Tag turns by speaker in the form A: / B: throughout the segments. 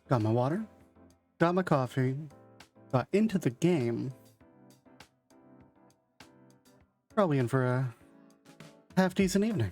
A: Got my water, got my coffee, got into the game. Probably in for a half-decent evening.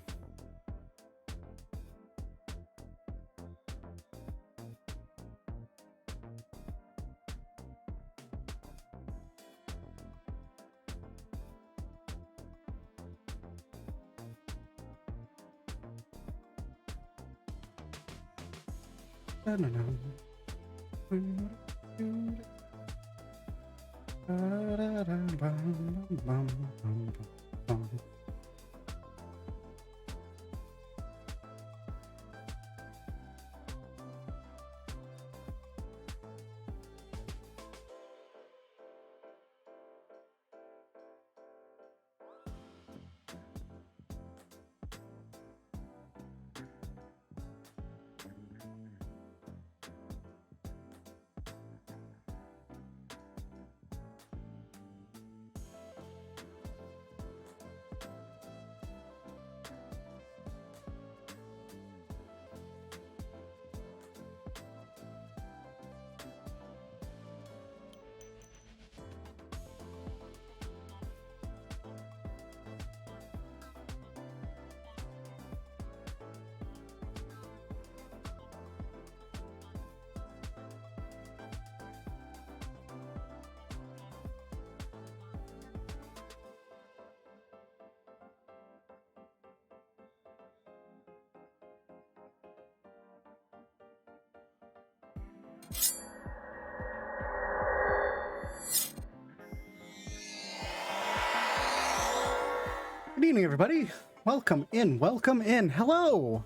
A: Good evening, everybody. Welcome in, welcome in. Hello.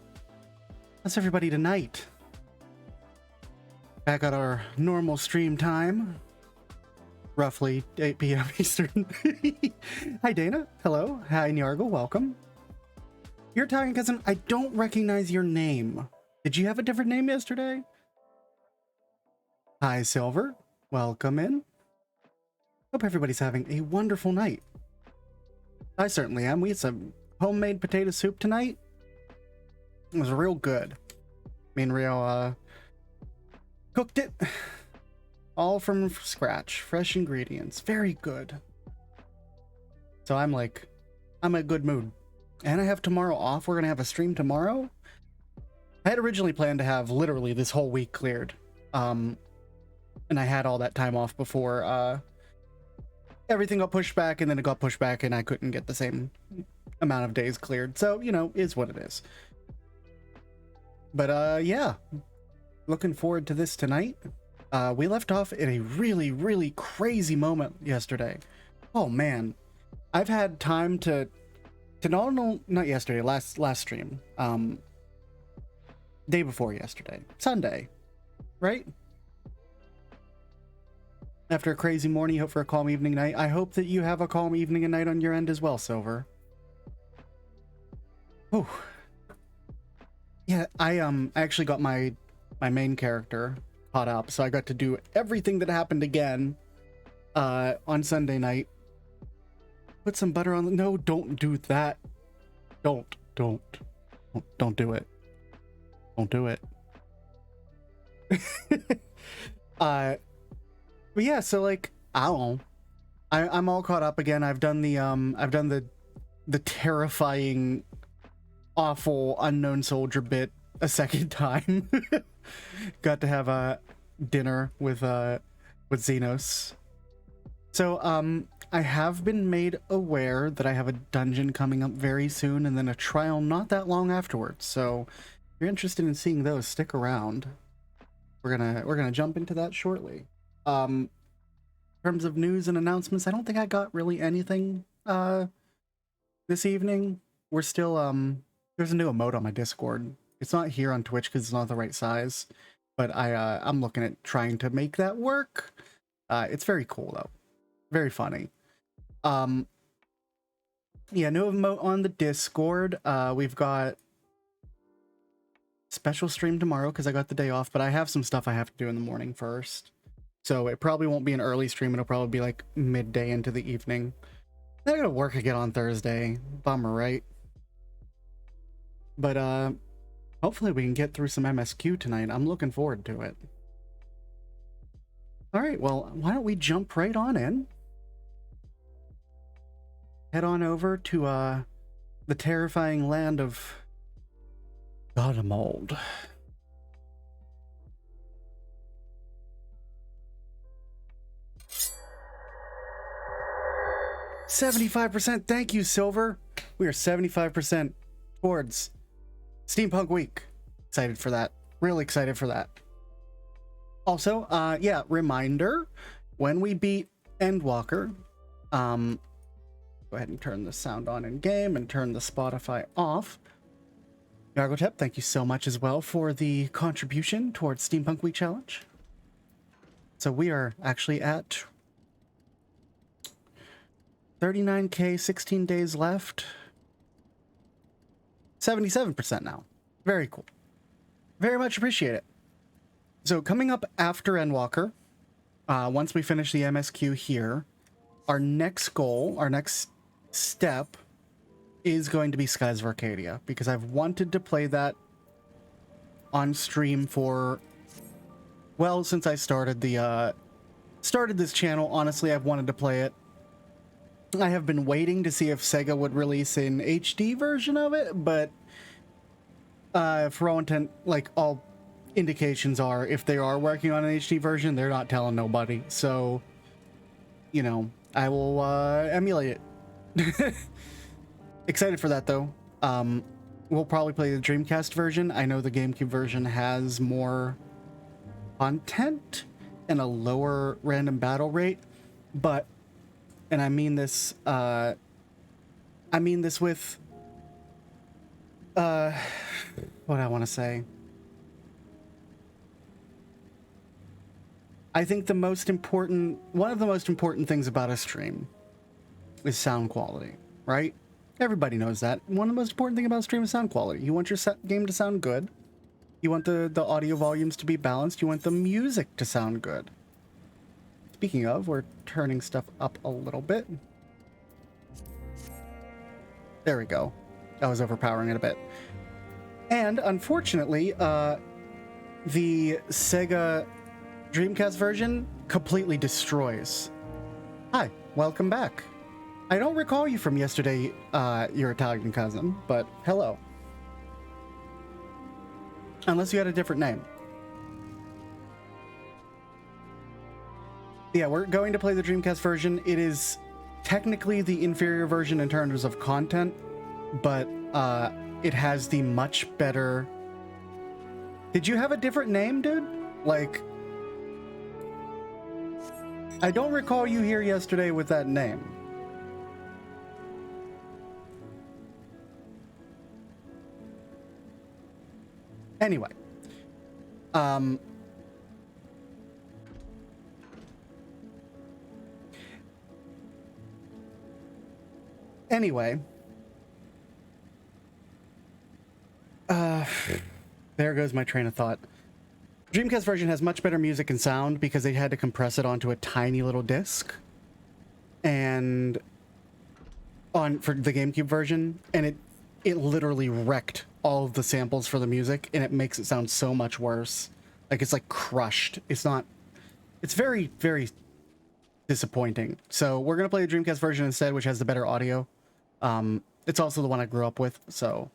A: How's everybody tonight? Back at our normal stream time, roughly 8 p.m. Eastern. Hi, Dana. Hello. Hi, Nyargle. Welcome. Your Italian cousin, I don't recognize your name. Did you have a different name yesterday? Hi, Silver. Welcome in. Hope everybody's having a wonderful night. I certainly am. We had some homemade potato soup tonight. It was real good. Me and Rio cooked it all from scratch. Fresh ingredients. Very good. So I'm in a good mood. And I have tomorrow off. We're going to have a stream tomorrow. I had originally planned to have literally this whole week cleared. And I had all that time off before everything got pushed back, and then it got pushed back, and I couldn't get the same amount of days cleared. So, you know, is what it is. But, yeah. Looking forward to this tonight. We left off in a really, really crazy moment yesterday. Oh, man. I've had time to not yesterday, last stream. Day before yesterday. Sunday. Right? After a crazy morning, you hope for a calm evening night. I hope that you have a calm evening and night on your end as well, Silver. Oh. Yeah, I actually got my main character caught up, so I got to do everything that happened again on Sunday night. Put some butter on the... No, don't do that. Don't do it. Don't do it. But yeah, so like, I don't know. I'm all caught up again. I've done the terrifying, awful unknown soldier bit a second time. Got to have a dinner with Xenos. So I have been made aware that I have a dungeon coming up very soon, and then a trial not that long afterwards. So if you're interested in seeing those, stick around. We're gonna jump into that shortly. In terms of news and announcements, I don't think I got really anything this evening. We're still there's a new emote on my Discord. It's not here on Twitch because it's not the right size, but I'm looking at trying to make that work. It's very cool though, very funny. Yeah, new emote on the Discord. We've got special stream tomorrow because I got the day off, but I have some stuff I have to do in the morning first. So it probably won't be an early stream. It'll probably be like midday into the evening. I gotta work again on Thursday. Bummer, right? But hopefully we can get through some MSQ tonight. I'm looking forward to it. All right, well, why don't we jump right on in? Head on over to the terrifying land of Godamold. $75%. Thank you, Silver. We are 75% towards Steampunk Week. Excited for that. Really excited for that. Also, yeah, reminder, when we beat Endwalker, go ahead and turn the sound on in game and turn the Spotify off. Gargotep, thank you so much as well for the contribution towards Steampunk Week Challenge. So we are actually at 39K, 16 days left. 77% now. Very cool. Very much appreciate it. So coming up after Endwalker, once we finish the MSQ here, our next goal, our next step is going to be Skies of Arcadia, because I've wanted to play that on stream for, well, since I started the started this channel. Honestly, I've wanted to play it. I have been waiting to see if Sega would release an HD version of it, but for all intent, like all indications are, if they are working on an HD version, they're not telling nobody. So, you know, I will emulate it. Excited for that though. We'll probably play the Dreamcast version. I know the GameCube version has more content and a lower random battle rate, but, and I mean this with what I want to say. I think one of the most important things about a stream is sound quality, right? Everybody knows that. One of the most important things about a stream is sound quality. You want your game to sound good. You want the audio volumes to be balanced. You want the music to sound good. Speaking of, we're turning stuff up a little bit. There we go. I was overpowering it a bit. And unfortunately, the Sega Dreamcast version completely destroys. Hi, welcome back. I don't recall you from yesterday, your Italian cousin, but hello. Unless you had a different name. Yeah, we're going to play the Dreamcast version. It is technically the inferior version in terms of content, but it has the much better... Did you have a different name, dude? Like, I don't recall you here yesterday with that name. Anyway. Anyway. There goes my train of thought. Dreamcast version has much better music and sound because they had to compress it onto a tiny little disc. And for the GameCube version, and it literally wrecked all of the samples for the music, and it makes it sound so much worse. Like, it's like crushed. It's very, very disappointing. So we're gonna play the Dreamcast version instead, which has the better audio. It's also the one I grew up with, so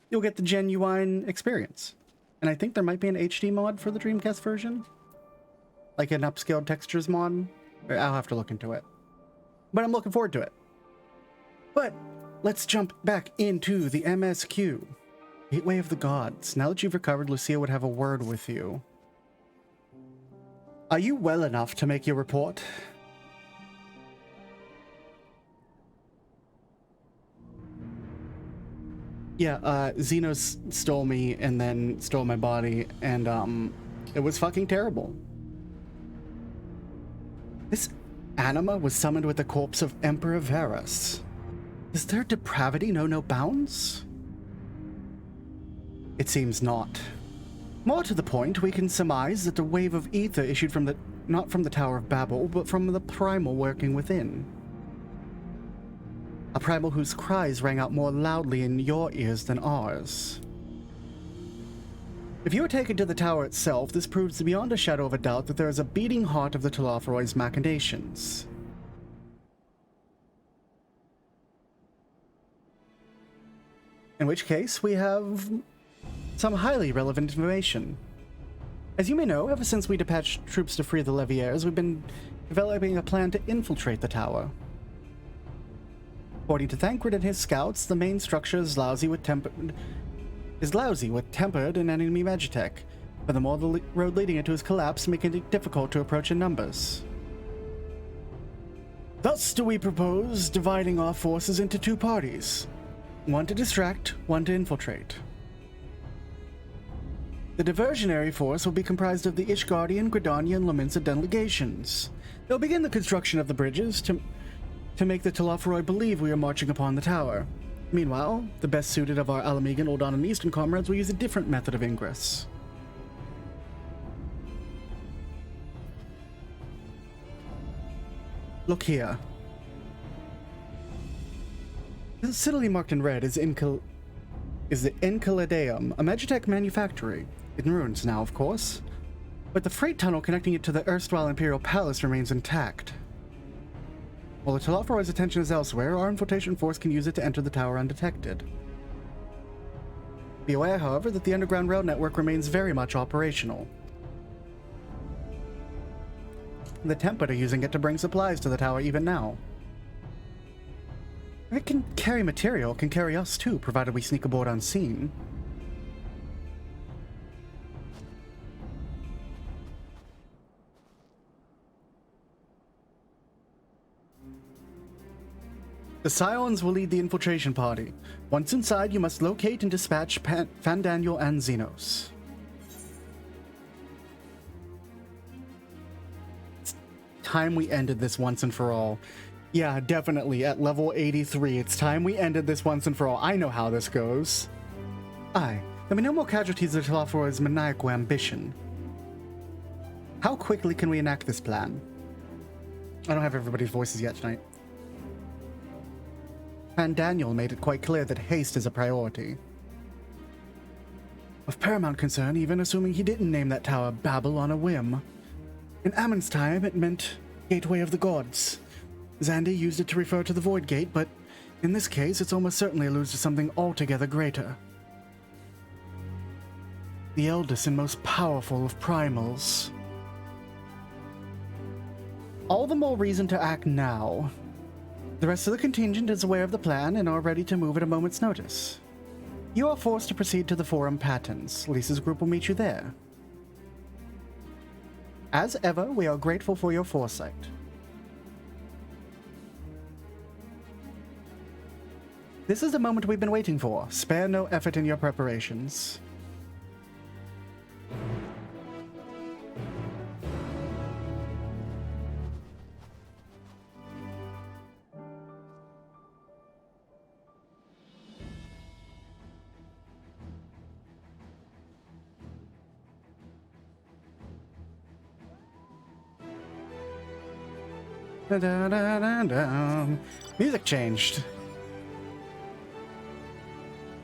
A: you'll get the genuine experience. And I think there might be an HD mod for the Dreamcast version, like an upscaled textures mod. I'll have to look into it, but I'm looking forward to it. But let's jump back into the MSQ. Gateway of the Gods. Now that you've recovered, Lucia would have a word with you. Are you well enough to make your report? Yeah, Xenos stole me and then stole my body, and it was fucking terrible. This anima was summoned with the corpse of Emperor Varus. Is their depravity know no bounds? It seems not. More to the point, we can surmise that the wave of ether issued from not from the Tower of Babel, but from the primal working within. A primal whose cries rang out more loudly in your ears than ours. If you are taken to the tower itself, this proves beyond a shadow of a doubt that there is a beating heart of the Telophoroid's machinations. In which case, we have some highly relevant information. As you may know, ever since we dispatched troops to free the Leviers, we've been developing a plan to infiltrate the tower. According to Thancred and his scouts, the main structure is lousy with tempered and enemy magitech. Furthermore, the road leading into is collapsed, making it difficult to approach in numbers. Thus do we propose dividing our forces into two parties. One to distract, one to infiltrate. The diversionary force will be comprised of the Ishgardian, Gridania, and Lominsa delegations. They'll begin the construction of the bridges to make the Telophoroi believe we are marching upon the tower. Meanwhile, the best suited of our Alamegan, Uldan, and Eastern comrades will use a different method of ingress. Look here. This citadel marked in red is the Enceladum, a magitech manufactory. In ruins now, of course. But the freight tunnel connecting it to the erstwhile Imperial Palace remains intact. While the Telophoroid's attention is elsewhere, our infiltration force can use it to enter the tower undetected. Be aware, however, that the underground rail network remains very much operational. The Tempest are using it to bring supplies to the tower even now. If it can carry material, it can carry us too, provided we sneak aboard unseen. The Scions will lead the infiltration party. Once inside, you must locate and dispatch Fandaniel and Xenos. It's time we ended this once and for all. Yeah, definitely, at level 83, it's time we ended this once and for all. I know how this goes. Aye, there'll be no more casualties of Telophoroid's maniacal ambition. How quickly can we enact this plan? I don't have everybody's voices yet tonight. Daniel made it quite clear that haste is a priority. Of paramount concern, even assuming he didn't name that tower Babel on a whim. In Ammon's time, it meant Gateway of the Gods. Xandi used it to refer to the Void Gate, but in this case, it's almost certainly alludes to something altogether greater. The eldest and most powerful of primals. All the more reason to act now. The rest of the contingent is aware of the plan and are ready to move at a moment's notice. You are forced to proceed to the Forum Patents. Lisa's group will meet you there. As ever, we are grateful for your foresight. This is the moment we've been waiting for. Spare no effort in your preparations. Da, da, da, da, da. Music changed.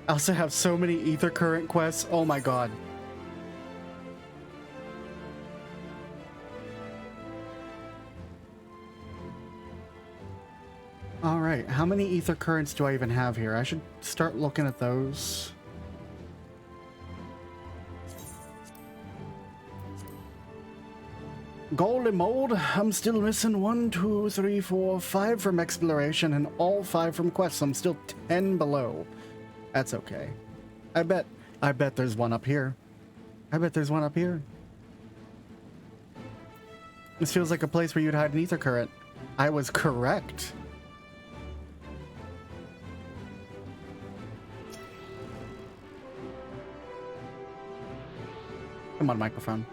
A: I also have so many ether current quests. Oh my god. Alright, how many ether currents do I even have here? I should start looking at those. Golden mold, I'm still missing 1, 2, 3, 4, 5 from exploration and all 5 from quests. I'm still 10 below. That's okay. I bet there's one up here. I bet there's one up here. This feels like a place where you'd hide an ether current. I was correct. Come on, microphone.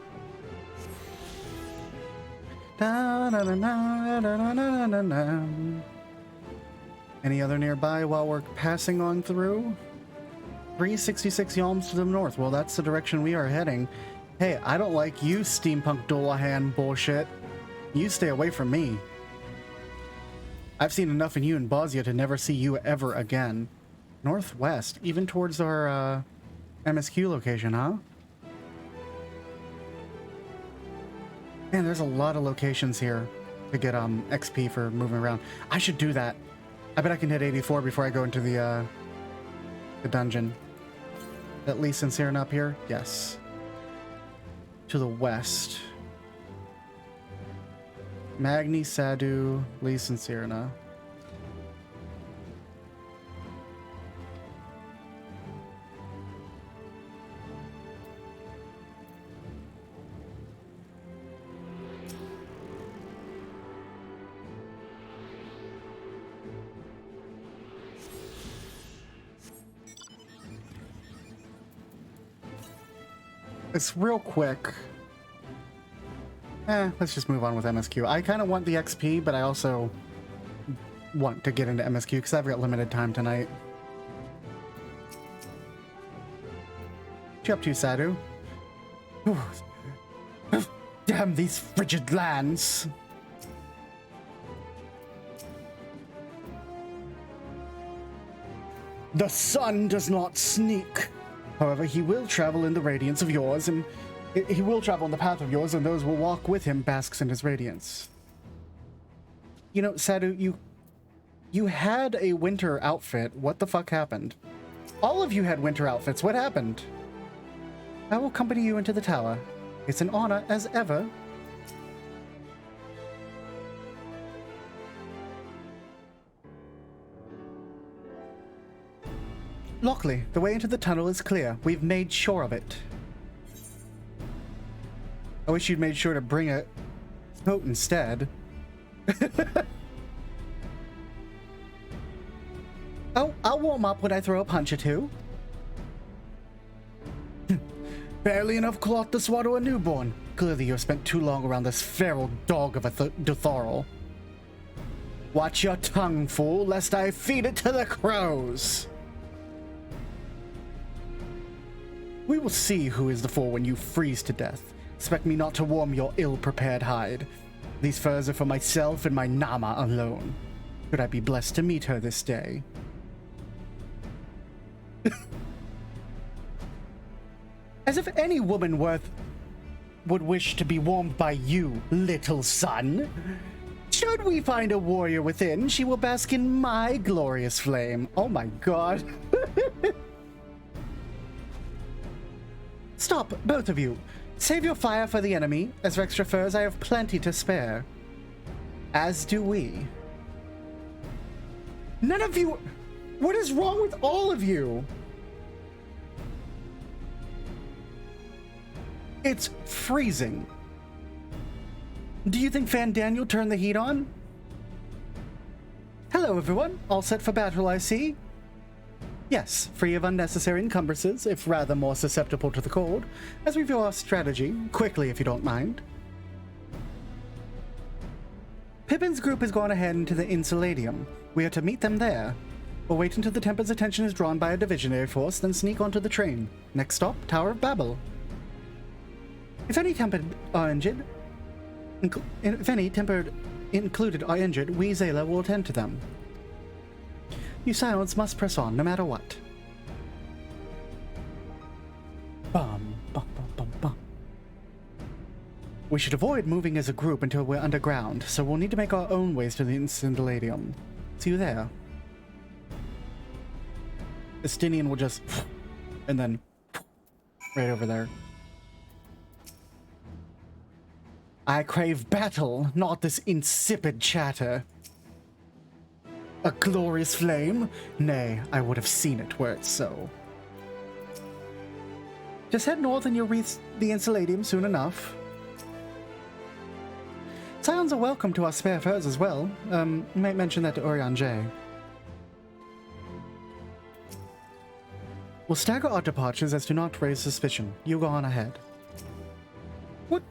A: Any other nearby while we're passing on through? 366 yalms to the north. Well, that's the direction we are heading. Hey, I don't like you steampunk Dullahan bullshit. You stay away from me. I've seen enough in you and Bosnia to never see you ever again. Northwest, even towards our MSQ location, huh? Man, there's a lot of locations here to get XP for moving around. I should do that. I bet I can hit 84 before I go into the dungeon. At least sincere up here? Yes. To the west. Magni, Sadu, Lee Sincerna. It's real quick. Let's just move on with MSQ. I kind of want the XP, but I also want to get into MSQ because I've got limited time tonight. What you up to, Sadu? Damn these frigid lands! The sun does not sneak. However, he will travel in the radiance of yours, and he will travel in the path of yours, and those will walk with him basks in his radiance. You know, Sadu, you had a winter outfit. What the fuck happened? All of you had winter outfits. What happened? I will accompany you into the tower. It's an honor as ever. Lockely, the way into the tunnel is clear. We've made sure of it. I wish you'd made sure to bring a coat instead. Oh, I'll warm up when I throw a punch or two. Barely enough cloth to swaddle a newborn. Clearly you've spent too long around this feral dog of a Dothoral. Watch your tongue, fool, lest I feed it to the crows. We will see who is the fool when you freeze to death. Expect me not to warm your ill-prepared hide. These furs are for myself and my Nama alone. Could I be blessed to meet her this day? As if any woman would wish to be warmed by you, little son. Should we find a warrior within, she will bask in my glorious flame. Oh my god. Stop, both of you. Save your fire for the enemy. As for extra furs, I have plenty to spare. As do we. None of you... What is wrong with all of you? It's freezing. Do you think Fan Daniel turned the heat on? Hello, everyone. All set for battle, I see. Yes, free of unnecessary encumbrances, if rather more susceptible to the cold, as we view our strategy, quickly if you don't mind. Pippin's group has gone ahead into the Insuladium. We are to meet them there. We'll wait until the Temper's attention is drawn by a divisionary force, then sneak onto the train. Next stop, Tower of Babel. If any tempered are injured, included are injured, we Zayla will attend to them. You Silence must press on, no matter what. Bum, bum, bum, bum, bum. We should avoid moving as a group until we're underground, so we'll need to make our own ways to the Incendiarium. See you there. Estinian will just... and then... right over there. I crave battle, not this insipid chatter. A glorious flame? Nay, I would have seen it were it so. Just head north and you'll reach the Insuladium soon enough. Scions are welcome to our spare furs as well. You might mention that to Orion J. We'll stagger our departures as to not raise suspicion. You go on ahead. What?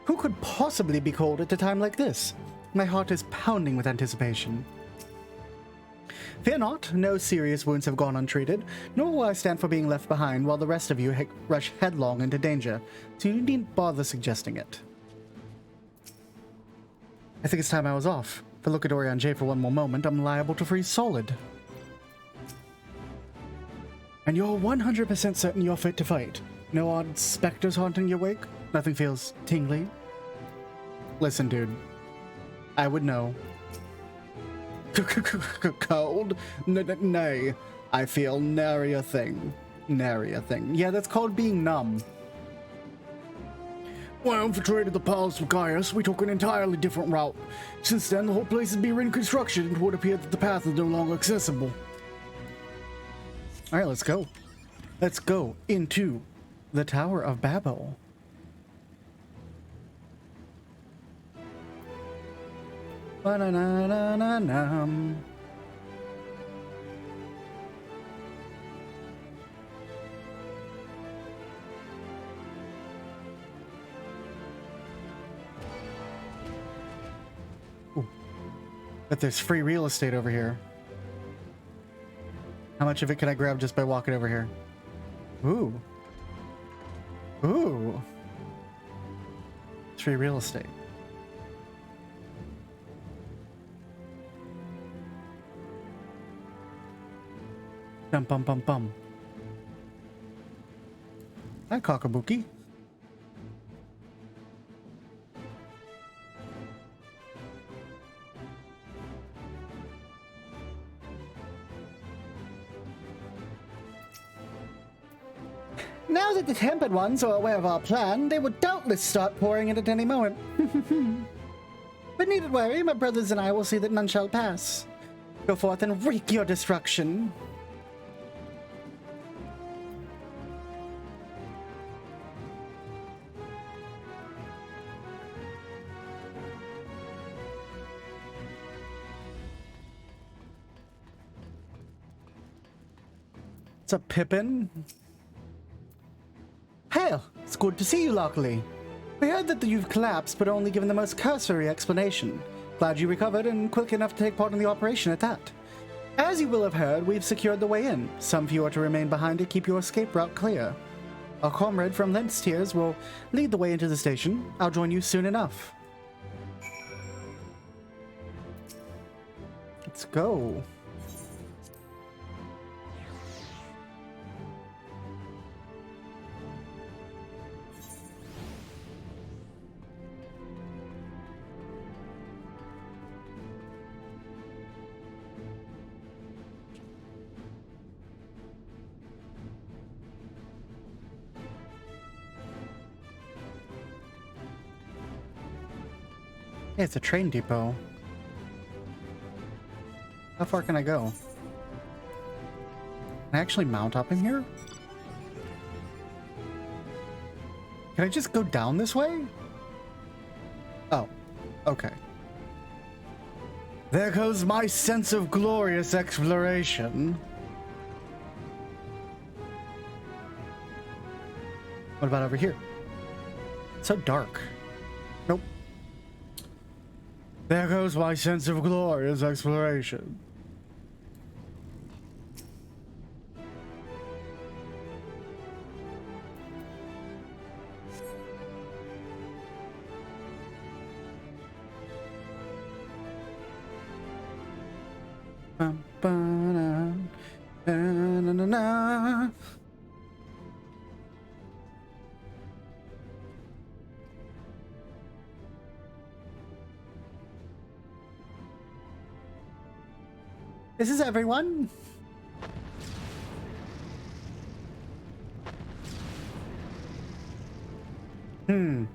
A: Who could possibly be cold at a time like this? My heart is pounding with anticipation. Fear not, no serious wounds have gone untreated, nor will I stand for being left behind while the rest of you rush headlong into danger, so you needn't bother suggesting it. I think it's time I was off. If I look at Orion J for one more moment, I'm liable to freeze solid. And you're 100% certain you're fit to fight? No odd specters haunting your wake? Nothing feels tingly? Listen, dude. I would know. Cold? Nay. I feel nary a thing. Nary a thing. Yeah, that's called being numb. When I infiltrated the palace of Gaius, we took an entirely different route. Since then, the whole place is being reconstructed, and it would appear that the path is no longer accessible. Alright, let's go. Let's go into the Tower of Babel. Ba-na-na-na-na-na. Ooh. But there's free real estate over here. How much of it can I grab just by walking over here? Ooh. Ooh. It's free real estate. Bum bum bum bum. Hi, Cockabuki. Now that the tempered ones are aware of our plan, they would doubtless start pouring in at any moment. But needn't worry, my brothers and I will see that none shall pass. Go forth and wreak your destruction. What's up, Pippin? Hail! It's good to see you, Lockely. We heard that you've collapsed, but only given the most cursory explanation. Glad you recovered and quick enough to take part in the operation at that. As you will have heard, we've secured the way in. Some few are to remain behind to keep your escape route clear. Our comrade from thence tiers will lead the way into the station. I'll join you soon enough. Let's go. Hey, it's a train depot. How far can I go? Can I actually mount up in here? Can I just go down this way? Oh, okay. There goes my sense of glorious exploration. What about over here? It's so dark. Nope. There goes my sense of glorious exploration. This is everyone. I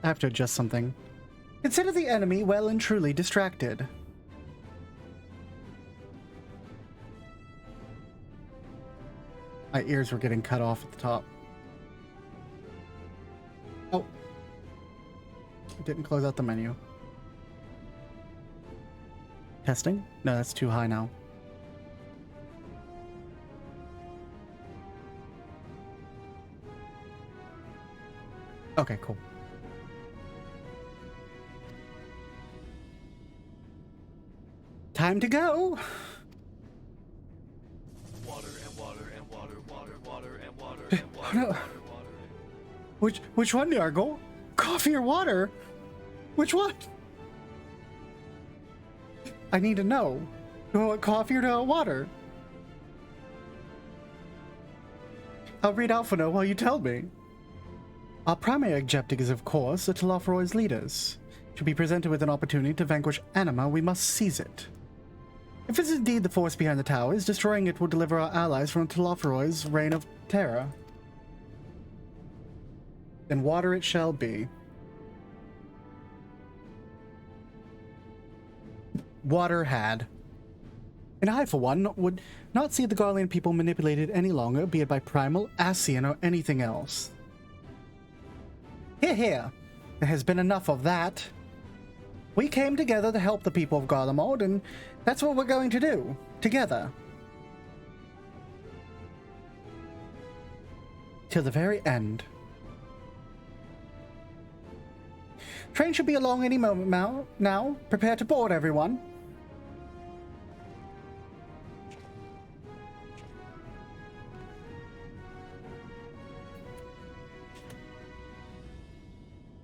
A: have to adjust something. Consider the enemy well and truly distracted. My ears were getting cut off at the top. Oh. It didn't close out the menu. Testing? No, that's too high now. Okay, cool. Time to go!
B: Water and water and water, water, water and water and water,
A: No.
B: water, water.
A: Which one, Yargle? Coffee or water? Which one? I need to know. Do I want coffee or do I want water? I'll read Alphino while you tell me. Our primary objective is, of course, the Telopheroid's leaders. To be presented with an opportunity to vanquish Anima, we must seize it. If it is indeed the force behind the towers, destroying it will deliver our allies from Telopheroid's reign of terror. Then water it shall be. Water had. And I, for one, would not see the Garlean people manipulated any longer, be it by Primal, Ascian, or anything else. Here, here. There has been enough of that. We came together to help the people of Garlemald, and that's what we're going to do. Together. Till the very end. Train should be along any moment now. Prepare to board, everyone.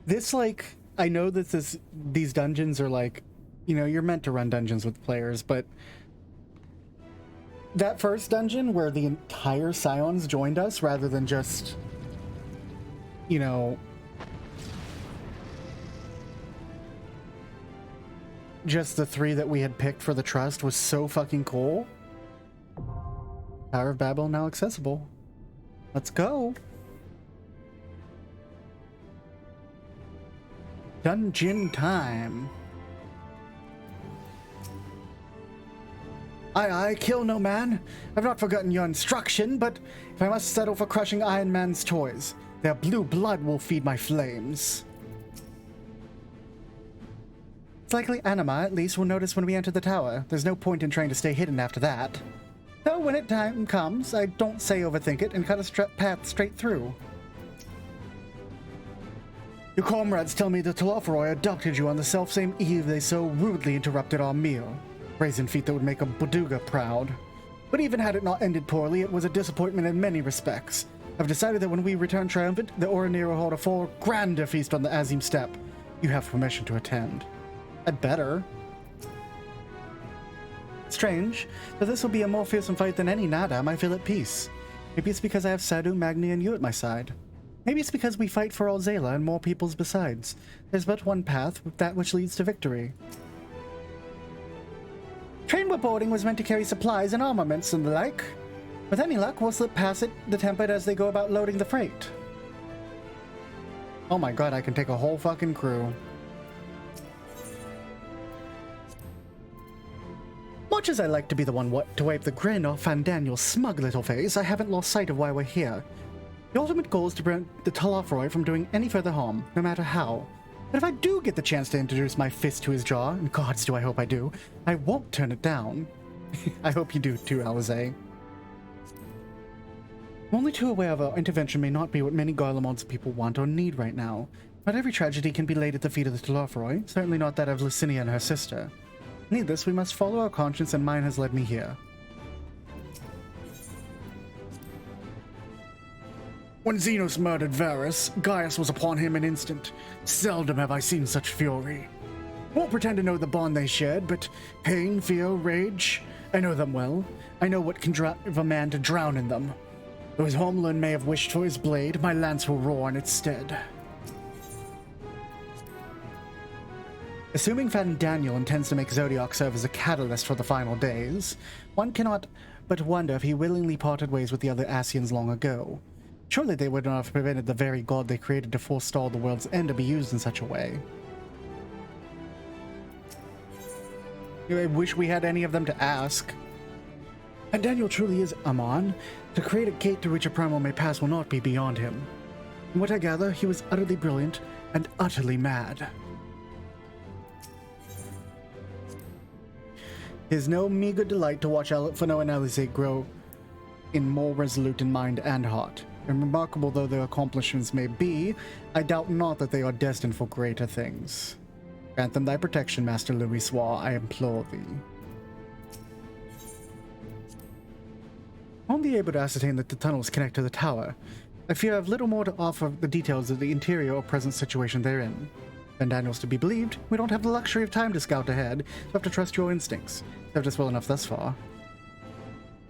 A: This, like, I know that these dungeons are like, you know, you're meant to run dungeons with players, but that first dungeon where the entire Scions joined us rather than just, you know, just the 3 that we had picked for the Trust was so fucking cool. Tower of Babel now accessible. Let's go. Dungeon time. Aye, kill no man. I've not forgotten your instruction, but if I must settle for crushing Iron Man's toys, their blue blood will feed my flames. It's likely Anima, at least, will notice when we enter the tower. There's no point in trying to stay hidden after that. Though when it time comes, I don't say overthink it and cut a path straight through. Your comrades tell me the Telopheroi abducted you on the selfsame eve they so rudely interrupted our meal. Brazen feat that would make a Boduga proud. But even had it not ended poorly, it was a disappointment in many respects. I've decided that when we return triumphant, the Oranir will hold a far grander feast on the Azim Steppe. You have permission to attend. I'd better. Strange, but this will be a more fearsome fight than any Nadam. I feel at peace. Maybe it's because I have Sadu, Magni, and you at my side. Maybe it's because we fight for Alzela and more peoples besides. There's but one path, that which leads to victory. Train we're boarding was meant to carry supplies and armaments and the like. With any luck, we'll slip past it, the tempered as they go about loading the freight. Oh my god, I can take a whole fucking crew. Much as I like to be the one to wipe the grin off Fandaniel's smug little face, I haven't lost sight of why we're here. The ultimate goal is to prevent the Telopheroi from doing any further harm, no matter how. But if I do get the chance to introduce my fist to his jaw, and gods do I hope I do, I won't turn it down. I hope you do too, Alize. I'm only too aware of our intervention may not be what many Garlemald's people want or need right now. Not every tragedy can be laid at the feet of the Telopheroi, certainly not that of Licinia and her sister. Needless, we must follow our conscience, and mine has led me here. When Xenos murdered Varus, Gaius was upon him an instant. Seldom have I seen such fury. Won't pretend to know the bond they shared, but pain, fear, rage, I know them well. I know what can drive a man to drown in them. Though his homeland may have wished for his blade, my lance will roar in its stead. Assuming Fandaniel intends to make Zodiac serve as a catalyst for the final days, one cannot but wonder if he willingly parted ways with the other Ascians long ago. Surely they would not have prevented the very god they created to forestall the world's end to be used in such a way. I wish we had any of them to ask. And Daniel truly is Amon. To create a gate through which a primal may pass will not be beyond him. From what I gather, he was utterly brilliant and utterly mad. It is no meager delight to watch Alphino and Alize grow in more resolute in mind and heart. And remarkable though their accomplishments may be, I doubt not that they are destined for greater things. Grant them thy protection, Master Louisoix, I implore thee. Only able to ascertain that the tunnels connect to the tower. I fear I have little more to offer the details of the interior or present situation therein. And Daniel's to be believed, we don't have the luxury of time to scout ahead, so have to trust your instincts. Served us well enough thus far.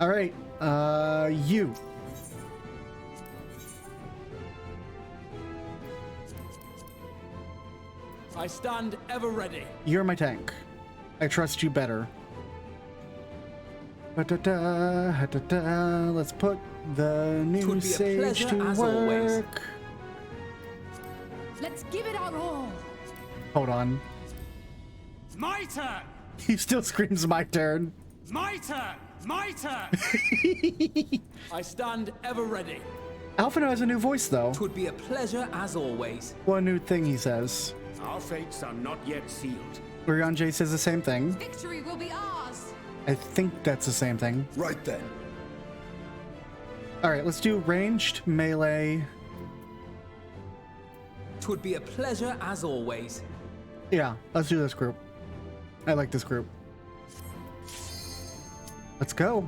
A: Alright, you.
C: I stand ever ready.
A: You're my tank. I trust you better. Ba-da-da, ha-da-da. Let's put the new sage to work.
C: Always.
D: Let's give it our all.
A: Hold on.
B: My turn!
A: He still screams my turn.
B: My turn! My turn!
C: I stand ever ready.
A: Alphino has a new voice, though.
C: Twould be a pleasure as always.
A: What a new thing he says.
E: Our fates are not yet sealed.
A: Urianger says the same thing.
D: Victory will be ours.
A: I think that's the same thing.
E: Right then.
A: All right, let's do ranged, melee.
C: Twould be a pleasure as always.
A: Yeah, let's do this group. I like this group. Let's go.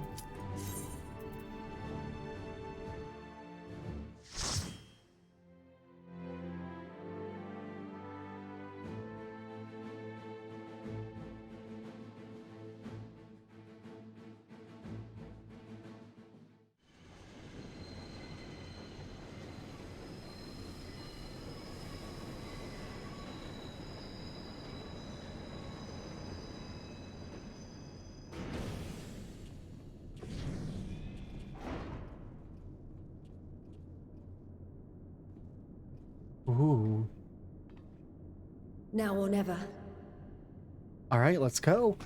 A: Ooh.
D: Now or never.
A: All right, let's go.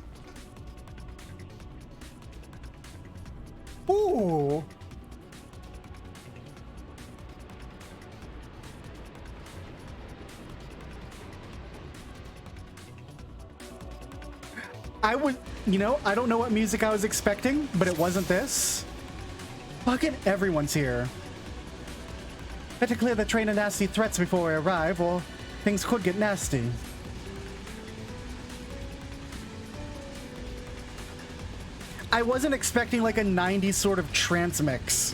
A: Ooh. I was, I don't know what music I was expecting, but it wasn't this. Fucking everyone's here. Better clear the train of nasty threats before we arrive, or things could get nasty. I wasn't expecting like a 90s sort of trance mix.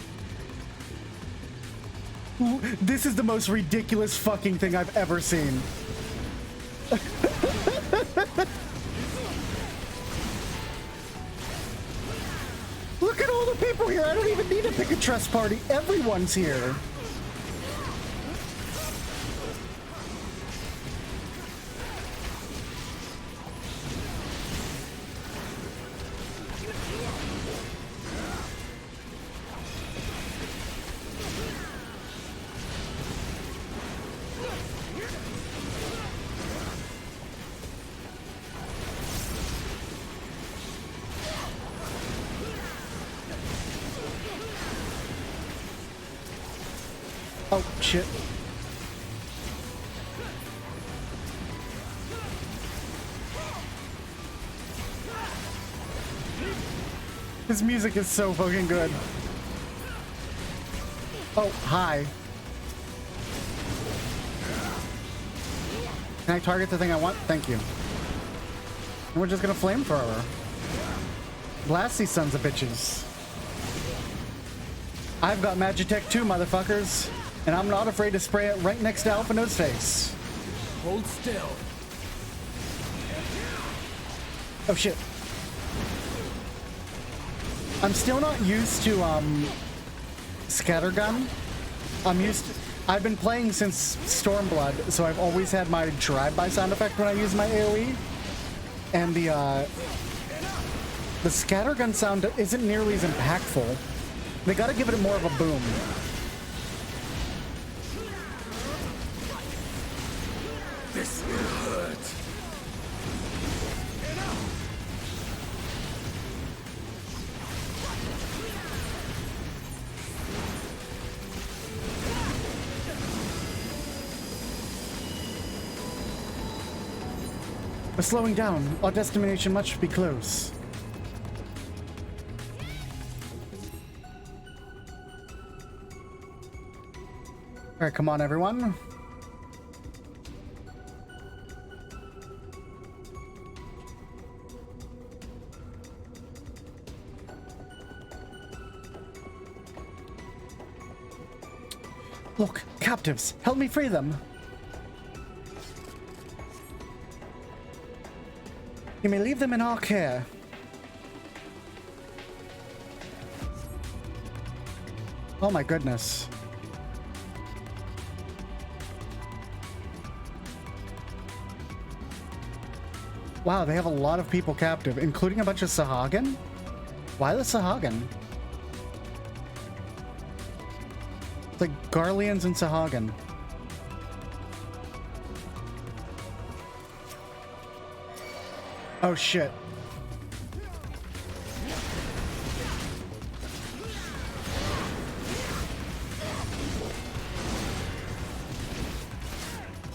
A: Ooh, this is the most ridiculous fucking thing I've ever seen. Look at all the people here. I don't even need to pick a trust party. Everyone's here. Oh, shit. This music is so fucking good. Oh, hi. Can I target the thing I want? Thank you. And we're just gonna flamethrower. Blast these sons of bitches. I've got Magitech too, motherfuckers. And I'm not afraid to spray it right next to Alphino's face.
C: Hold still.
A: Oh shit. I'm still not used to scattergun. I've been playing since Stormblood, so I've always had my drive-by sound effect when I use my AoE. And the scattergun sound isn't nearly as impactful. They gotta give it more of a boom.
E: This will hurt.
A: We're slowing down. Our destination must be close. All right, come on, everyone. Look, captives, help me free them. You may leave them in our care. Oh my goodness. Wow, they have a lot of people captive, including a bunch of Sahagin? Why the Sahagin? It's like Garleans and Sahagin. Oh shit.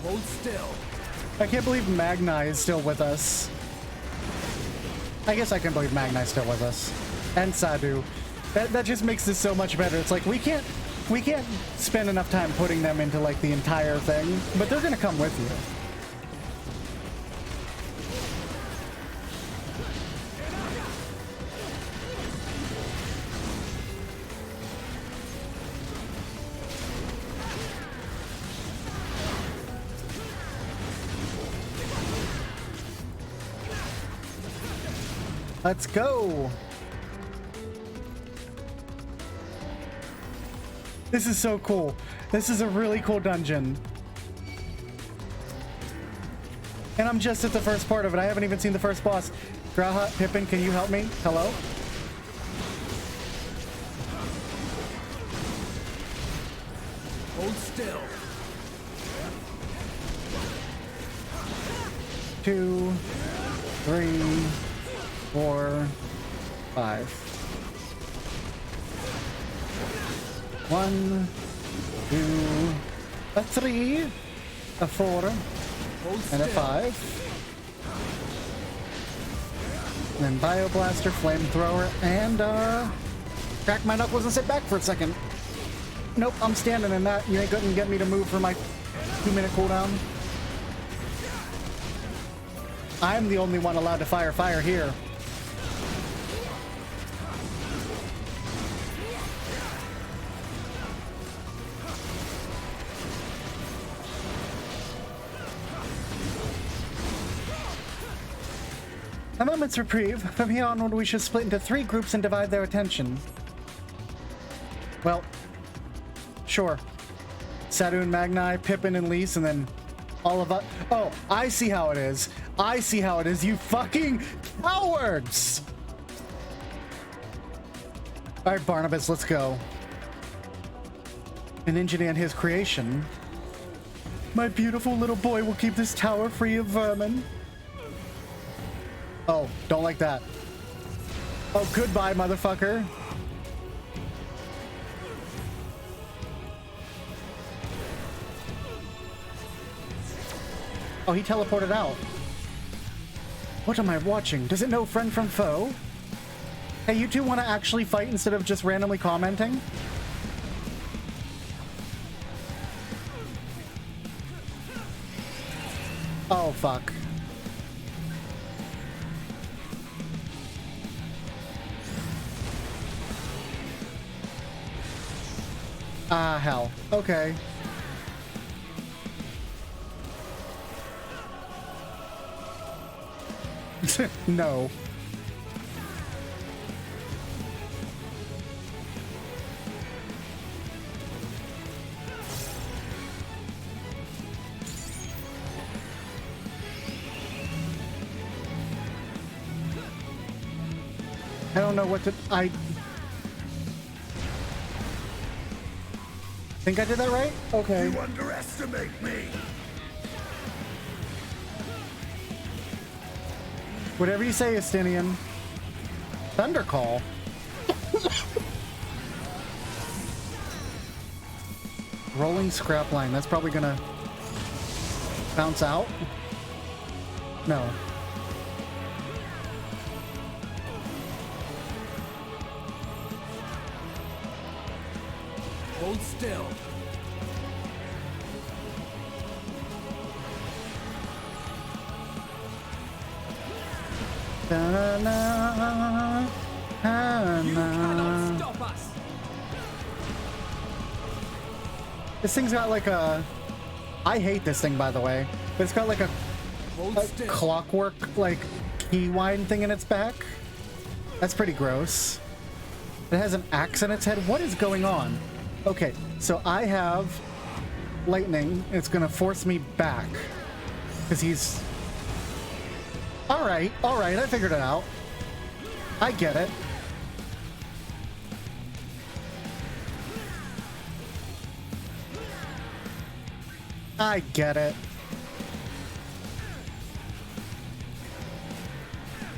C: Hold still.
A: I can't believe Magni is still with us. I guess I can believe Magni is still with us. And Sadu. That just makes this so much better. It's like we can't spend enough time putting them into like the entire thing, but they're gonna come with you. Let's go. This is so cool. This is a really cool dungeon. And I'm just at the first part of it. I haven't even seen the first boss. Graha, Pippin, can you help me? Hello?
C: Hold still.
A: 2, 3, 4, 5. 1, 2, a 3, a 4,
C: Hold
A: and a
C: still.
A: 5. And then Bioblaster, Flamethrower, and crack my knuckles and sit back for a second. Nope, I'm standing in that. You ain't gonna get me to move for my 2-minute cooldown. I'm the only one allowed to fire here. A moment's reprieve. From here onward, we should split into 3 groups and divide their attention. Well, sure. Sadoun, Magni, Pippin, and Lise, and then all of us. Oh, I see how it is. I see how it is, you fucking cowards! Alright, Barnabas, let's go. An engineer and his creation. My beautiful little boy will keep this tower free of vermin. Oh, don't like that. Oh, goodbye, motherfucker. Oh, he teleported out. What am I watching? Does it know friend from foe? Hey, you two want to actually fight instead of just randomly commenting? Oh, fuck. Ah, hell. Okay. No. I don't know what to... I think I did that right? Okay.
E: You underestimate me.
A: Whatever you say, Estinian. Thunder Call. Rolling scrap line. That's probably gonna bounce out. No.
C: Hold still.
A: Da-na-na,
C: You cannot
A: na-na.
C: stop us.
A: This thing's got like a... I hate this thing, by the way. But it's got like a
C: Hold still.
A: clockwork, like, key wind thing in its back. That's pretty gross. It has an axe in its head. What is going on? Okay, so I have lightning. It's gonna force me back. Because he's... Alright, I figured it out. I get it. I get it.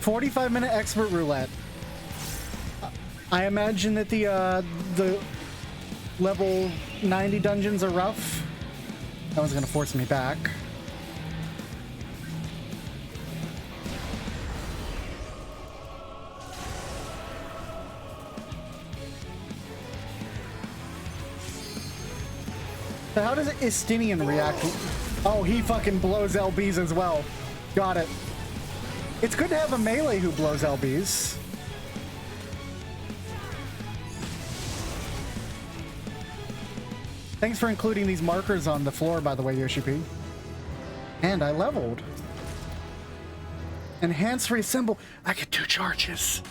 A: 45-minute expert roulette. I imagine that the level 90 dungeons are rough. That one's gonna force me back. So how does Istinian react? Oh, he fucking blows LBs as well. Got it. It's good to have a melee who blows LBs. Thanks for including these markers on the floor, by the way, Yoshi P. And I leveled. Enhance reassemble. I get 2 charges.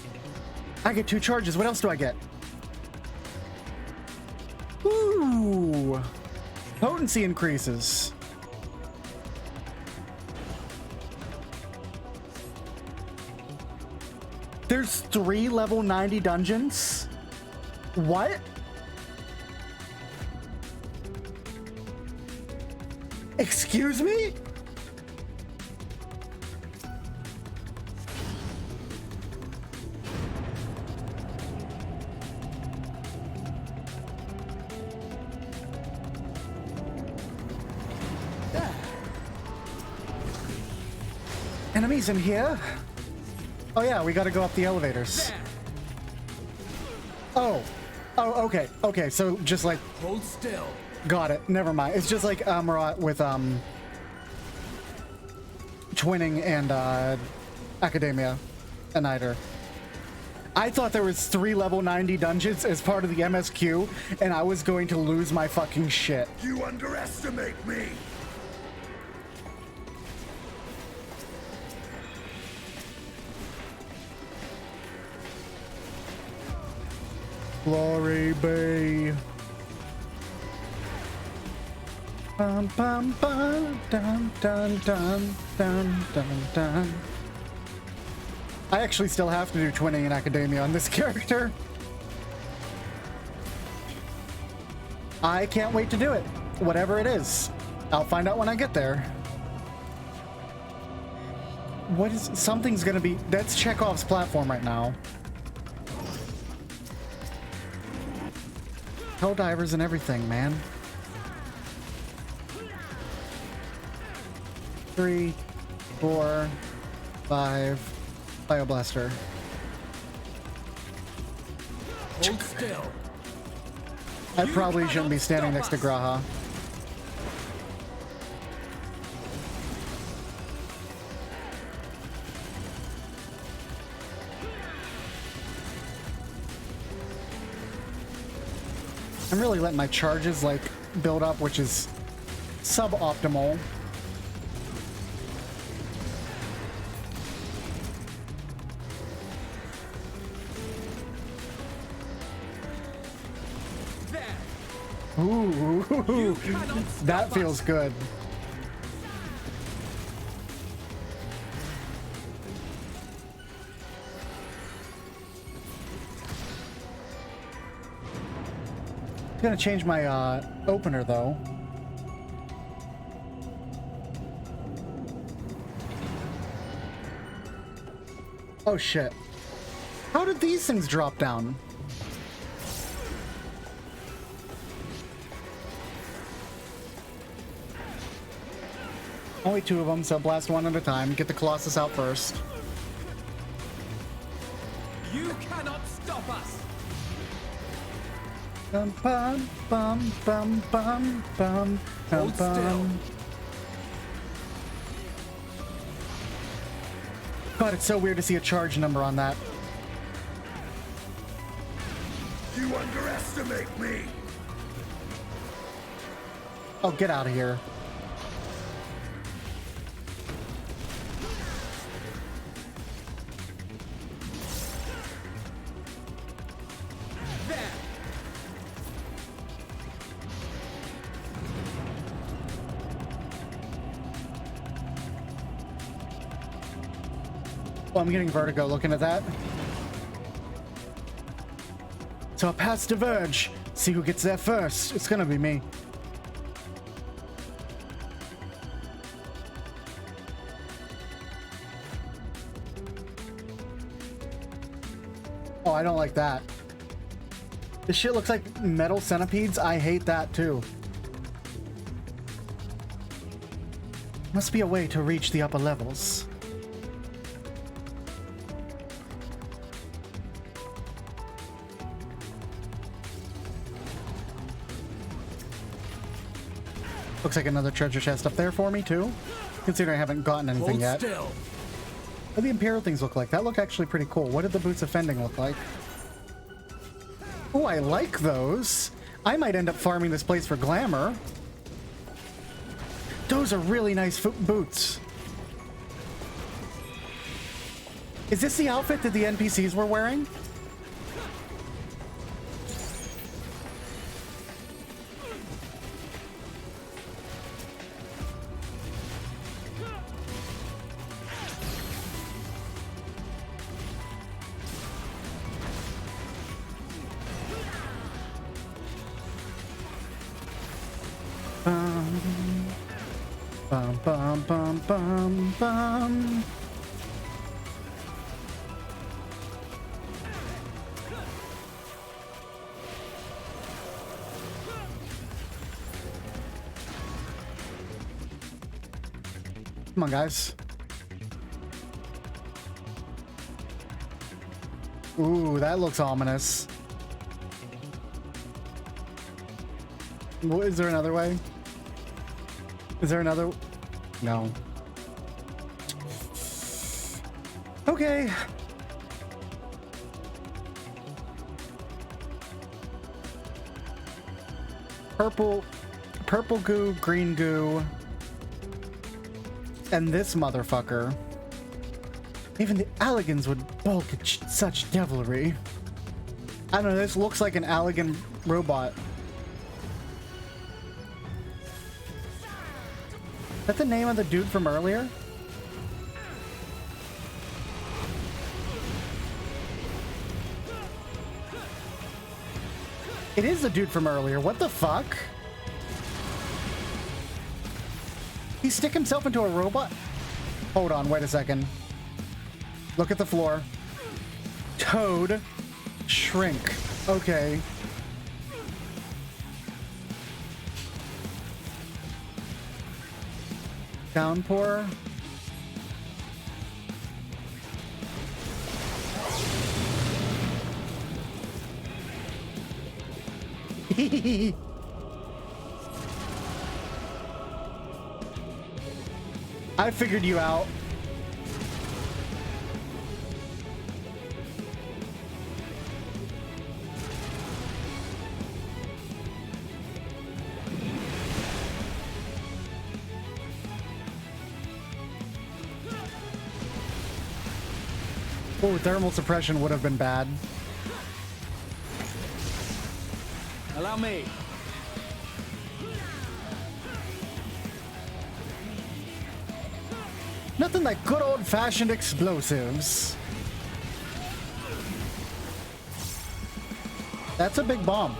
A: I get 2 charges. What else do I get? Ooh. Potency increases. There's 3 level 90 dungeons? What? Excuse me? Enemies in here? Oh yeah, we gotta go up the elevators. Oh, okay, okay, so just like...
C: Hold still.
A: Got it, never mind. It's just like Amarat with, Twinning and, Academia and Niter. I thought there was 3 level 90 dungeons as part of the MSQ, and I was going to lose my fucking shit.
E: You underestimate me!
A: Glory be. Bum bum bum dun dun dun dun dun dun. I actually still have to do Twinning in Academia on this character. I can't wait to do it. Whatever it is. I'll find out when I get there. What is... Something's gonna be... That's Chekhov's platform right now. Hell divers and everything, man. 3, 4, 5. Bioblaster.
C: Hold still.
A: I probably shouldn't be standing next to Graha. I'm really letting my charges like build up, which is suboptimal. Ooh, that feels good. Gonna change my opener though. Oh shit. How did these things drop down? Only 2 of them, so blast one at a time. Get the Colossus out first.
C: You cannot stop us.
A: Bum bum bum bum bum bum bum
C: Hold still.
A: bum. God, it's so weird to see a charge number on that.
E: You underestimate me!
A: Oh, get out of here. Oh, I'm getting vertigo looking at that. So our paths diverge. See who gets there first. It's gonna be me. Oh, I don't like that. This shit looks like metal centipedes. I hate that too. Must be a way to reach the upper levels. Looks like another treasure chest up there for me too, considering I haven't gotten anything
C: Hold
A: yet.
C: still.
A: What do the Imperial things look like? That look actually pretty cool. What did the Boots of Fending look like? Oh, I like those. I might end up farming this place for glamour. Those are really nice boots. Is this the outfit that the NPCs were wearing? Bum, bum, bum, bum, bum. Come on, guys. Ooh, that looks ominous. Is there another way? Is there another? No. Okay. Purple goo, green goo, and this motherfucker. Even the Alligans would balk at such devilry. I don't know, this looks like an Alligan robot. Is that the name of the dude from earlier? It is the dude from earlier. What the fuck? He stick himself into a robot? Hold on, wait a second. Look at the floor. Toad. Shrink. Okay. Downpour. I figured you out. Oh, thermal suppression would have been bad.
C: Allow me.
A: Nothing like good old-fashioned explosives. That's a big bomb.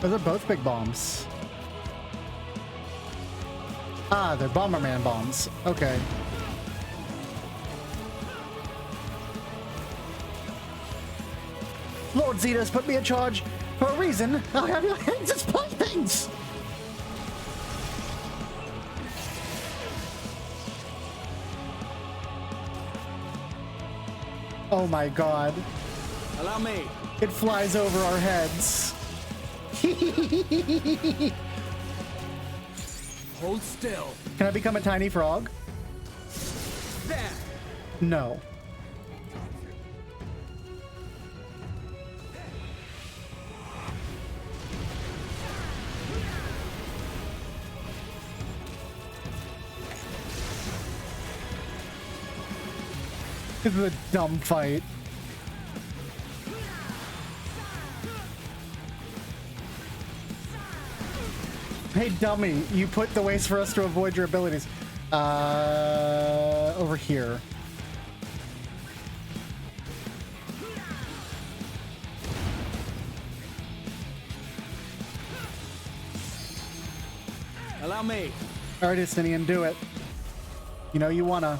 A: Those are both big bombs. Ah, they're Bomberman bombs. Okay. Lord Zeta's put me in charge for a reason. I'll have your hands as playthings. Oh my god.
C: Allow me.
A: It flies over our heads.
C: Hold still.
A: Can I become a tiny frog?
C: There.
A: No. This is a dumb fight. Hey, dummy, you put the ways for us to avoid your abilities. Over here.
C: Allow me.
A: All right, Istinian, do it. You know you wanna.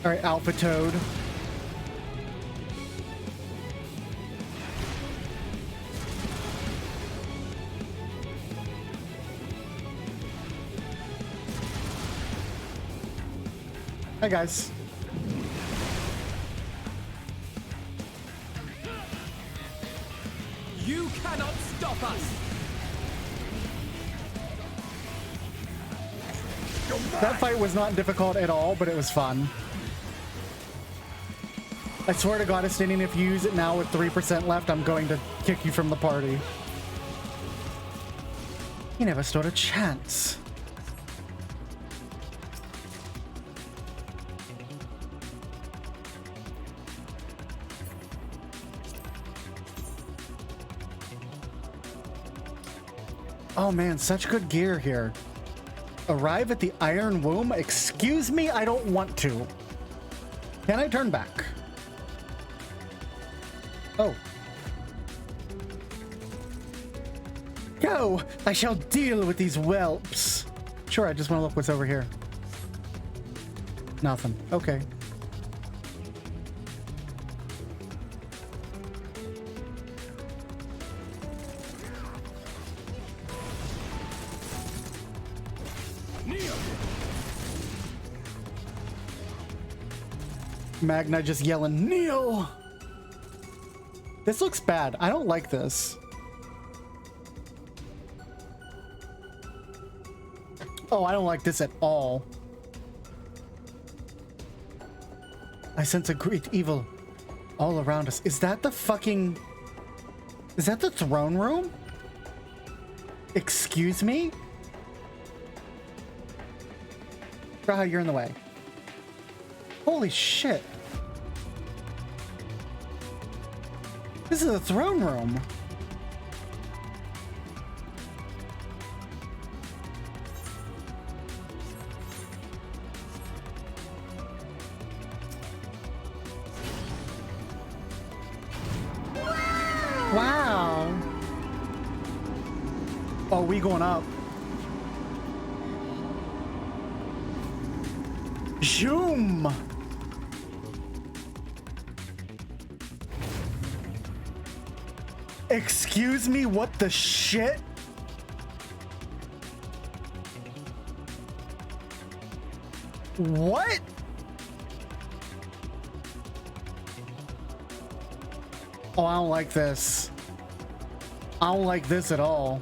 A: All right, Alpha Toad. Hi, guys.
C: You cannot stop us.
A: That fight was not difficult at all, but it was fun. I swear to God, Istinian, if you use it now with 3% left, I'm going to kick you from the party. You never stood a chance. Oh man, such good gear here. Arrive at the Iron Womb? Excuse me, I don't want to. Can I turn back? Oh. Go! I shall deal with these whelps. Sure, I just want to look what's over here. Nothing. Okay. Magna just yelling, Kneel! This looks bad. I don't like this. Oh, I don't like this at all. I sense a great evil all around us. Is that the fucking... Is that the throne room? Excuse me? Raha, you're in the way. Holy shit. This is a throne room. Wow. Oh, we going up. Zoom. Excuse me, what the shit? What? Oh, I don't like this. I don't like this at all.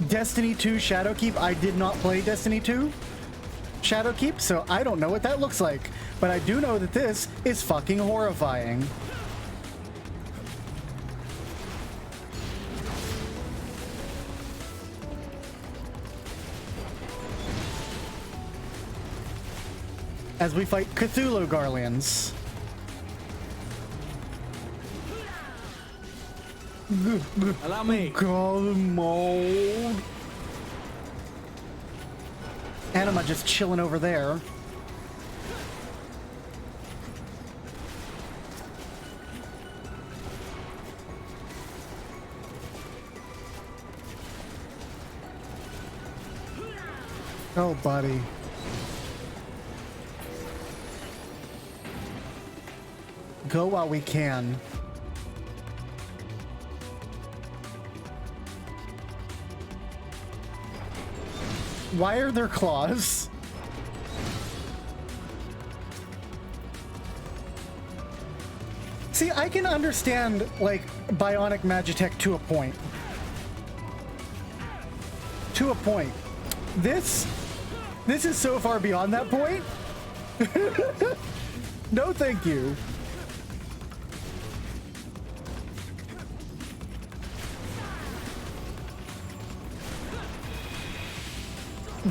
A: Destiny 2 Shadowkeep. I did not play Destiny 2 Shadowkeep, so I don't know what that looks like. But I do know that this is fucking horrifying. As we fight Cthulhu Garleans.
C: Allow me.
A: God mode. Anima just chilling over there. Oh, buddy. Go while we can. Why are there claws? See, I can understand, like, bionic Magitech to a point. To a point. This is so far beyond that point. No, thank you.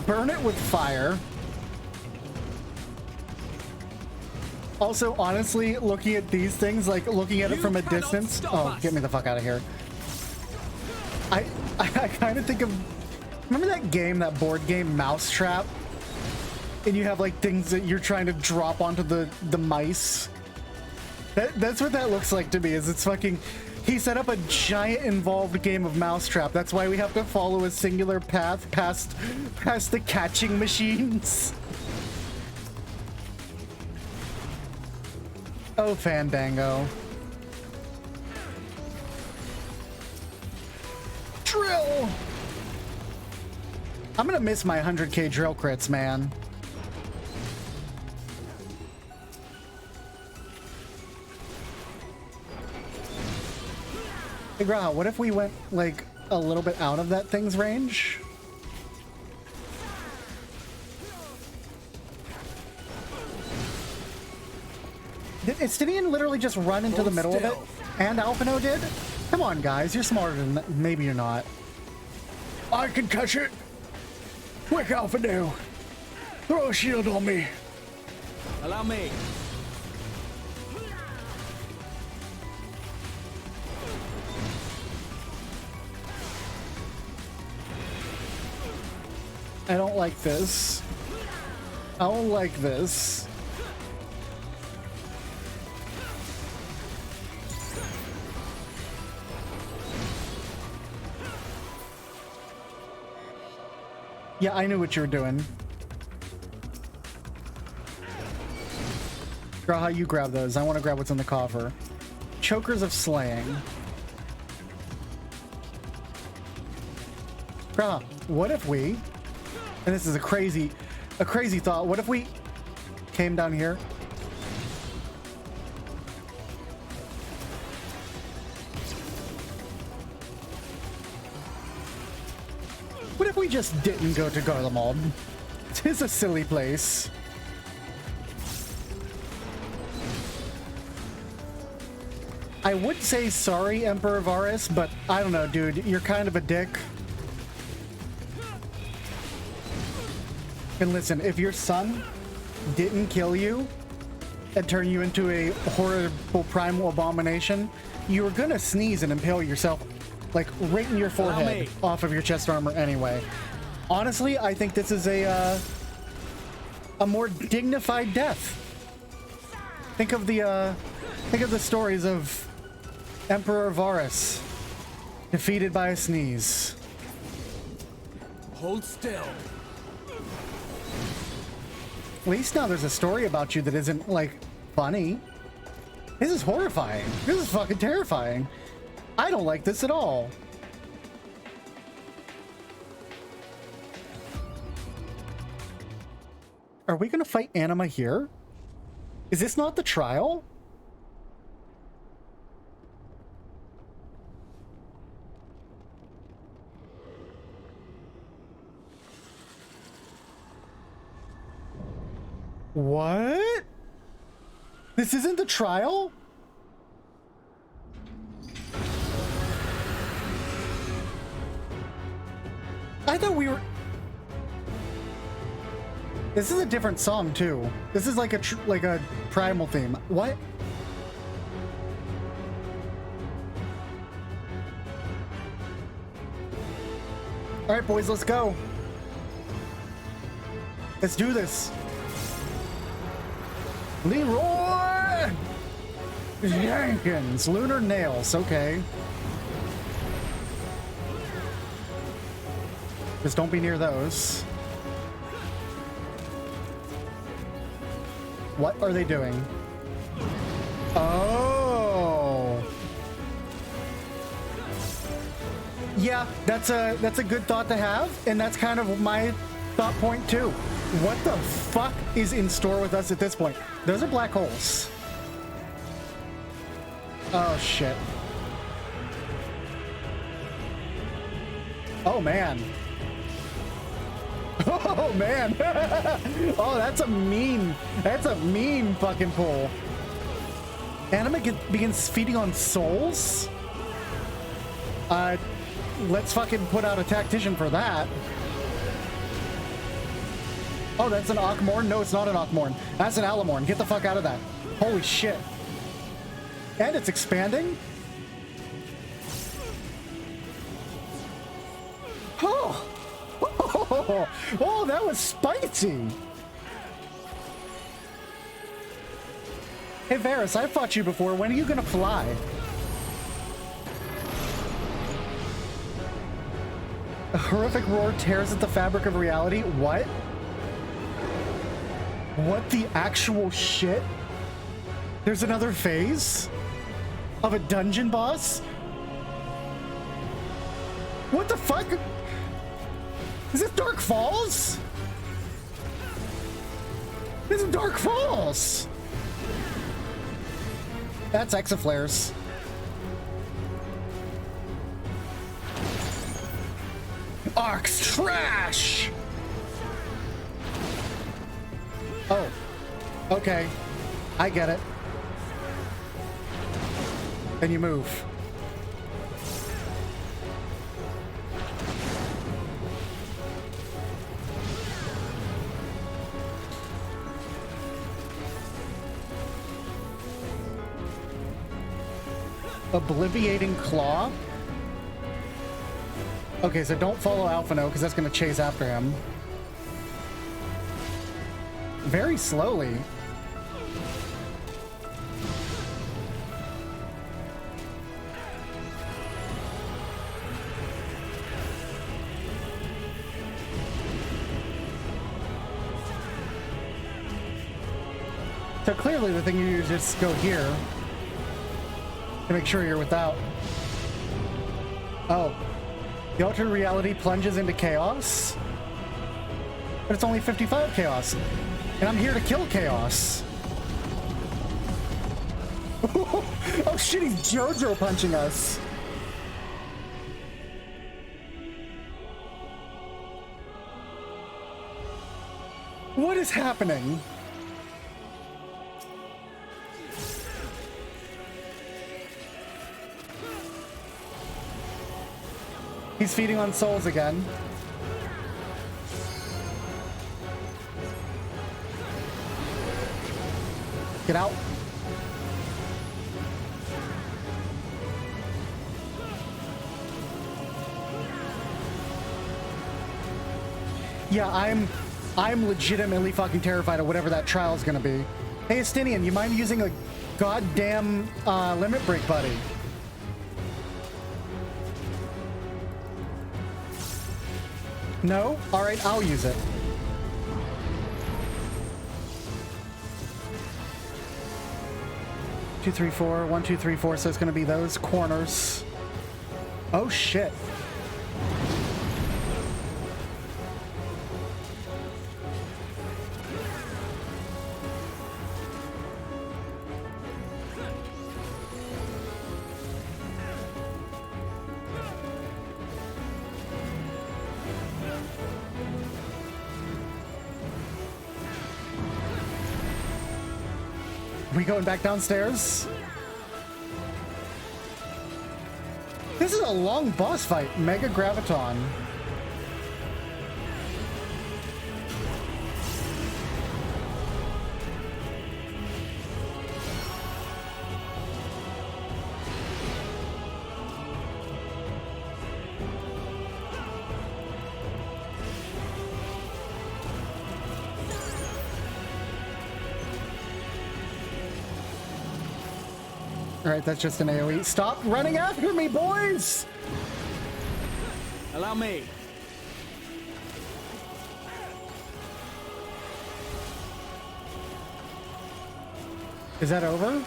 A: Burn it with fire. Also, honestly, looking at these things, like looking at it from a distance. Oh, get me the fuck out of here. I kind of think of, remember that game, that board game, Mousetrap? And you have like things that you're trying to drop onto the mice. That's what that looks like to me. Is it's fucking. He set up a giant involved game of Mousetrap. That's why we have to follow a singular path past the catching machines. Oh, Fandango. Drill! I'm gonna miss my 100k drill crits, man. Hey, Graha, what if we went, like, a little bit out of that thing's range? Did Estinian literally just run into the middle of it? And Alphino did? Come on, guys, you're smarter than that. Maybe you're not. I can catch it! Quick, Alphino! Throw a shield on me!
C: Allow me.
A: I don't like this. I don't like this. Yeah, I knew what you were doing. Graha, you grab those. I want to grab what's in the coffer. Chokers of Slaying. Graha, what if we... And this is a crazy thought. What if we came down here? What if we just didn't go to Garlemald? It's a silly place. I would say sorry, Emperor Varus, but I don't know, dude. You're kind of a dick. And listen, if your son didn't kill you and turn you into a horrible primal abomination, you were gonna sneeze and impale yourself, like, right in your forehead off of your chest armor anyway. Honestly, I think this is a more dignified death. Think of the stories of Emperor Varus defeated by a sneeze.
C: Hold still.
A: At least now there's a story about you that isn't, like, funny. This is horrifying. This is fucking terrifying. I don't like this at all. Are we gonna fight Anima here? Is this not the trial? What? This isn't the trial? I thought we were... This is a different song too. This is like a primal theme. What? All right, boys, let's go. Let's do this. Leroy Jenkins, Lunar Nails, okay. Just don't be near those. What are they doing? Oh. Yeah, that's a good thought to have, and that's kind of my thought point too. What the fuck is in store with us at this point? Those are black holes. Oh shit. Oh man. Oh man. Oh, that's a mean fucking pull. Anima begins feeding on souls? Let's fucking put out a tactician for that. Oh, that's an Akmorn? No, it's not an Akmorn. That's an Alamorn. Get the fuck out of that. Holy shit. And it's expanding? Oh! Oh, that was spicy! Hey Varys, I fought you before. When are you gonna fly? A horrific roar tears at the fabric of reality. What? What the actual shit? There's another phase of a dungeon boss? What the fuck? Is this Dark Falls? This is Dark Falls! That's Exaflares. Arc's trash! Oh. Okay. I get it. Then you move. Obliviating Claw? Okay, so don't follow Alphino, because that's going to chase after him. Very slowly. So clearly the thing you do is just go here to make sure you're without. Oh. The alternate reality plunges into chaos? But it's only 55 chaos. And I'm here to kill chaos. Oh shit, he's JoJo punching us. What is happening? He's feeding on souls again. Get out. Yeah, I'm legitimately fucking terrified of whatever that trial is gonna be. Hey, Estinian, you mind using a goddamn limit break, buddy? No? Alright, I'll use it. Two, three, four. 1, 2, 3, 4. So it's gonna be those corners. Oh shit. We going back downstairs? This is a long boss fight. Mega Graviton. Alright, that's just an AoE. Stop running after me, boys!
C: Allow me.
A: Is that over?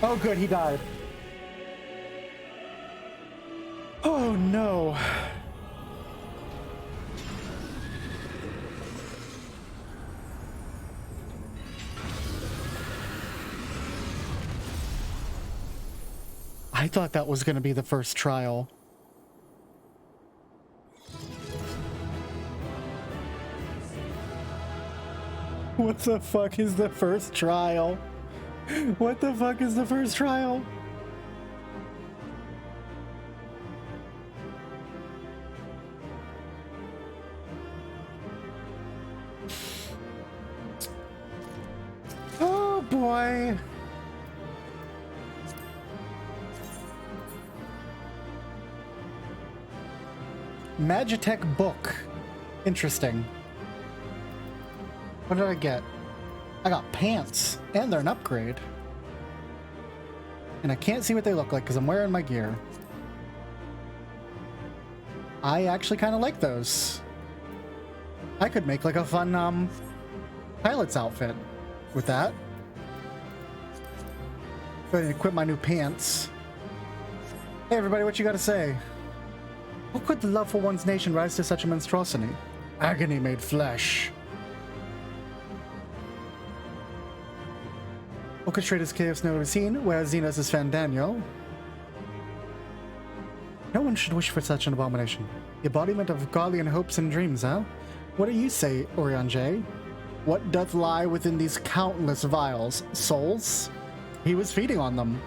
A: Oh good, he died. Oh no. I thought that was going to be the first trial. What the fuck is the first trial? What the fuck is the first trial? Oh boy. Magitech book. Interesting. What did I get? I got pants, and they're an upgrade. And I can't see what they look like because I'm wearing my gear. I actually kind of like those. I could make like a fun pilot's outfit with that. Go ahead and equip my new pants. Hey everybody, what you gotta say? How could the love for one's nation rise to such a monstrosity? Agony made flesh. Orchestrator's chaos never seen, whereas Xenos is Fandaniel. No one should wish for such an abomination. The embodiment of Garlean hopes and dreams, huh? What do you say, Orion J? What doth lie within these countless vials? Souls? He was feeding on them.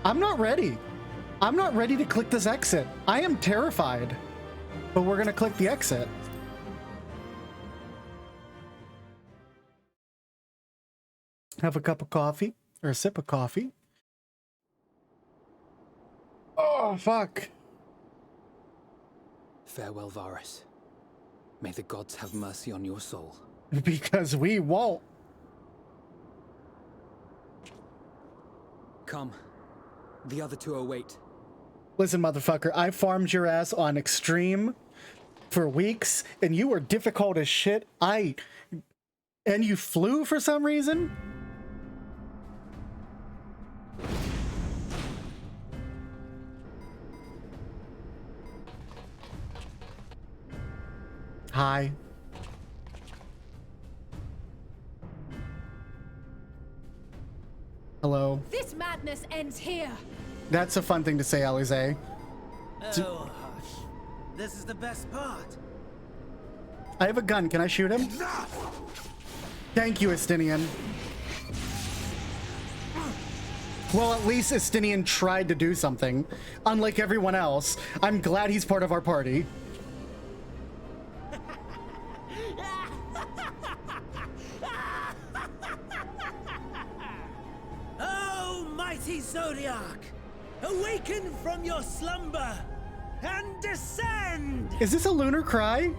A: I'm not ready. I'm not ready to click this exit. I am terrified. But we're gonna click the exit. Have a cup of coffee, or a sip of coffee. Oh, fuck.
C: Farewell, Varus. May the gods have mercy on your soul.
A: Because we won't.
C: Come. The other two await.
A: Listen, motherfucker, I farmed your ass on extreme for weeks, and you were difficult as shit. And you flew for some reason? Hi. Hello.
D: This madness ends here.
A: That's a fun thing to say, Alize.
F: Oh, hush. This is the best part.
A: I have a gun. Can I shoot him? Thank you, Estinian. Well, at least Estinian tried to do something. Unlike everyone else, I'm glad he's part of our party.
F: Oh, mighty Zodiac! Awaken from your slumber and descend!
A: Is this a lunar cry?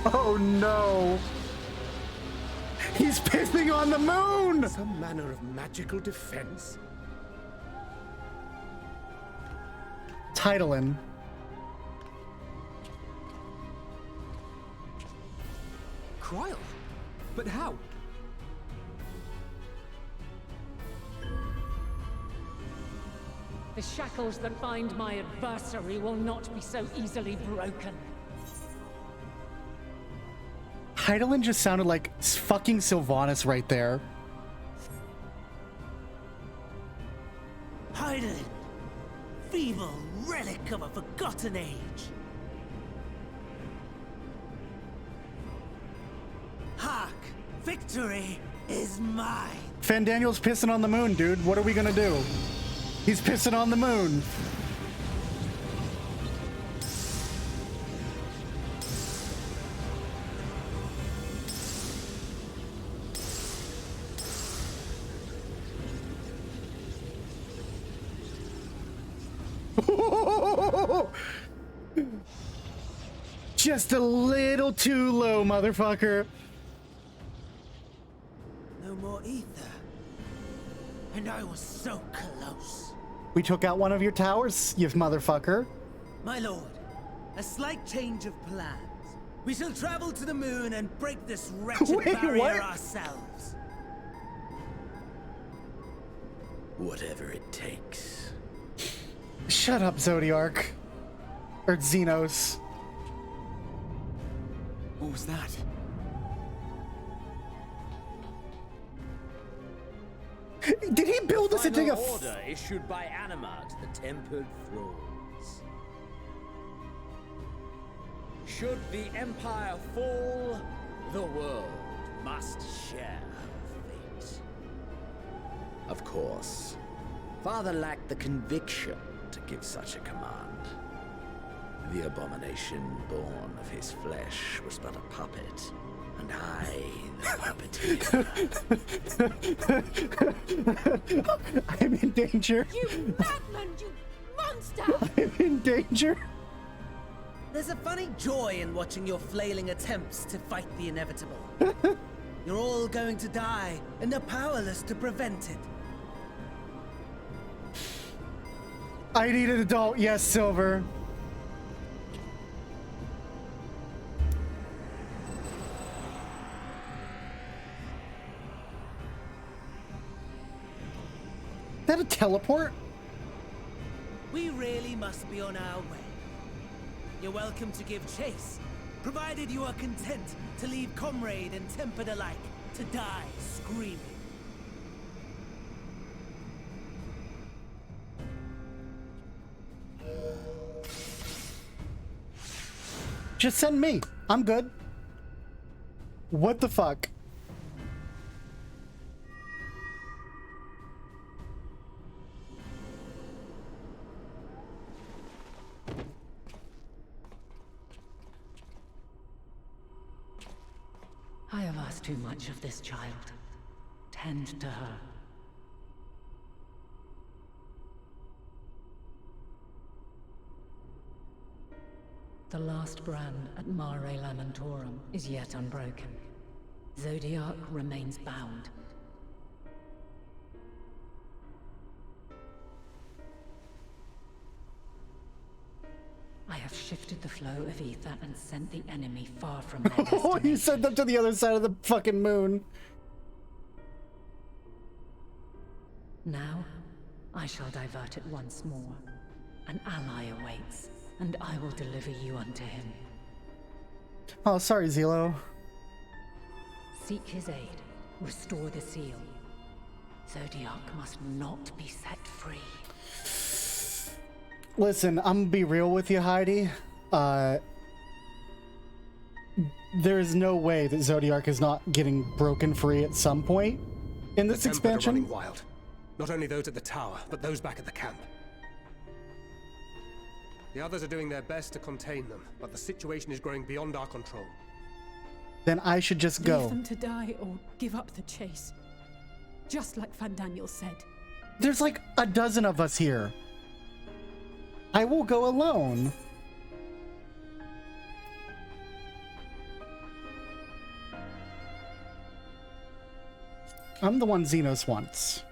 A: Oh no! He's pissing on the moon!
E: Some manner of magical defense?
A: Titlein.
C: Kryl? But how?
G: The shackles that bind my adversary will not be so easily broken.
A: Heidelin just sounded like fucking Sylvanas right there.
F: Hydelin, feeble relic of a forgotten age. Hark, victory is mine.
A: Fandaniel's pissing on the moon, dude. What are we gonna do? He's pissing on the moon. Just a little too low, motherfucker.
F: No more ether. And I was so close.
A: We took out one of your towers, you motherfucker.
F: My lord, a slight change of plans. We shall travel to the moon and break this wretched
A: Wait,
F: barrier
A: what?
F: ourselves.
E: Whatever it takes.
A: Shut up, Zodiark. Or Xenos.
C: What was that?
A: Did he build us into a
H: order issued by Anima to the tempered thralls. Should the Empire fall, the world must share her fate.
E: Of course. Father lacked the conviction to give such a command. The abomination born of his flesh was but a puppet. And I, the puppeteer.
A: I'm in danger.
D: You madman, you monster!
A: I'm in danger.
F: There's a funny joy in watching your flailing attempts to fight the inevitable. You're all going to die, and are powerless to prevent it.
A: I need an adult. Yes, Silver. Is that a teleport?
F: We really must be on our way. You're welcome to give chase, provided you are content to leave comrade and tempered alike to die screaming.
A: Just send me. I'm good. What the fuck?
G: I have asked too much of this child. Tend to her. The last brand at Mare Lamentorum is yet unbroken. Zodiac remains bound. I have shifted the flow of ether and sent the enemy far from their
A: Oh,
G: destination.
A: you sent them to the other side of the fucking moon.
G: Now, I shall divert it once more. An ally awaits, and I will deliver you unto him.
A: Oh, sorry, Zelo.
G: Seek his aid. Restore the seal. Zodiac must not be set free.
A: Listen, I'm gonna be real with you, Heidi. There is no way that Zodiac is not getting broken free at some point in this
C: The Tempered are
A: expansion.
C: running wild. Not only those at the tower, but those back at the camp. The others are doing their best to contain them, but the situation is growing beyond our control.
A: Then I should just
I: Leave
A: go.
I: them to die or give up the chase. Just like Van Daniel said.
A: There's like a dozen of us here. I will go alone. I'm the one Xenos wants.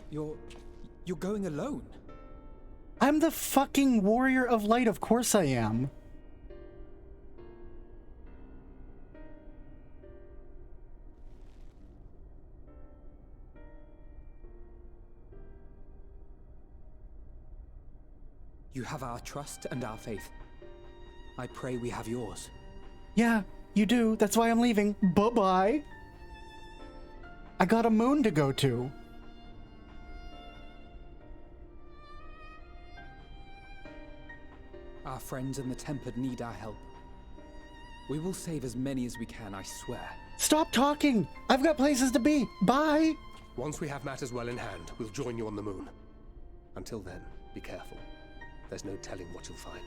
C: You're going alone?
A: I'm the fucking warrior of light, of course I am.
C: You have our trust and our faith. I pray we have yours.
A: Yeah, you do. That's why I'm leaving. Bye-bye. I got a moon to go to.
C: Our friends in the Tempered need our help. We will save as many as we can, I swear.
A: Stop talking. I've got places to be. Bye.
C: Once we have matters well in hand, we'll join you on the moon. Until then, be careful. There's no telling what you'll find.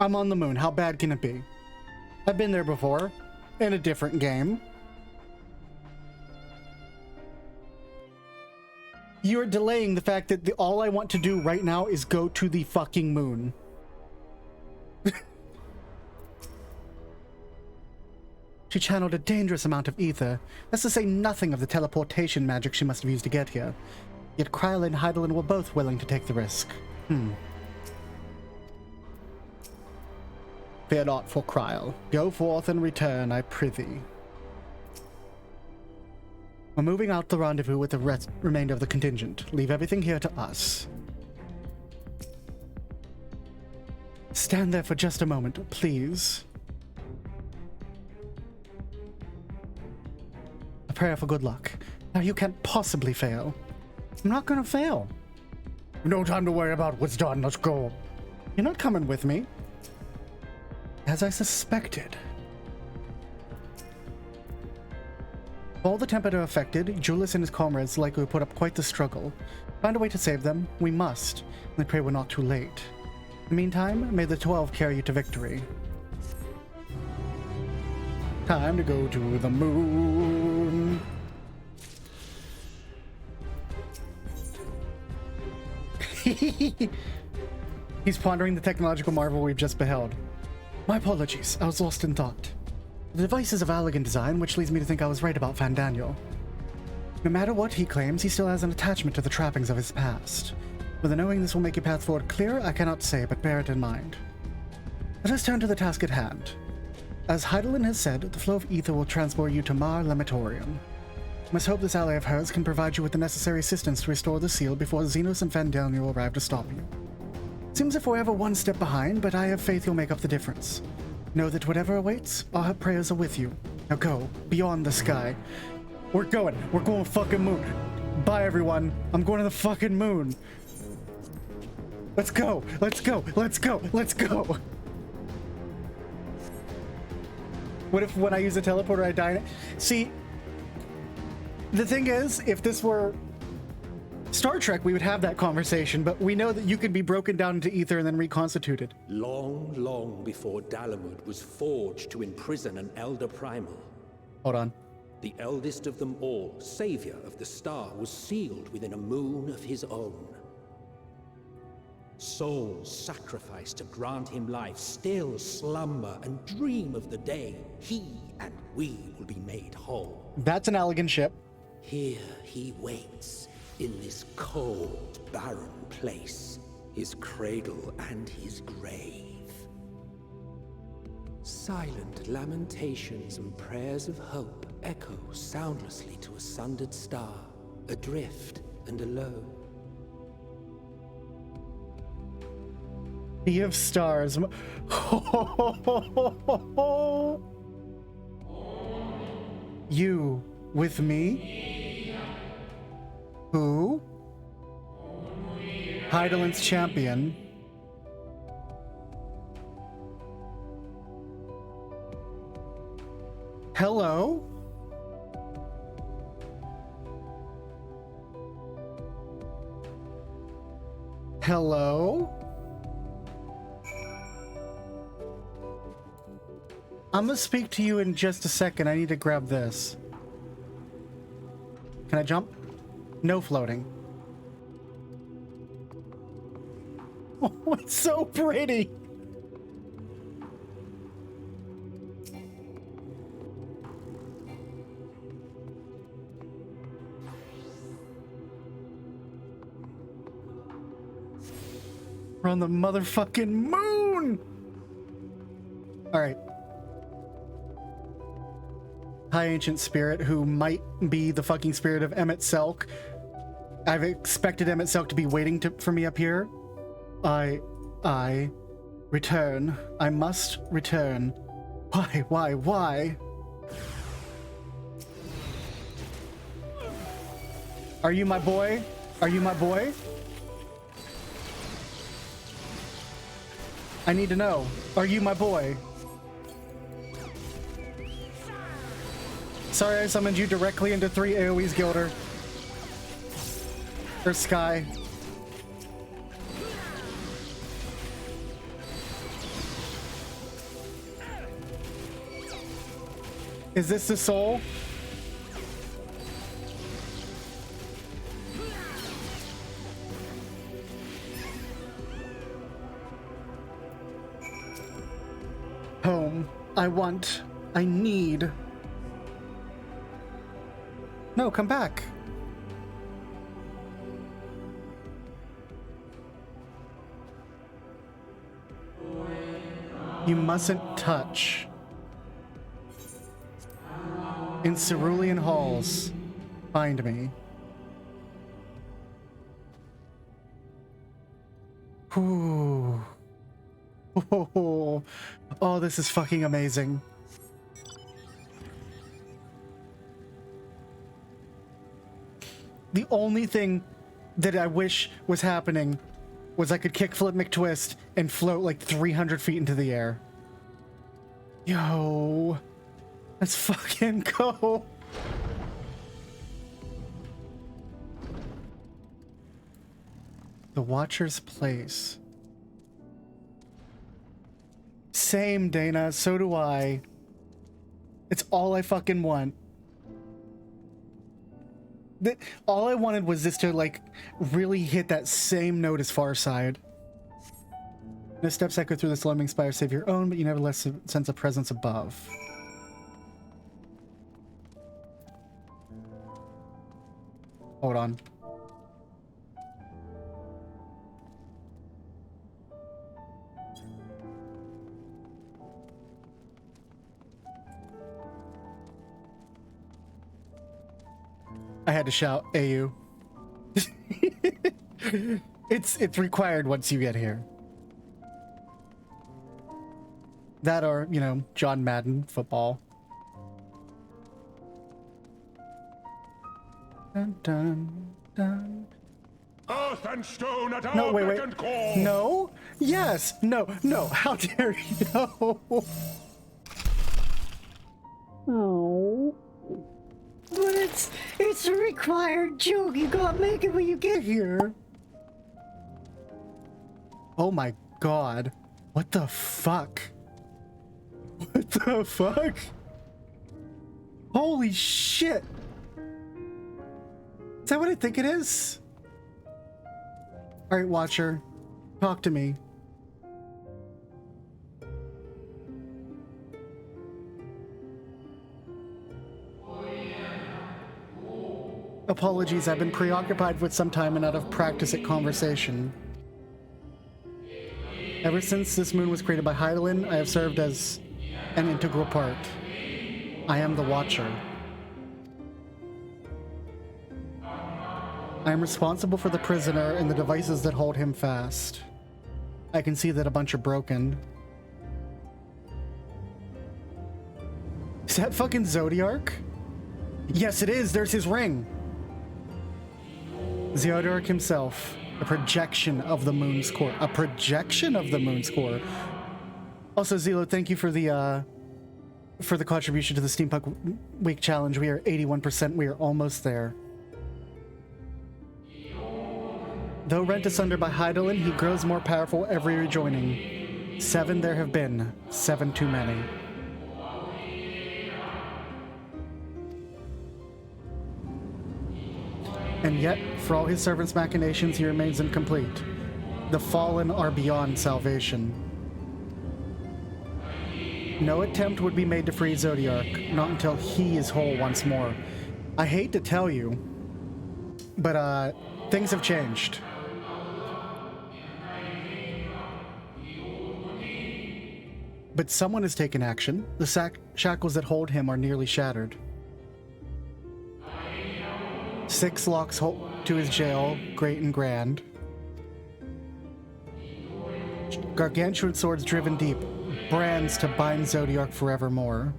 A: I'm on the moon. How bad can it be? I've been there before. In a different game. You're delaying the fact that all I want to do right now is go to the fucking moon. She channeled a dangerous amount of ether. That's to say nothing of the teleportation magic she must have used to get here. Yet Kryla and Heidelin were both willing to take the risk. Fear not for Kryl. Go forth and return, I prithee. We're moving out the rendezvous with the remainder of the contingent. Leave everything here to us. Stand there for just a moment, please. A prayer for good luck. Now you can't possibly fail. I'm not gonna fail. No time to worry about what's done. Let's go. You're not coming with me. As I suspected. All the Tempest are affected, Julius and his comrades likely will put up quite the struggle. Find a way to save them, we must, and I pray we're not too late. In the meantime, may the 12 carry you to victory. Time to go to the moon. He's pondering the technological marvel we've just beheld. My apologies, I was lost in thought. The device is of elegant design, which leads me to think I was right about Fandaniel. No matter what he claims, he still has an attachment to the trappings of his past. Whether knowing this will make your path forward clear, I cannot say, but bear it in mind. Let us turn to the task at hand. As Heidelin has said, the flow of ether will transport you to Mar Lamatorium. Must hope this ally of hers can provide you with the necessary assistance to restore the seal before Xenos and Fandaniel arrive to stop you. Seems if we're ever one step behind, but I have faith you'll make up the difference. Know that whatever awaits, our prayers are with you. Now go, beyond the sky. We're going fucking moon. Bye everyone, I'm going to the fucking moon. Let's go, let's go, let's go, let's go. What if when I use a teleporter I die? See, the thing is, if this were Star Trek, we would have that conversation, but we know that you could be broken down into ether and then reconstituted.
E: Long, long before Dalamud was forged to imprison an Elder Primal.
A: Hold on.
E: The eldest of them all, savior of the star, was sealed within a moon of his own. Souls sacrificed to grant him life still slumber and dream of the day he and we will be made whole.
A: That's an elegant ship.
E: Here he waits, in this cold, barren place, his cradle and his grave. Silent lamentations and prayers of hope echo soundlessly to a sundered star, adrift and alone.
A: Sea of stars. You with me? Who? Heidelin's champion. Hello? Hello? I'm gonna speak to you in just a second. I need to grab this. Can I jump? No floating. Oh, it's so pretty. We're on the motherfucking moon. All right. High Ancient Spirit, who might be the fucking spirit of Emmett Selk. I've expected Emmett Selk to be waiting for me up here. I return. I must return. Why? Are you my boy? Are you my boy? I need to know. Are you my boy? Sorry I summoned you directly into 3 AoEs, Gilder. Or Sky. Is this the soul? Home. I need. No, come back. You mustn't touch. In Cerulean halls, find me. Ooh. Oh, this is fucking amazing. The only thing that I wish was happening was I could kickflip McTwist and float like 300 feet into the air. Yo, let's fucking go. The Watcher's place. Same, Dana. So do I. It's all I fucking want. All I wanted was this to, like, really hit that same note as Farside. No steps echo through this lemming spire save your own, but you nevertheless sense a presence above. Hold on. I had to shout, AU. It's required once you get here. That or, you know, John Madden football. Dun, dun, dun.
J: Earth and stone at our
A: No, wait,
J: beck
A: wait.
J: and call.
A: No? Yes. No, no. How dare you? No. Oh. But it's a required joke. You gotta make it when you get here. Oh my god. What the fuck? What the fuck? Holy shit. Is that what I think it is? Alright, Watcher. Talk to me. Apologies, I've been preoccupied with some time and out of practice at conversation. Ever since this moon was created by Hydaelyn, I have served as an integral part. I am the Watcher. I am responsible for the prisoner and the devices that hold him fast. I can see that a bunch are broken. Is that fucking Zodiark? Yes, it is. There's his ring. Zodiark himself. A projection of the moon's core. A projection of the moon's core. Also, Zelo, thank you for the contribution to the Steampunk Week Challenge. We are 81%. We are almost there. Though rent asunder by Hydaelyn, he grows more powerful every rejoining. 7 there have been. 7 too many. And yet, for all his servants' machinations, he remains incomplete. The fallen are beyond salvation. No attempt would be made to free Zodiark, not until he is whole once more. I hate to tell you, but things have changed. But someone has taken action. The shackles that hold him are nearly shattered. 6 locks to his jail, great and grand. Gargantuan swords driven deep, brands to bind Zodiark forevermore.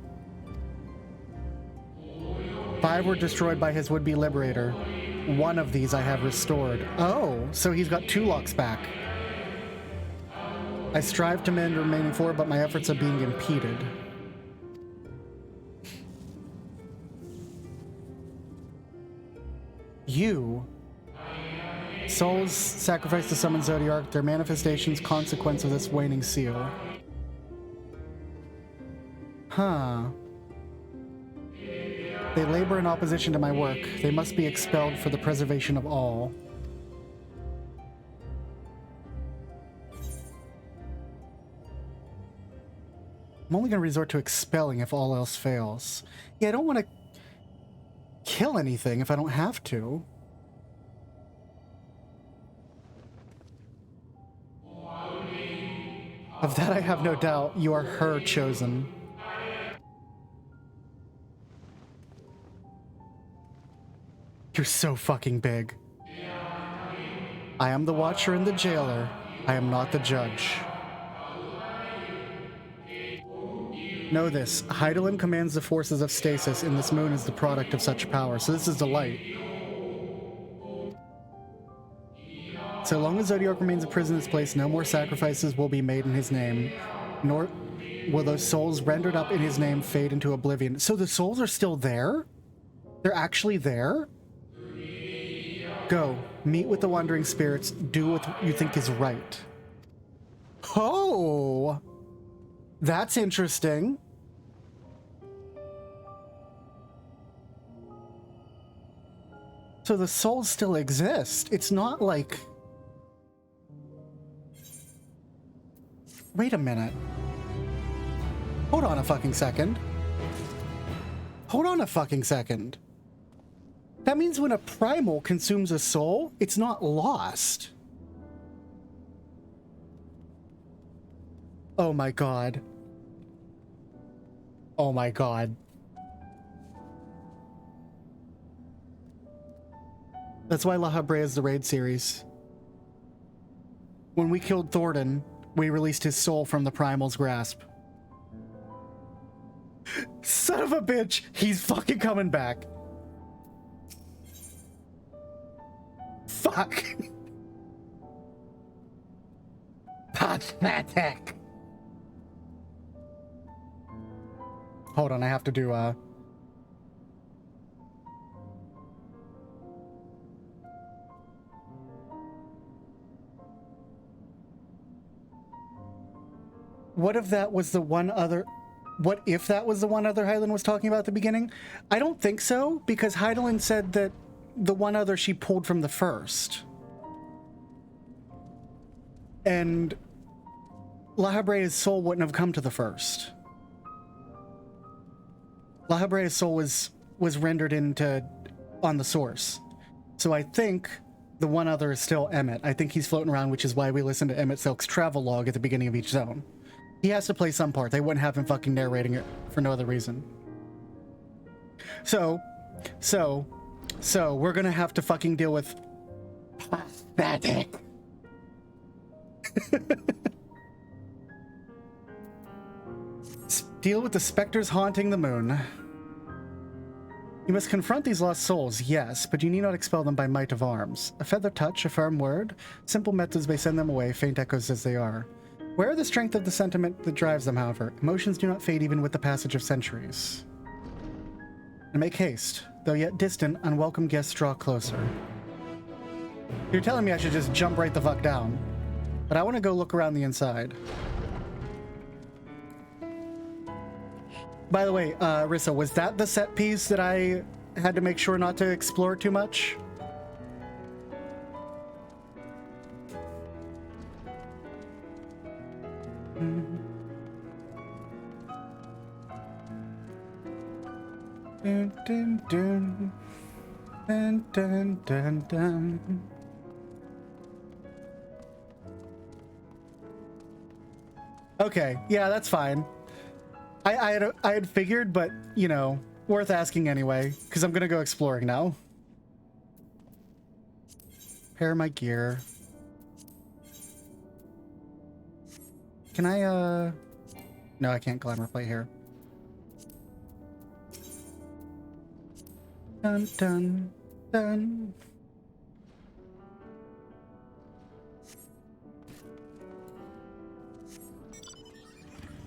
A: 5 were destroyed by his would-be liberator. 1 of these I have restored. Oh, so he's got 2 locks back. I strive to mend the remaining 4, but my efforts are being impeded. You. Souls sacrificed to summon Zodiark, their manifestations consequence of this waning seal. Huh. They labor in opposition to my work. They must be expelled for the preservation of all. I'm only going to resort to expelling if all else fails. Yeah, I don't want to kill anything if I don't have to. Of that I have no doubt. You are her chosen. You're so fucking big. I am the Watcher and the Jailer. I am not the Judge. Know this, Hydaelyn commands the forces of stasis, and this moon is the product of such power, so this is the light. So long as Zodiark remains a prison in this place, no more sacrifices will be made in his name, nor will those souls rendered up in his name fade into oblivion. So the souls are still there? They're actually there? Go. Meet with the wandering spirits. Do what you think is right. Oh! That's interesting. So the souls still exist. It's not like... Wait a minute. Hold on a fucking second. Hold on a fucking second. That means when a primal consumes a soul, it's not lost. Oh my god. Oh my god. That's why La Habrea is the raid series. When we killed Thornton, we released his soul from the primal's grasp. Son of a bitch! He's fucking coming back. Fuck. Pathetic. Hold on, I have to do, What if that was the one other... What if that was the one other Hyland was talking about at the beginning? I don't think so, because Hyland said that the one other she pulled from the first. And La Habrea's soul wouldn't have come to the first. La Habrea's soul was rendered into on the source. So I think the one other is still Emmett. I think he's floating around, which is why we listen to Emmett Silk's travel log at the beginning of each zone. He has to play some part. They wouldn't have him fucking narrating it for no other reason. So we're gonna have to fucking deal with pathetic. Deal with the specters haunting the moon. You must confront these lost souls, yes, but you need not expel them by might of arms. A feather touch, a firm word, simple methods may send them away, faint echoes as they are. Where are the strength of the sentiment that drives them, however? Emotions do not fade even with the passage of centuries. And make haste. Though yet distant, unwelcome guests draw closer. You're telling me I should just jump right the fuck down. But I want to go look around the inside. By the way, Rissa, was that the set piece that I had to make sure not to explore too much? Dun, dun, dun. Dun, dun, dun, dun. Okay, yeah, that's fine. I had figured, but, you know, worth asking anyway, because I'm gonna go exploring now. Pair my gear. Can I, No, I can't glamour plate here. Dun, dun, dun.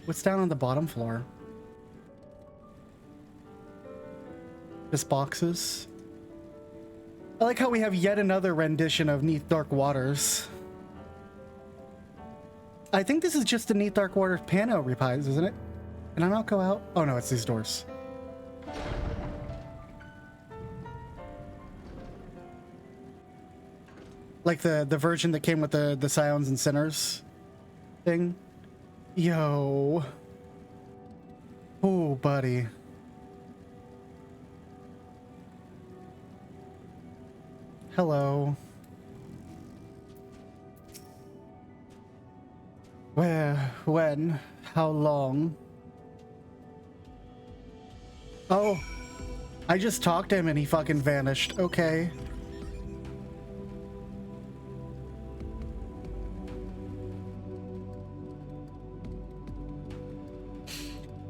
A: What's down on the bottom floor? Just boxes. I like how we have yet another rendition of Neath Dark Waters. I think this is just the Neath Dark Waters Pano reprise, isn't it? Can I not go out? Oh no, it's these doors. Like the version that came with the Scions and Sinners thing. Yo. Oh, buddy. Hello. Where? When? How long? Oh. I just talked to him and he fucking vanished. Okay.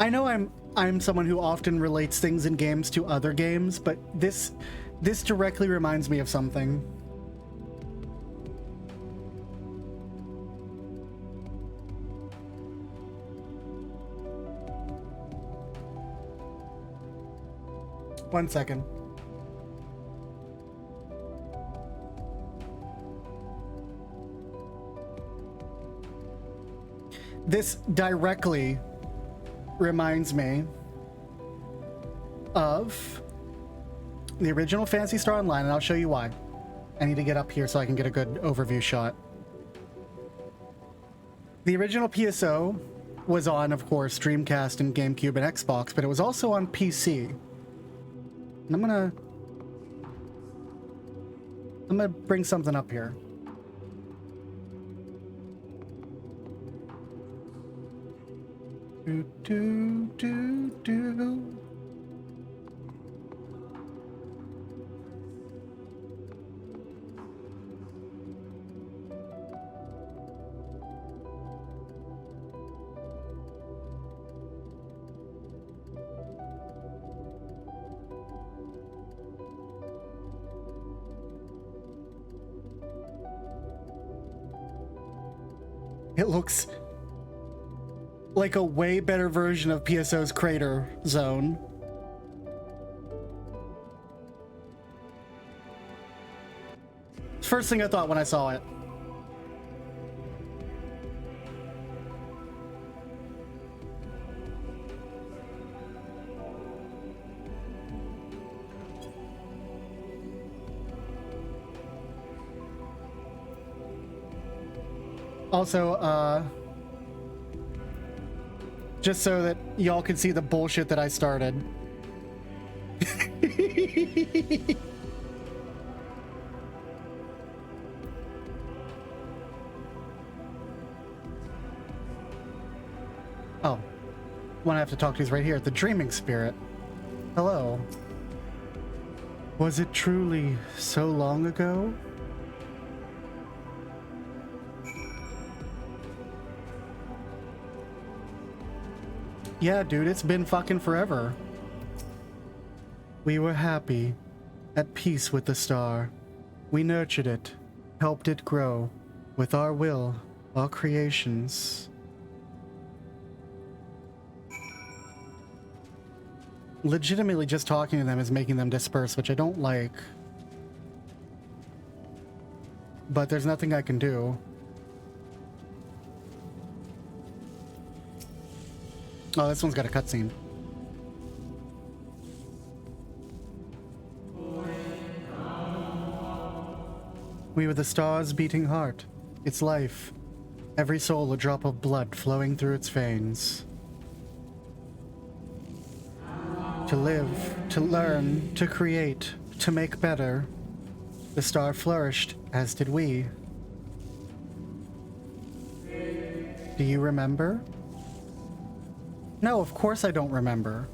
A: I know I'm someone who often relates things in games to other games, but this directly reminds me of something. One second. this directly reminds me of the original Phantasy Star Online, and I'll show you why. I need to get up here so I can get a good overview shot. The original PSO was on, of course, Dreamcast and GameCube and Xbox, but it was also on PC. And I'm gonna bring something up here. Do, do, do, do. It looks like a way better version of PSO's Crater Zone. First thing I thought when I saw it. Also, just so that y'all can see the bullshit that I started. Oh, one I have to talk to is right here, the Dreaming Spirit. Hello. Was it truly so long ago? Yeah, dude, it's been fucking forever. We were happy, at peace with the star. We nurtured it, helped it grow, with our will, our creations. Legitimately just talking to them is making them disperse, which I don't like. But there's nothing I can do. Oh, this one's got a cutscene. We were the star's beating heart, its life, every soul a drop of blood flowing through its veins. To live, to learn, to create, to make better. The star flourished, as did we. Do you remember? No, of course I don't remember.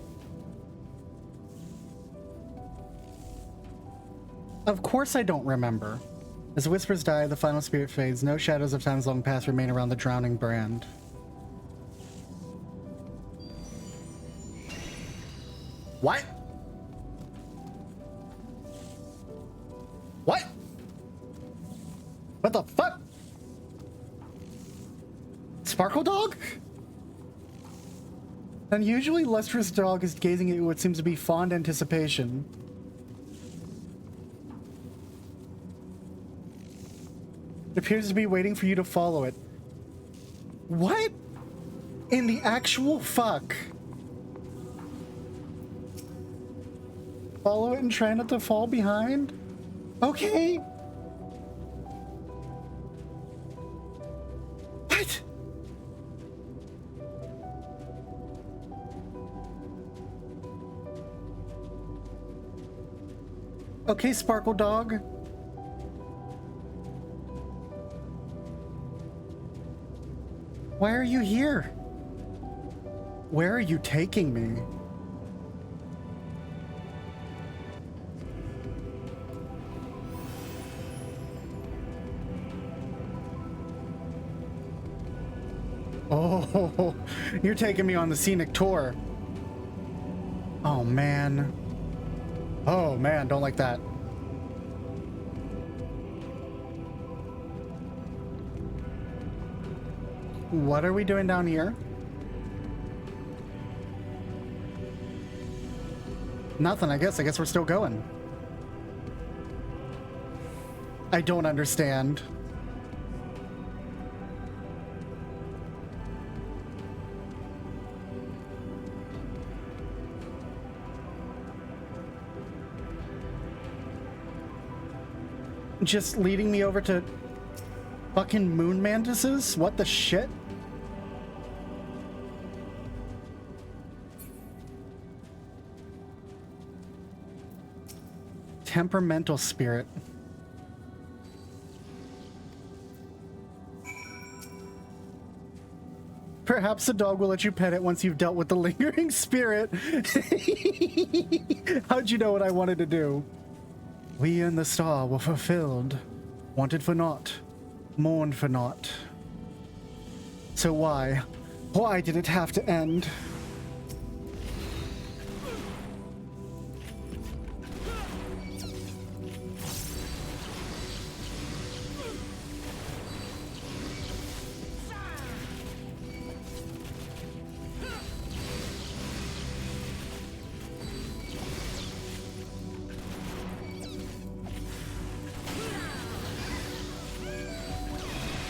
A: Of course I don't remember. As whispers die, the final spirit fades. No shadows of time's long past remain around the drowning brand. What? What? What the fuck? Sparkle Dog? Unusually lustrous dog is gazing at what seems to be fond anticipation. It appears to be waiting for you to follow it. What in the actual fuck? Follow it and try not to fall behind? Okay. What? Okay, Sparkle Dog. Why are you here? Where are you taking me? Oh, you're taking me on the scenic tour. Oh, man. Oh, man, don't like that. What are we doing down here? Nothing, I guess. I guess we're still going. I don't understand. just leading me over to fucking moon mantises? What the shit? Temperamental spirit. Perhaps the dog will let you pet it once you've dealt with the lingering spirit. How'd you know what I wanted to do? We and the star were fulfilled, wanted for naught, mourned for naught. So why did it have to end?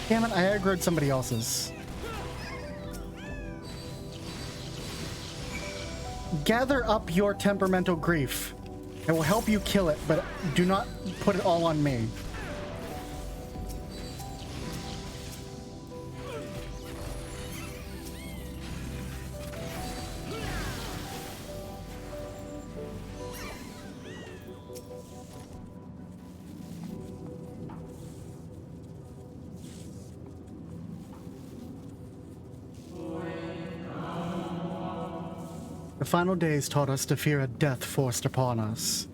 A: Damn it, I aggroed somebody else's. Gather up your temperamental grief. It will help you kill it, but do not put it all on me. The final days taught us to fear a death forced upon us.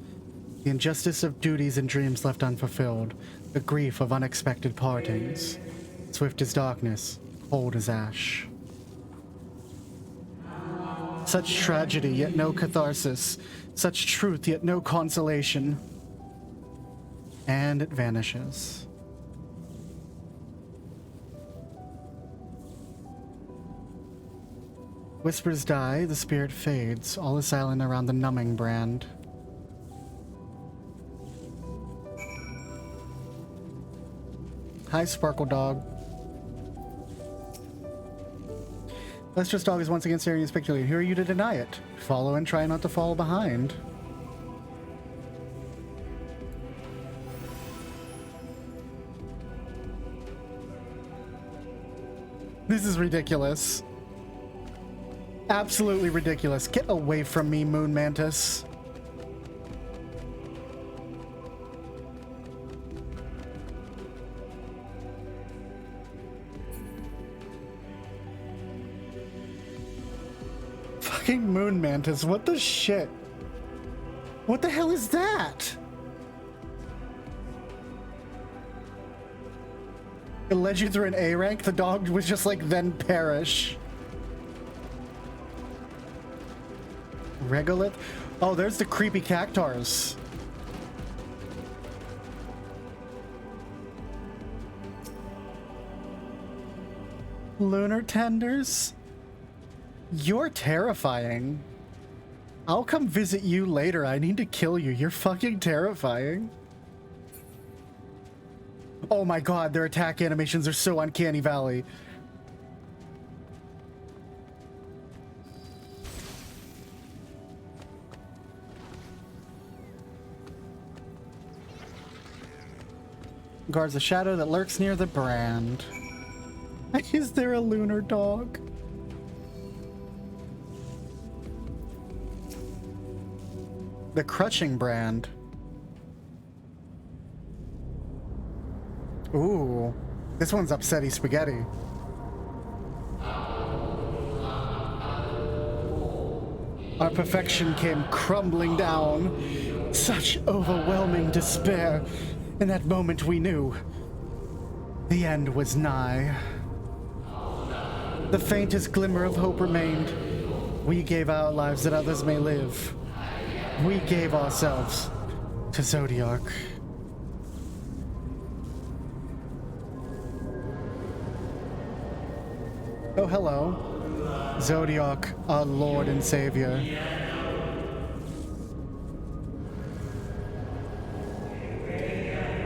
A: The injustice of duties and dreams left unfulfilled. The grief of unexpected partings. Swift as darkness, cold as ash. Such tragedy, yet no catharsis. Such truth, yet no consolation. And it vanishes. Whispers die, the spirit fades, all is silent around the numbing brand. Hi, Sparkle Dog. Lester's dog is once again staring inspectantly. Who are you to deny it? Follow and try not to fall behind. This is ridiculous. Absolutely ridiculous. Get away from me, Moon Mantis. Fucking Moon Mantis, what the shit? What the hell is that? It led you through an A rank? The dog was just like, then perish. Regolith? Oh, there's the creepy cactars. Lunar tenders? You're terrifying. I'll come visit you later. I need to kill you. You're fucking terrifying. Oh my god, their attack animations are so uncanny valley. Guards the shadow that lurks near the brand. Is there a lunar dog? The crutching brand. Ooh, this one's upsetty spaghetti. Our perfection came crumbling down. Such overwhelming despair. In that moment we knew the end was nigh. The faintest glimmer of hope remained. We gave our lives that others may live. We gave ourselves to Zodiark. Oh, hello. Zodiark, our Lord and Savior.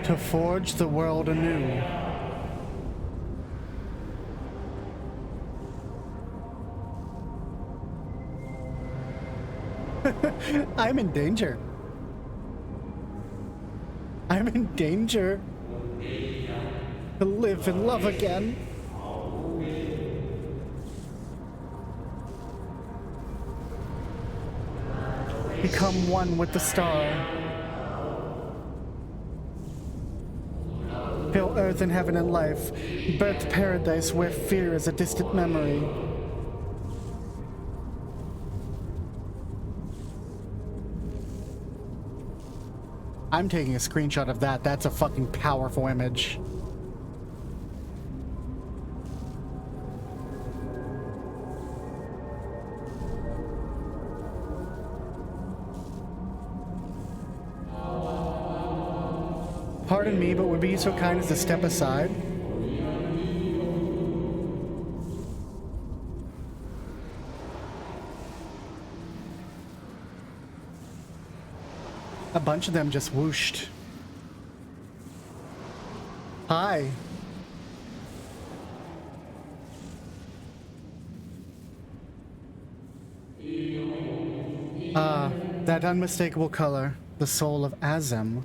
A: To forge the world anew. I'm in danger. I'm in danger. To live and love again. Become one with the star. Fill earth and heaven and life. Birth paradise where fear is a distant memory. I'm taking a screenshot of that. That's a fucking powerful image. Pardon me, but would be so kind as to step aside? A bunch of them just whooshed. Hi. Ah, that unmistakable color, the soul of Azem.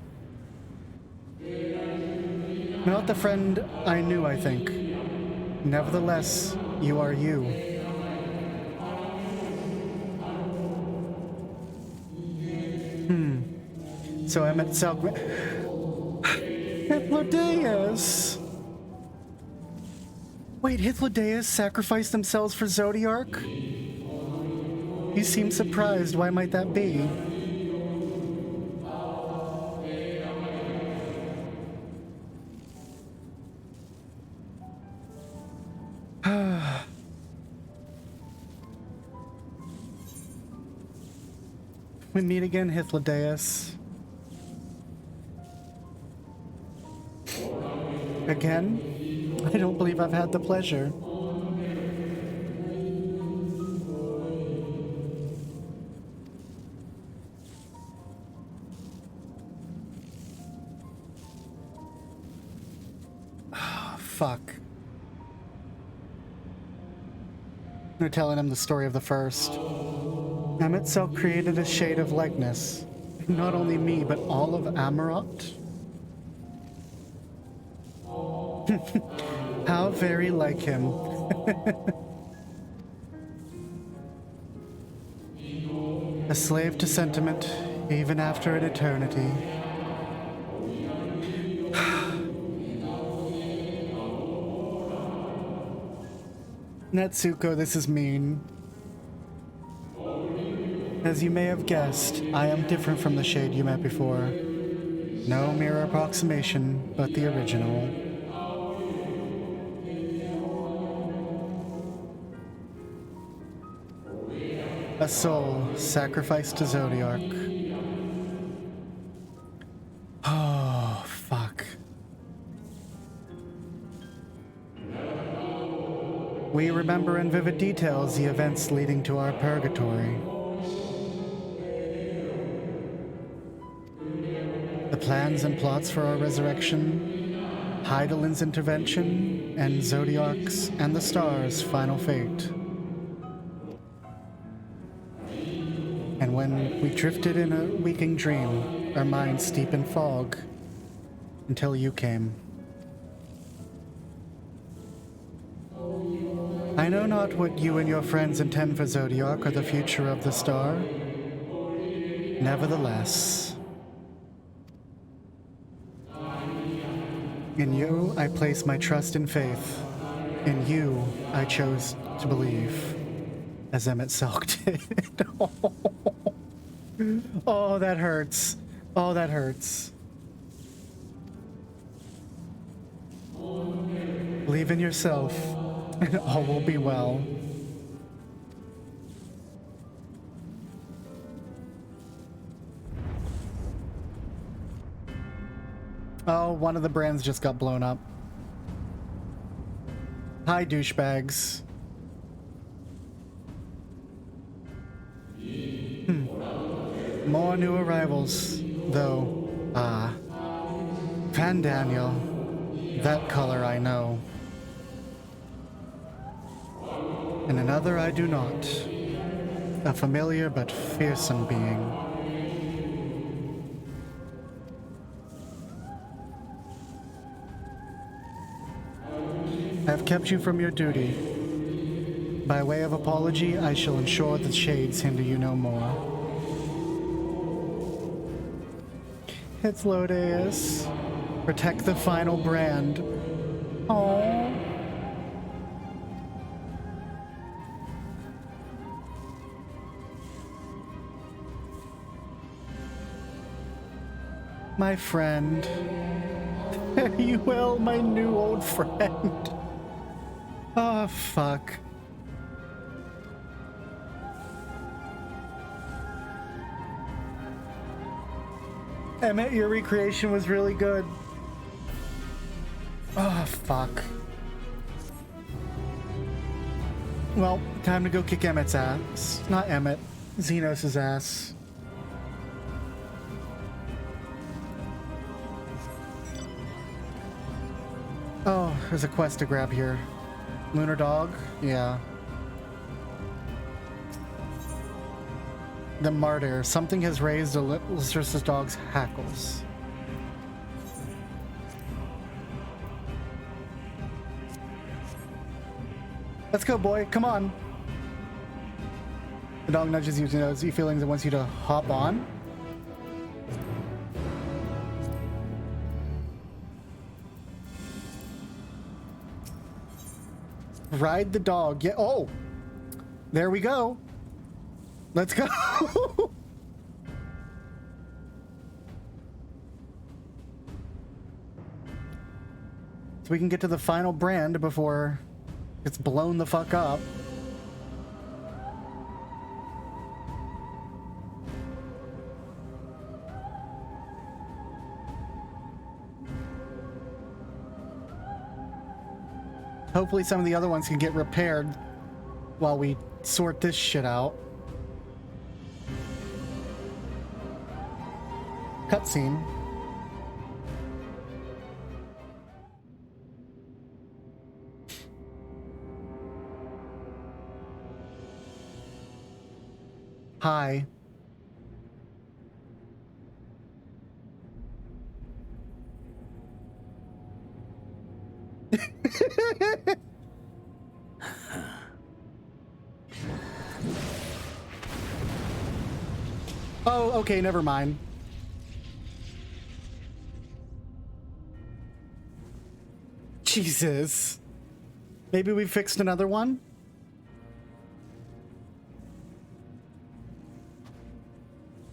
A: Not the friend I knew, I think. Nevertheless, you are you. So I'm at Hythlodaeus! Wait, Hythlodaeus sacrificed themselves for Zodiark? You seem surprised. Why might that be? We meet again, Hythlodaeus. Again? I don't believe I've had the pleasure. Oh, fuck. They're telling him the story of the first. Emet created a shade of likeness. Not only me, but all of Amarot. How very like him. A slave to sentiment, even after an eternity. Netsuko, this is mean. As you may have guessed, I am different from the shade you met before. No mere approximation, but the original. A soul sacrificed to Zodiark. Oh, fuck. We remember in vivid details the events leading to our purgatory. The plans and plots for our resurrection, Heidelin's intervention, and Zodiark's and the stars' final fate. And when we drifted in a waking dream, our minds steep in fog, until you came. I know not what you and your friends intend for Zodiark or the future of the star. Nevertheless, in you I place my trust and faith. In you I chose to believe. As Emet Selk did. Oh, that hurts. Oh, that hurts. Believe in yourself, and all will be well. Oh, one of the brands just got blown up. Hi, douchebags. More new arrivals, though. Van Daniel. That color I know. And another I do not. A familiar but fearsome being. I have kept you from your duty. By way of apology, I shall ensure the shades hinder you no more. It's Lodeus. Protect the final brand. Aww. My friend. Fare you well, my new old friend. Oh, fuck. Emmett, your recreation was really good. Oh, fuck. Well, time to go kick Emmett's ass. Not Emmett, Xenos' ass. Oh, there's a quest to grab here. Lunar Dog? Yeah. The Martyr. Something has raised Lystras's dog's hackles. Let's go, boy. Come on. The dog nudges you to know Z feelings and wants you to hop on. Ride the dog. Yeah. Oh, there we go. Let's go. So we can get to the final brand before it's blown the fuck up. Hopefully some of the other ones can get repaired while we sort this shit out. Cutscene. Hi. Oh, okay, never mind. Jesus. Maybe we fixed another one?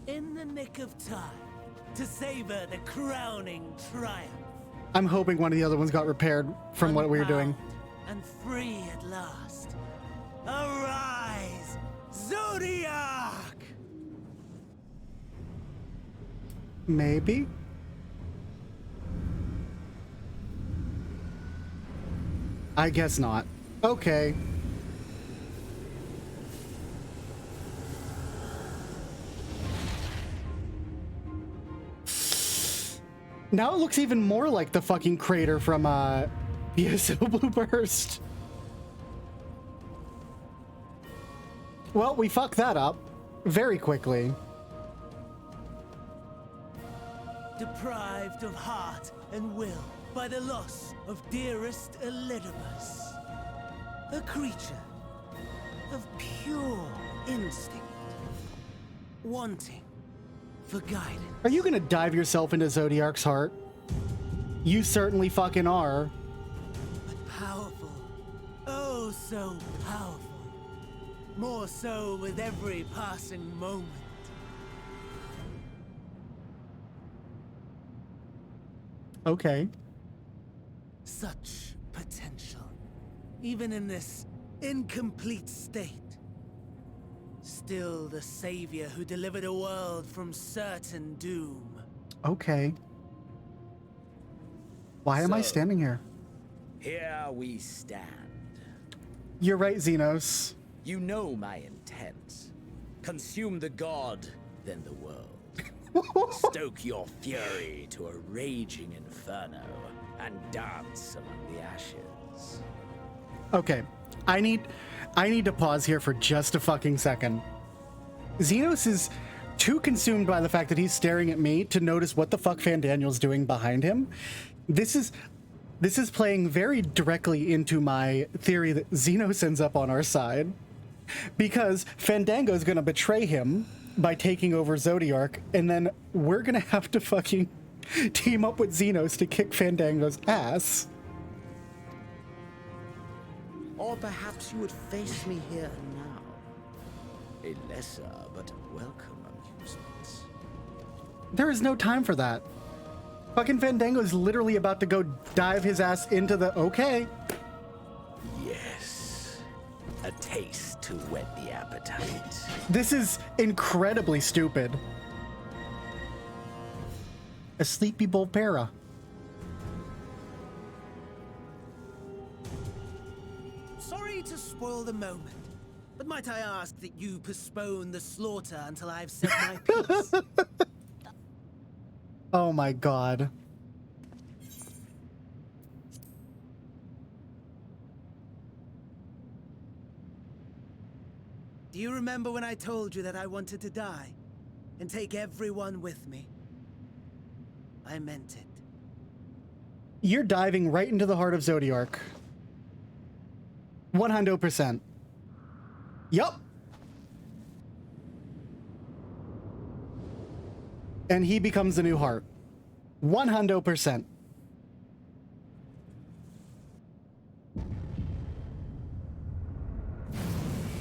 F: In the nick of time to savor the crowning triumph.
A: I'm hoping one of the other ones got repaired from what we were doing.
F: And free at last. Arise, Zodiac!
A: Maybe? I guess not. Okay. Now it looks even more like the fucking crater from BSO Blue Burst. Well, we fucked that up very quickly.
F: Deprived of heart and will by the loss of dearest Elidibus. A creature of pure instinct, wanting for guidance.
A: Are you gonna dive yourself into Zodiark's heart? You certainly fucking are.
F: But powerful. Oh, so powerful. More so with every passing moment.
A: Okay.
F: Such potential. Even in this incomplete state. Still the savior who delivered a world from certain doom.
A: Okay. Why am I standing here?
H: Here we stand.
A: You're right, Xenos.
H: You know my intent. Consume the god, then the world. Stoke your fury to a raging inferno and dance among the ashes.
A: Okay. I need to pause here for just a fucking second. Xenos is too consumed by the fact that he's staring at me to notice what the fuck Fandaniel's doing behind him. This is This is playing very directly into my theory that Xenos ends up on our side, because Fandango's gonna betray him by taking over Zodiark, and then we're gonna have to fucking team up with Xenos to kick Fandango's ass.
H: Or perhaps you would face me here and now. A lesser but welcome amusement.
A: There is no time for that. Fucking Fandango's literally about to go dive his ass into the okay.
H: Yes. A taste to whet the appetite.
A: This is incredibly stupid. A sleepy Volpera.
F: Sorry to spoil the moment, but might I ask that you postpone the slaughter until I've said my piece?
A: Oh my god.
F: Do you remember when I told you that I wanted to die and take everyone with me? I meant it.
A: You're diving right into the heart of Zodiark. 100%. Yup. And he becomes the new heart. 100%.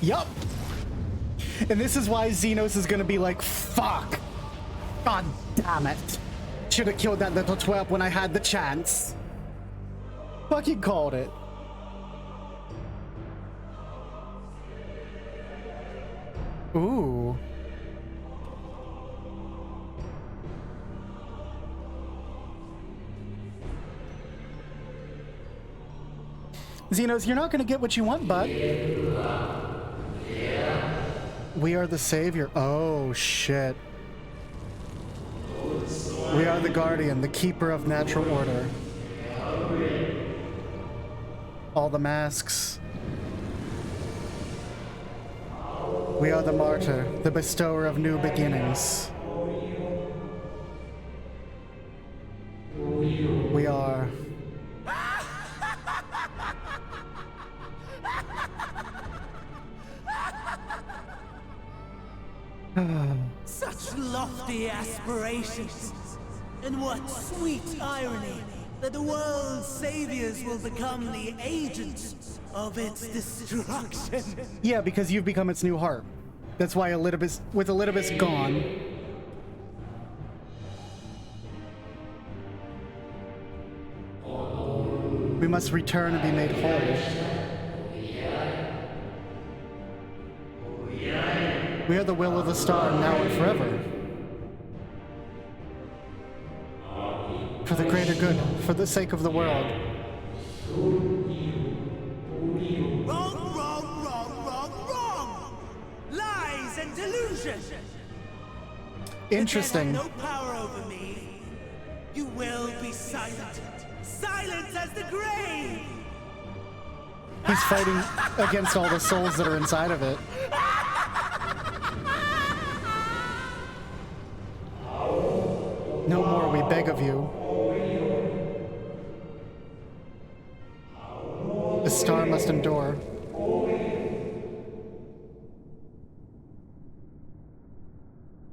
A: Yup. And this is why Xenos is gonna be like, fuck. God damn it. Should have killed that little twerp when I had the chance. Fucking called it. Ooh. Xenos, you're not gonna get what you want, bud. We are the savior. Oh, shit. We are the guardian, the keeper of natural order. All the masks. We are the martyr, the bestower of new beginnings. We are...
F: Such lofty aspirations! And what sweet irony that the world's saviors will become the agents of its destruction!
A: Yeah, because you've become its new heart. That's why Elidibus, with Elidibus gone... we must return and be made whole. We are the will of the star, now and forever. For the greater good, for the sake of the world.
F: Wrong! Lies and delusion!
A: Interesting.
F: You have no power over me. You will be silent. Silent as the grave!
A: He's fighting against all the souls that are inside of it. No more, we beg of you. The star must endure.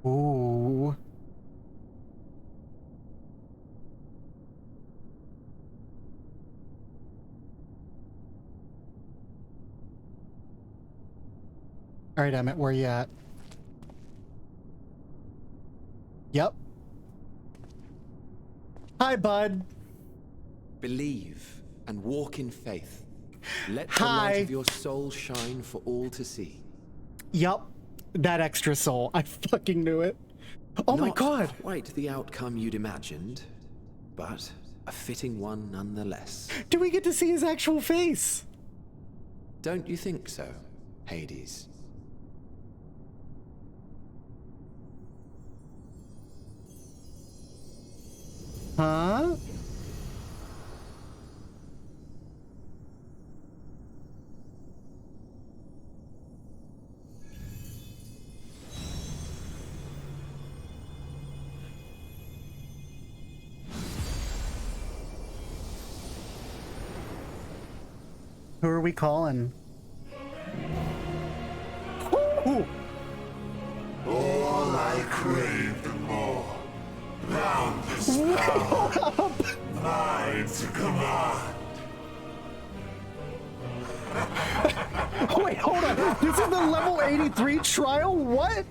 A: Ooh. All right, Emmett, where you at? Yep. Hi, bud.
K: Believe and walk in faith. Let the
A: Hi.
K: light of your soul shine for all to see.
A: Yup. That extra soul. I fucking knew it. Oh my god.
K: Not quite the outcome you'd imagined, but a fitting one nonetheless.
A: Do we get to see his actual face?
K: Don't you think so, Hades?
A: Huh? Who are we calling? Ooh.
J: All I craved and more. Boundless power. Mine to command.
A: Wait, hold on. This is the level 83 trial? What?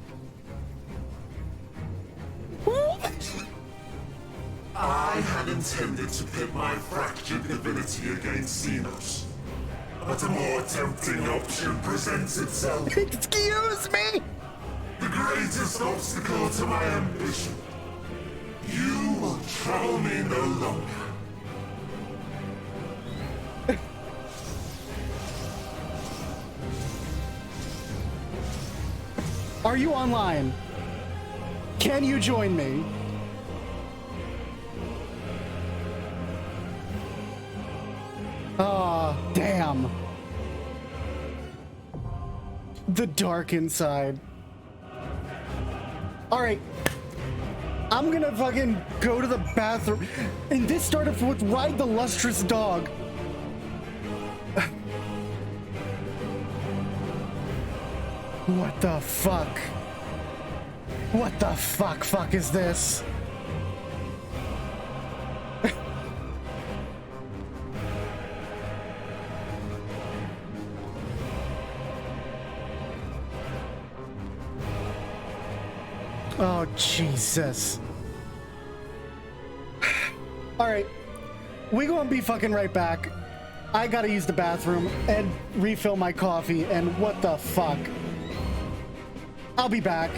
J: I had intended to pit my fractured divinity against Xenos. But a more tempting option presents itself.
A: Excuse me?
J: The greatest obstacle to my ambition. You will trouble me no longer.
A: Are you online? Can you join me? Ah, damn. The dark inside. Alright. I'm gonna fucking go to the bathroom. And this started with Ride the Lustrous Dog. What the fuck? What the fuck is this? Oh, Jesus. Alright. We gonna be fucking right back. I gotta use the bathroom and refill my coffee, and what the fuck? I'll be back.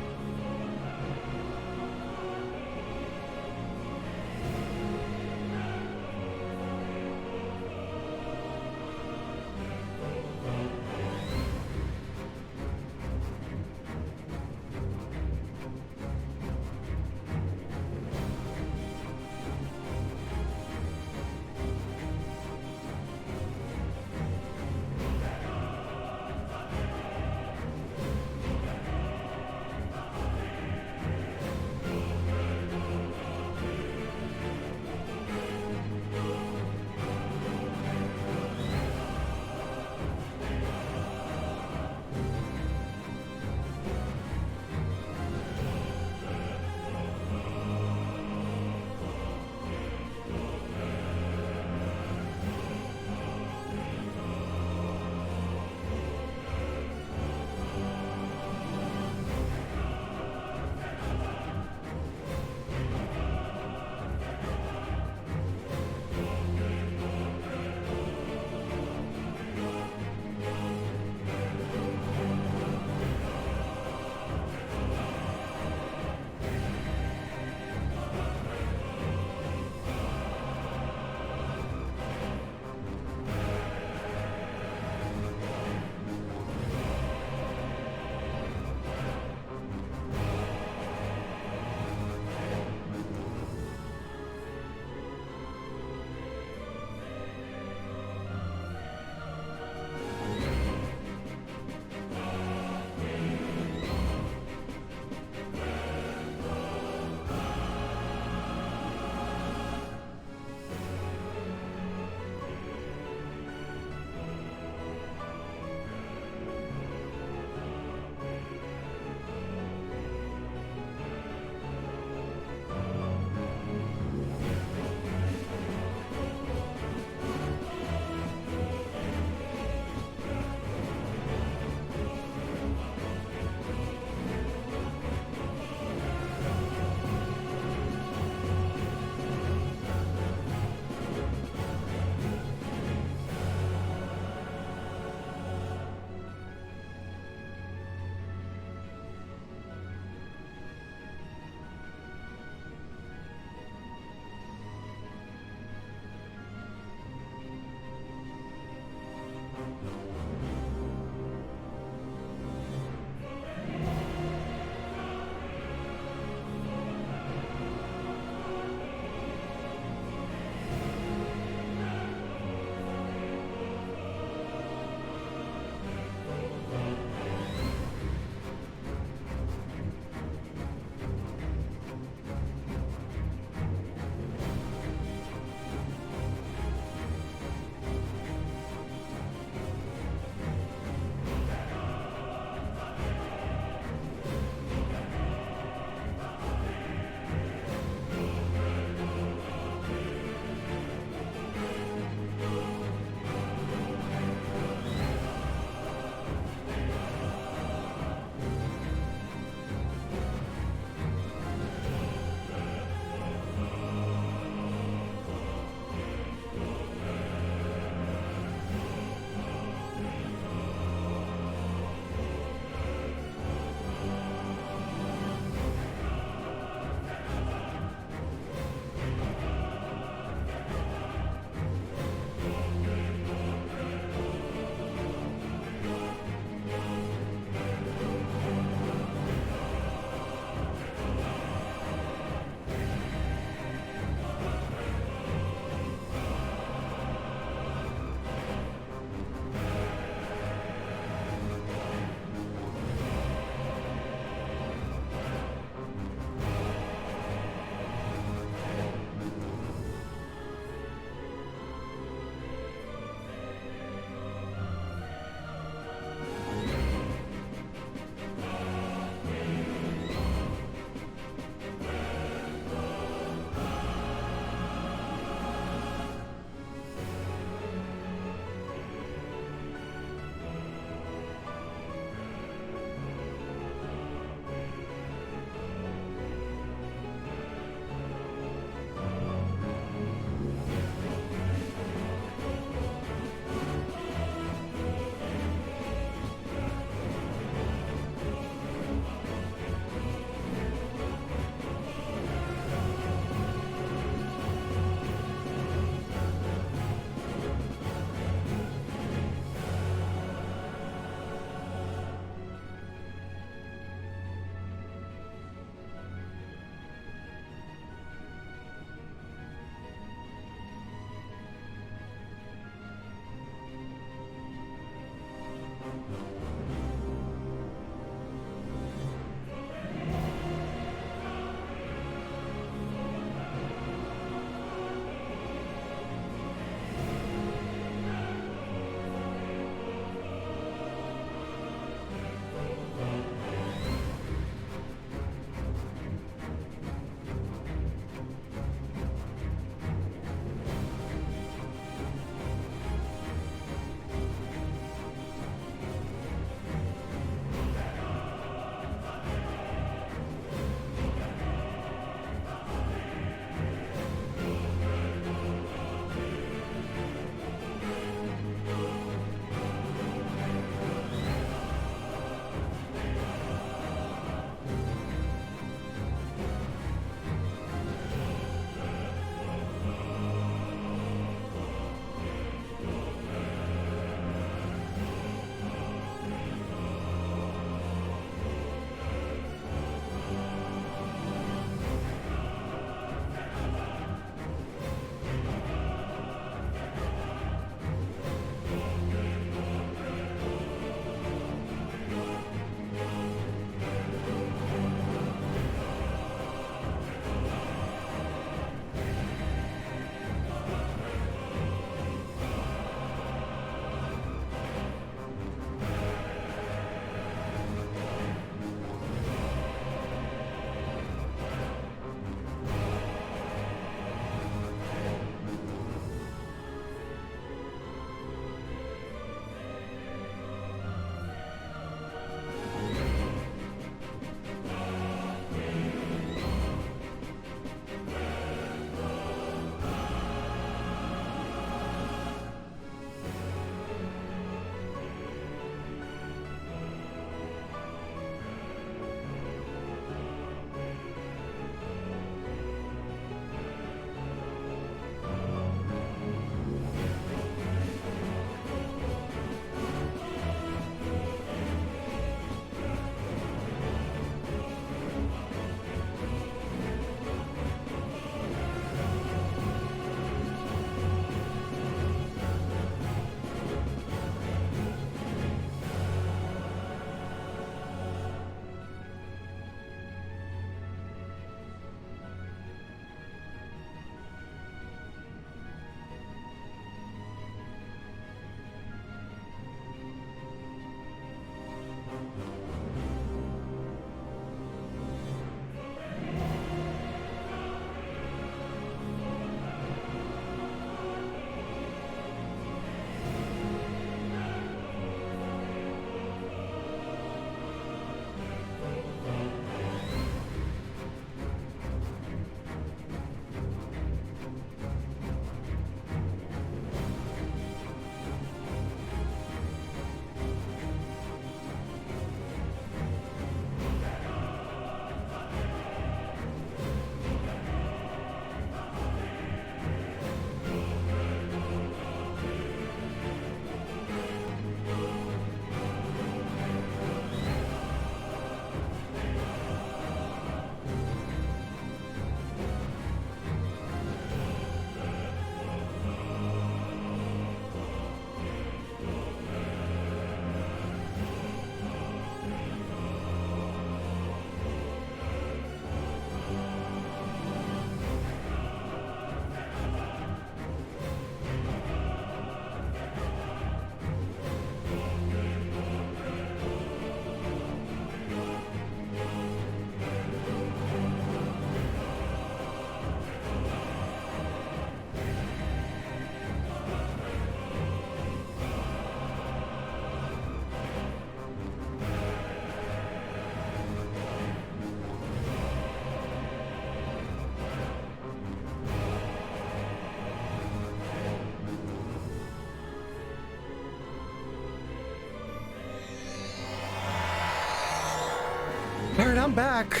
A: Alright, I'm back.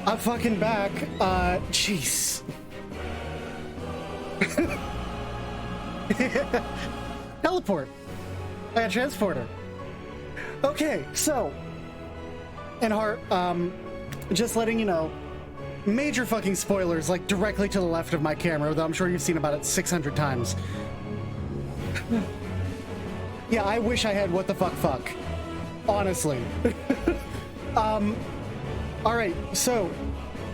A: I'm fucking back. Jeez. Teleport. I got transporter. Okay, so. And Heart, just letting you know, major fucking spoilers, like directly to the left of my camera, though I'm sure you've seen about it 600 times. Yeah, I wish I had what the fuck. Honestly. Alright, so,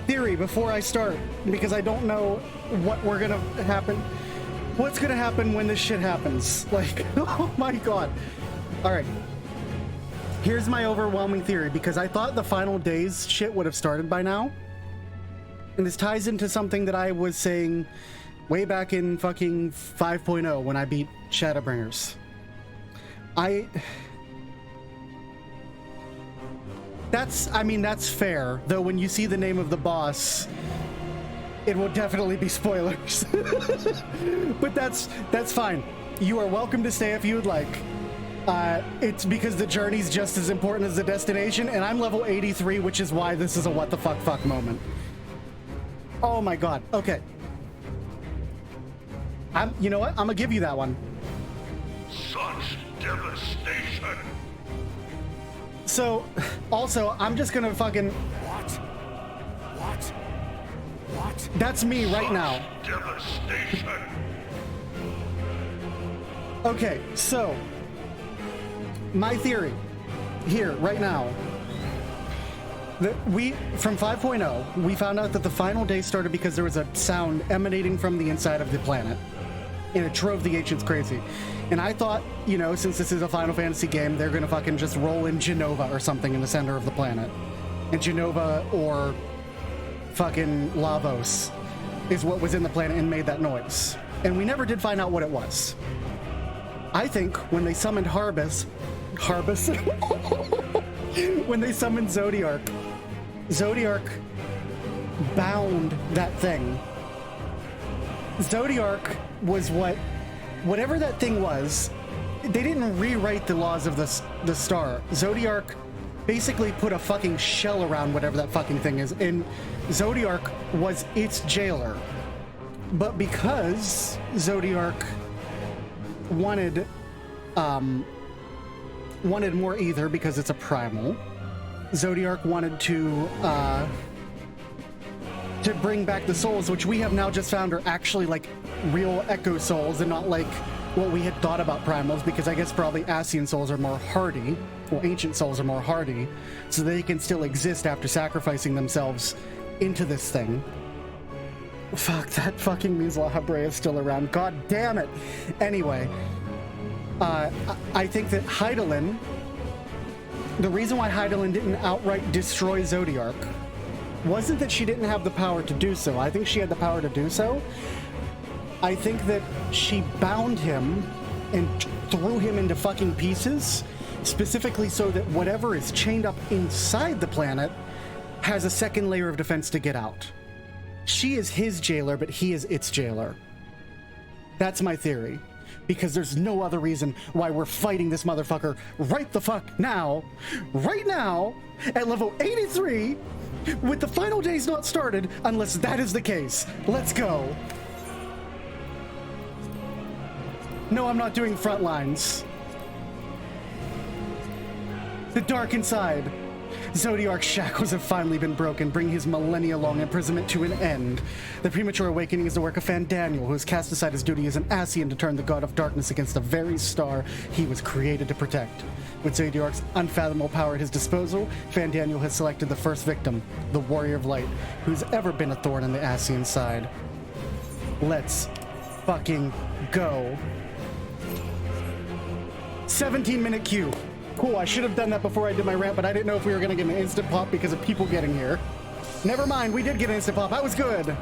A: theory before I start, because I don't know what's gonna happen when this shit happens. Like, oh my god. Alright. Here's my overwhelming theory, because I thought the final days shit would have started by now. And this ties into something that I was saying way back in fucking 5.0 when I beat Shadowbringers. That's fair, though when you see the name of the boss, it will definitely be spoilers. But that's fine. You are welcome to stay if you would like. It's because the journey's just as important as the destination, and I'm level 83, which is why this is a what the fuck moment. Oh my god, okay. You know what? I'm gonna give you that one.
J: Such devastation.
A: So, also, I'm just gonna fucking...
J: What?
A: That's me right now.
J: Devastation.
A: Okay, so... My theory, here, right now, that from 5.0, we found out that the final day started because there was a sound emanating from the inside of the planet. And it drove the ancients crazy. And I thought, you know, since this is a Final Fantasy game, they're gonna fucking just roll in Genova or something in the center of the planet. And Genova or fucking Lavos is what was in the planet and made that noise. And we never did find out what it was. I think when they summoned Harbus, when they summoned Zodiark bound that thing. Zodiark was whatever that thing was. They didn't rewrite the laws of the star. Zodiark basically put a fucking shell around whatever that fucking thing is, and Zodiark was its jailer. But because Zodiark wanted more ether because it's a primal, Zodiark wanted to bring back the souls, which we have now just found are actually like real echo souls and not like what we had thought about primals, because I guess probably Ascian souls are more hardy, well, ancient souls are more hardy, so they can still exist after sacrificing themselves into this thing. Fuck, that fucking means La Habrea is still around. God damn it. Anyway, I think that Hydaelyn, the reason why Hydaelyn didn't outright destroy Zodiark wasn't that she didn't have the power to do so. I think she had the power to do so. I think that she bound him and threw him into fucking pieces, specifically so that whatever is chained up inside the planet has a second layer of defense to get out. She is his jailer, but he is its jailer. That's my theory. Because there's no other reason why we're fighting this motherfucker right the fuck now, right now, at level 83, with the final days not started, unless that is the case. Let's go. No, I'm not doing front lines. The dark inside. Zodiark's shackles have finally been broken, bringing his millennia-long imprisonment to an end. The premature awakening is the work of Fandaniel, who has cast aside his duty as an Ascian to turn the god of darkness against the very star he was created to protect. With Zodiark's unfathomable power at his disposal, Fandaniel has selected the first victim, the Warrior of Light, who's ever been a thorn in the Ascian side. Let's fucking go. 17-minute queue. Cool, I should have done that before I did my rant, but I didn't know if we were gonna get an instant pop because of people getting here. Never mind, we did get an instant pop. That was good.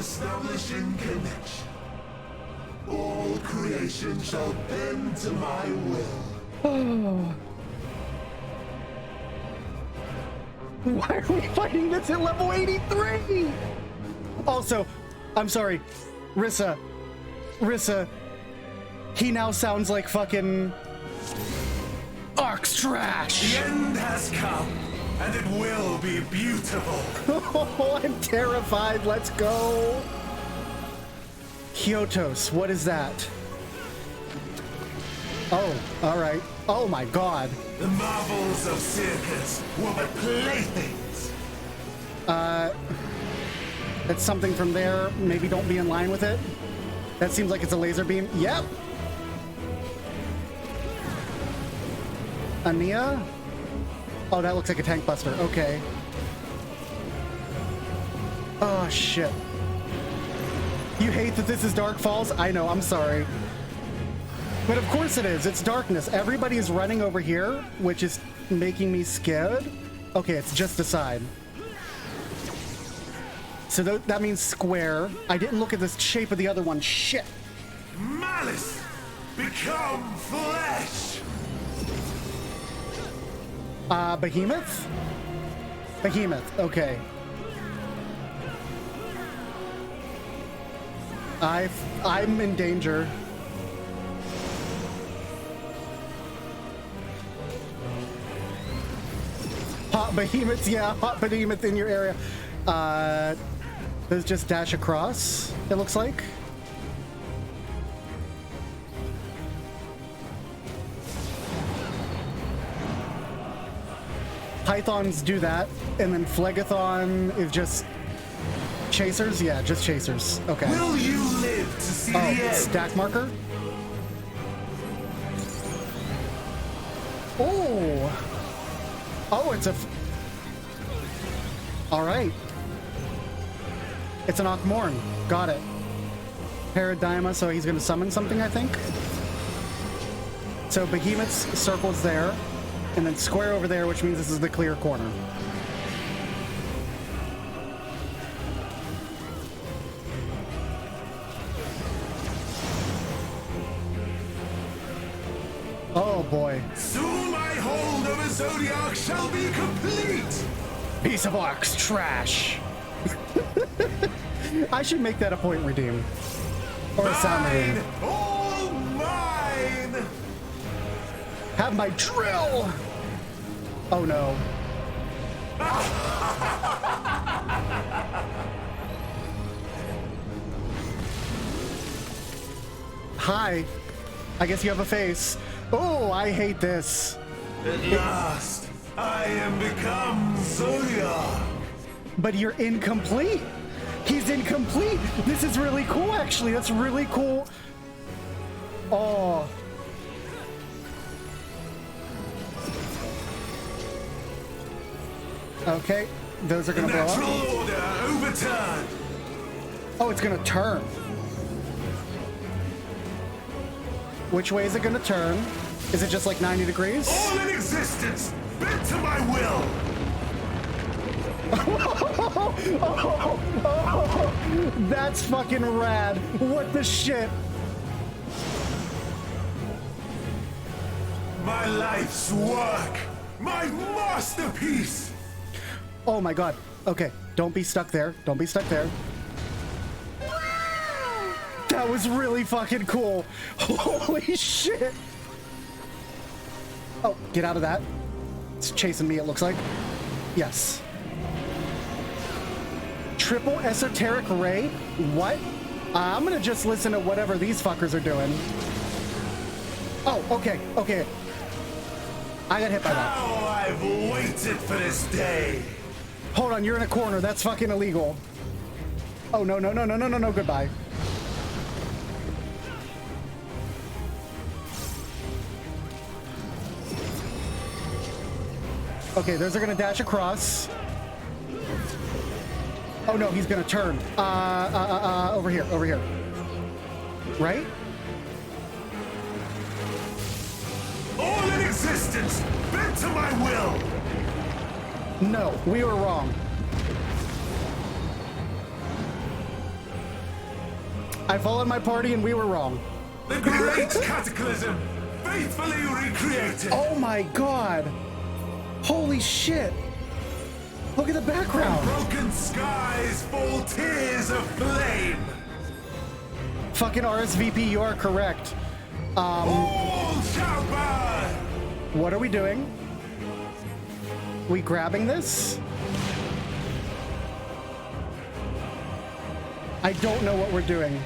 J: establishing connection. All creation shall bend to my will.
A: Why are we fighting this at level 83? Also, I'm sorry, Rissa, he now sounds like fucking Ark's trash.
B: The end has come, and it will be beautiful.
A: Oh, I'm terrified. Let's go. Kyotos, what is that? Oh, all right. Oh my god.
B: The marvels of circus were but playthings.
A: That's something from there. Maybe don't be in line with it. That seems like it's a laser beam. Yep. Ania? Oh, that looks like a tank buster. Okay. Oh, shit. You hate that this is Dark Falls? I know, I'm sorry. But of course it is. It's darkness. Everybody is running over here, which is making me scared. Okay, it's just a side. So that means square. I didn't look at the shape of the other one. Shit.
B: Malice, become flesh.
A: Behemoth? Behemoth, okay. I'm in danger. Hot behemoths, yeah, hot behemoth in your area. Those just dash across, it looks like. Pythons do that, and then Phlegathon is just chasers? Yeah, just chasers. Okay.
B: Will you live to see the end?
A: Stack marker? Oh! Oh, it's a... Alright. It's an Akmorn. Got it. Paradigma, so he's going to summon something, I think? So Behemoth's circle's there, and then square over there, which means this is the clear corner. Oh boy.
B: Soon my hold of a Zodiac shall be complete!
A: Piece of Ark's trash. I should make that a point redeem. Or a sound redeem.
B: All mine!
A: Have my drill! Oh no. Hi. I guess you have a face. Oh, I hate this.
B: At last, I am become Zodiac.
A: But you're incomplete. He's incomplete. This is really cool, actually. That's really cool. Oh. Okay, those are gonna blow up.
B: Natural order overturned.
A: Oh, it's gonna turn. Which way is it gonna turn? Is it just like 90 degrees?
B: All in existence, bent to my will.
A: That's fucking rad. What the shit?
B: My life's work, my masterpiece.
A: Oh my god. Okay, don't be stuck there. Don't be stuck there. That was really fucking cool. Holy shit. Oh, get out of that. It's chasing me, it looks like. Yes. Triple esoteric ray? What? I'm gonna just listen to whatever these fuckers are doing. Oh, okay, okay. I got hit by that.
B: How I've waited for this day.
A: Hold on, you're in a corner. That's fucking illegal. Oh, no, no, no, no, no, no, no, goodbye. Okay, those are gonna dash across. Oh no, he's gonna turn. Over here, over here. Right?
B: All in existence, bent to my will.
A: No, we were wrong. I followed my party and we were wrong.
B: The great cataclysm, faithfully recreated.
A: Oh my god. Holy shit. Look at the background.
B: From broken skies fall tears of flame.
A: Fucking RSVP, you are correct.
B: All shall burn.
A: What are we doing? We grabbing this? I don't know what we're doing.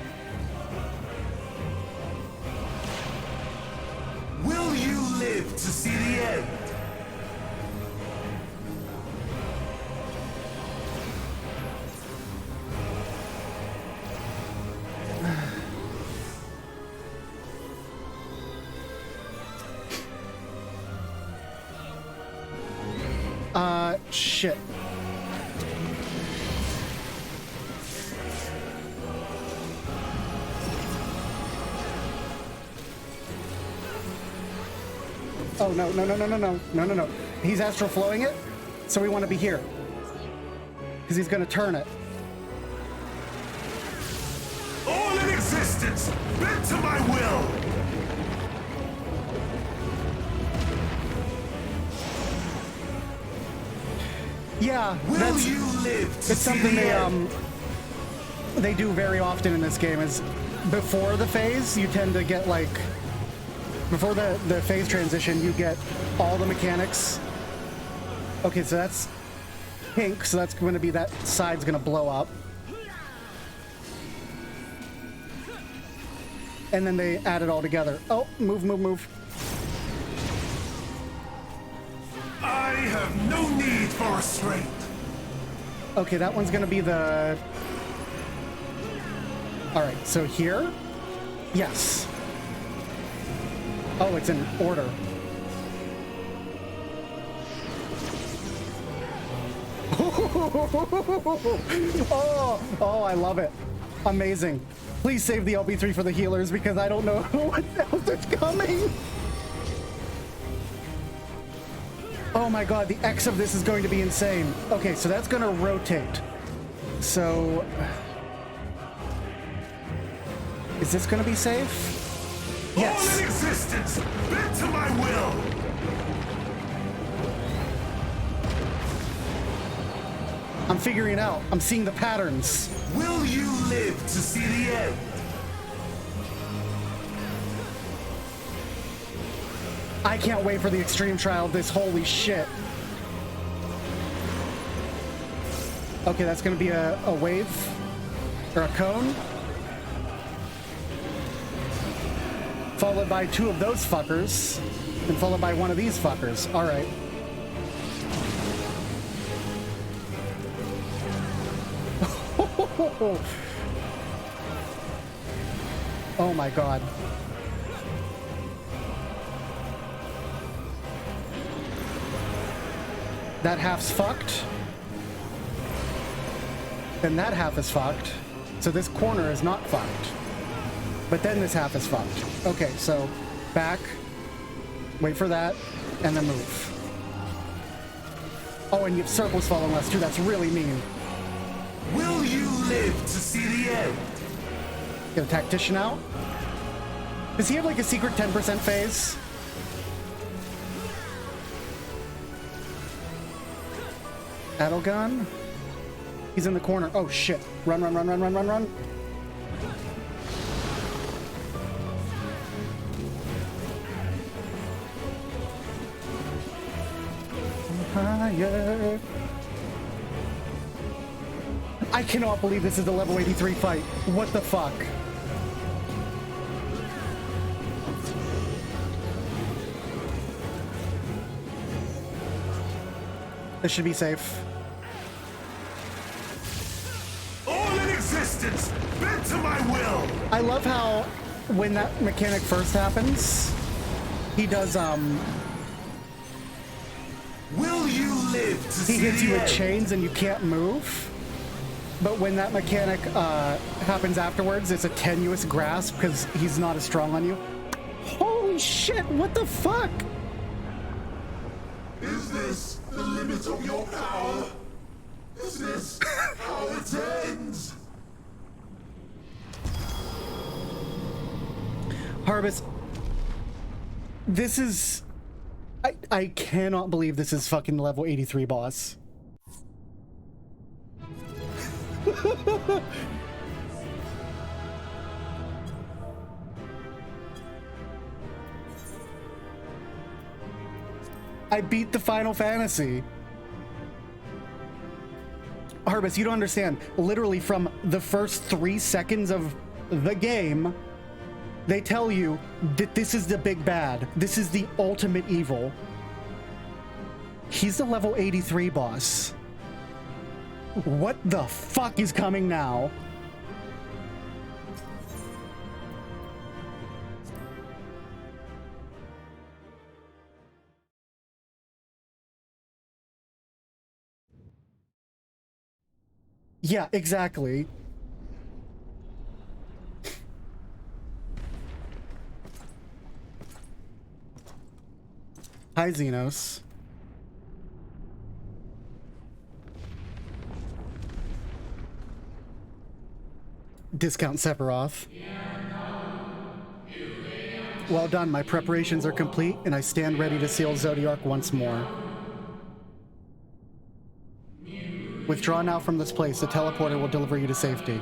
B: Will you live to see the end?
A: Shit. Oh, no, no, no, no, no, no, no, no, no. He's astral flowing it, so we want to be here. Because he's going to turn it.
B: All in existence, bent to my will.
A: Yeah,
B: will you live to
A: it's something they do very often in this game. Is before the phase, you tend to get like before the phase transition, you get all the mechanics. Okay, so that's pink, so that's going to be that side's going to blow up, and then they add it all together. Oh, move, move, move.
B: I have no need for restraint.
A: Okay, that one's gonna be the... Alright, so here? Yes. Oh, it's in order. Oh, I love it. Amazing. Please save the LB3 for the healers because I don't know what else is coming. Oh my god, the X of this is going to be insane. Okay, so that's going to rotate. So... Is this going to be safe? Yes.
B: All in existence, bent to my will.
A: I'm figuring it out. I'm seeing the patterns.
B: Will you live to see the end?
A: I can't wait for the extreme trial of this. Holy shit. Okay, that's gonna be a wave. Or a cone. Followed by two of those fuckers. And followed by one of these fuckers. Alright. Oh my god. That half's fucked. Then that half is fucked. So this corner is not fucked. But then this half is fucked. Okay, so back, wait for that, and then move. Oh, and you have circles following us too. That's really mean.
B: Will you live to see the end?
A: Get a tactician out. Does he have like a secret 10% phase? Adelgun? He's in the corner. Oh shit. Run, run, run, run, run, run, run. Higher. I cannot believe this is the level 83 fight. What the fuck? This should be safe.
B: All in existence, bent to my will.
A: I love how when that mechanic first happens, he does
B: Will you live to see
A: he hits you
B: the
A: with
B: end?
A: chains and you can't move. But when that mechanic happens afterwards, it's a tenuous grasp because he's not as strong on you. Holy shit, what the fuck?
J: Is this the limit of your power? Is this how it ends?
A: Harbus, this is... I cannot believe this is fucking level 83 boss. I beat the Final Fantasy. Harbus, you don't understand. Literally from the first 3 seconds of the game, they tell you that this is the big bad. This is the ultimate evil. He's the level 83 boss. What the fuck is coming now? Yeah, exactly. Hi, Xenos. Discount Sephiroth. Well done, my preparations are complete, and I stand ready to seal Zodiac once more. Withdraw now from this place. The teleporter will deliver you to safety.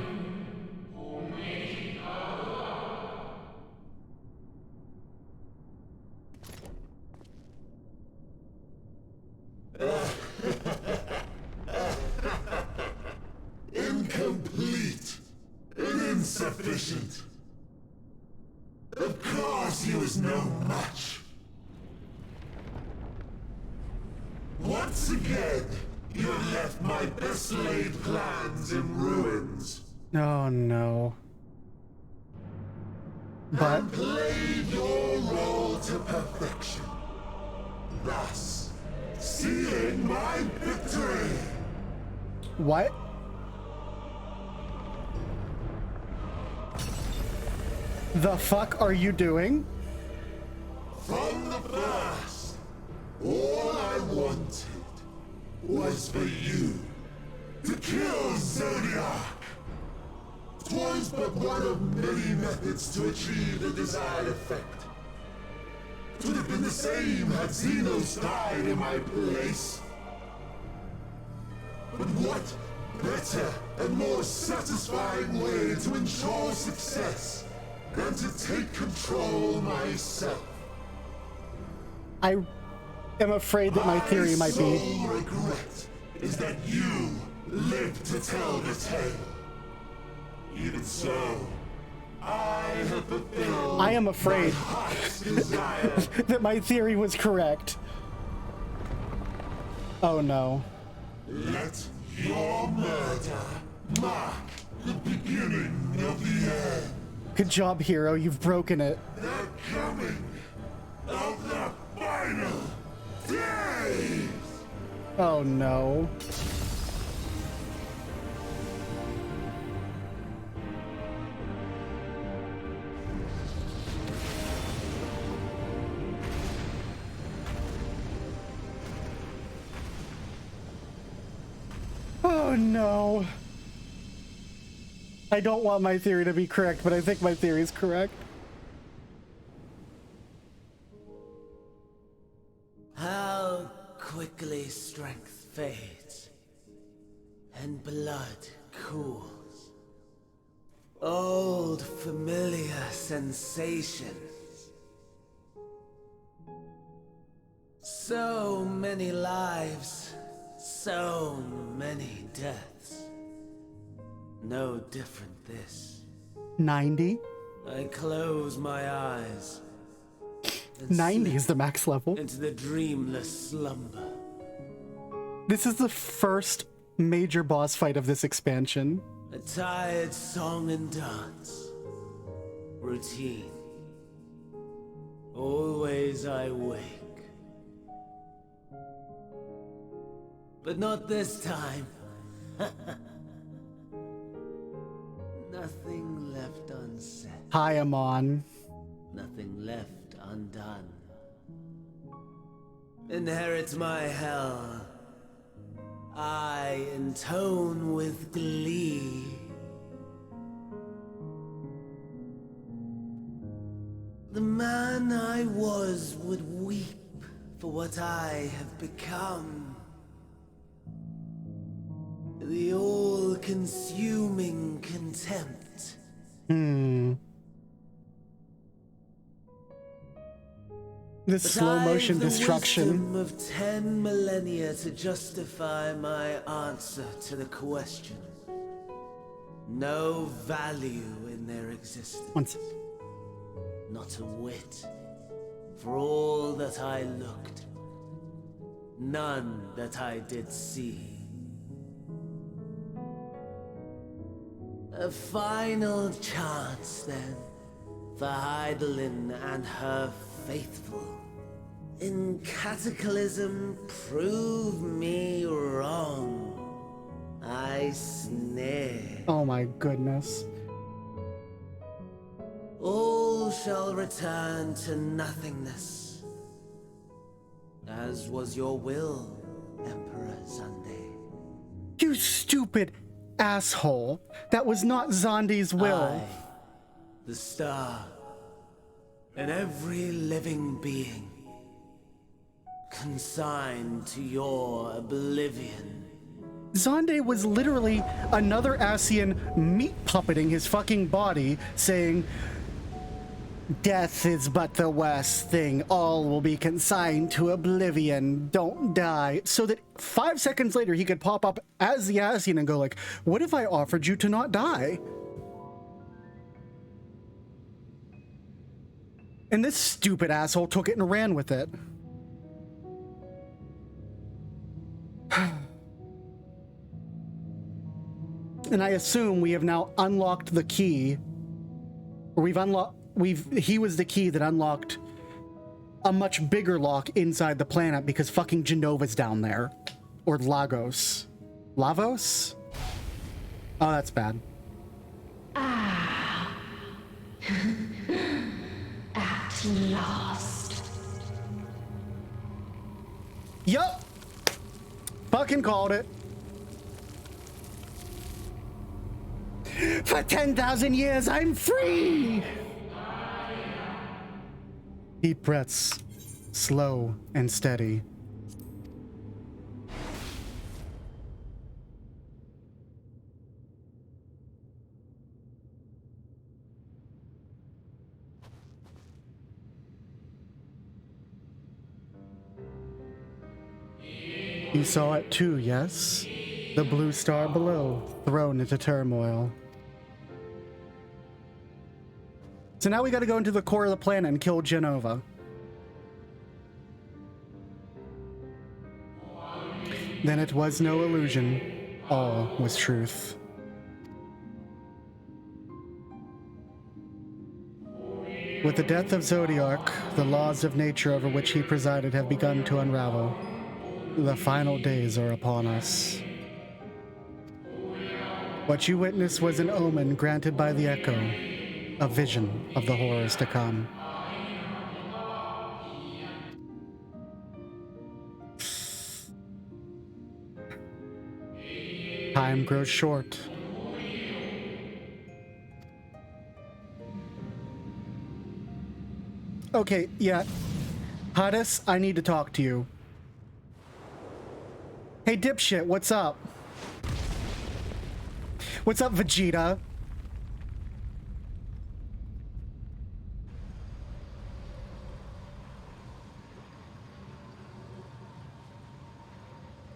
J: Incomplete and insufficient. Of course he was no match. Once again, you have left my best laid plans in ruins.
A: Oh no. But
J: and played your role to perfection. Thus, sealing my victory.
A: what? The fuck are you doing?
J: From the first, all I wanted was for you to kill Zodiac. 'Twas but one of many methods to achieve the desired effect. 'Twould have been the same had Xenos died in my place. But what better and more satisfying way to ensure success than to take control myself?
A: I am afraid that my theory might be...
J: My sole regret is that you lived to tell the tale. Even so, I have fulfilled
A: I am afraid
J: my heart's desire.
A: that my theory was correct. Oh no.
J: Let your murder mark the beginning of the end.
A: Good job, hero. You've broken it.
J: The coming of the final days.
A: Oh no. Oh no. I don't want my theory to be correct, but I think my theory is correct.
F: How quickly strength fades and blood cools. Old familiar sensations. So many lives, so many deaths. No different this.
A: 90?
F: I close my eyes.
A: 90 is the max level.
F: Into the dreamless slumber.
A: This is the first major boss fight of this expansion.
F: A tired song and dance. Routine. Always I wake. But not this time. Nothing left unsaid.
A: Hi, Amon.
F: Nothing left undone. Inherit my hell. I intone with glee. one I was would weep for what I have become. The all-consuming contempt.
A: This slow motion destruction.
F: The wisdom of 10 millennia to justify my answer to the question. No value in their existence. Not a whit. For all that I looked, none that I did see. A final chance, then, for Heidelin and her faithful. In Cataclysm, prove me wrong. I sneer.
A: Oh my goodness.
F: All shall return to nothingness, as was your will, Emperor Sunday.
A: You stupid asshole. That was not Zondi's will.
F: I, the star, and every living being, consigned to your oblivion.
A: Zonde was literally another Ascian meat puppeting his fucking body, saying, "Death is but the worst thing. All will be consigned to oblivion. Don't die." So that 5 seconds later he could pop up as the Ascian and go like, "What if I offered you to not die?" And this stupid asshole took it and ran with it. And I assume we have now unlocked the key, or he was the key that unlocked a much bigger lock inside the planet because fucking Genova's down there. Or Lagos. Lavos? Oh, that's bad.
G: Ah. At last.
A: Yup! Fucking called it. For 10,000 years, I'm free! Deep breaths, slow and steady. You saw it too, yes? The blue star below, thrown into turmoil. So now we gotta go into the core of the planet and kill Genova. Then it was no illusion. All was truth. With the death of Zodiac, the laws of nature over which he presided have begun to unravel. The final days are upon us. What you witnessed was an omen granted by the Echo, a vision of the horrors to come. Time grows short. Okay, yeah. Hades, I need to talk to you. Hey, dipshit, what's up? What's up, Vegeta?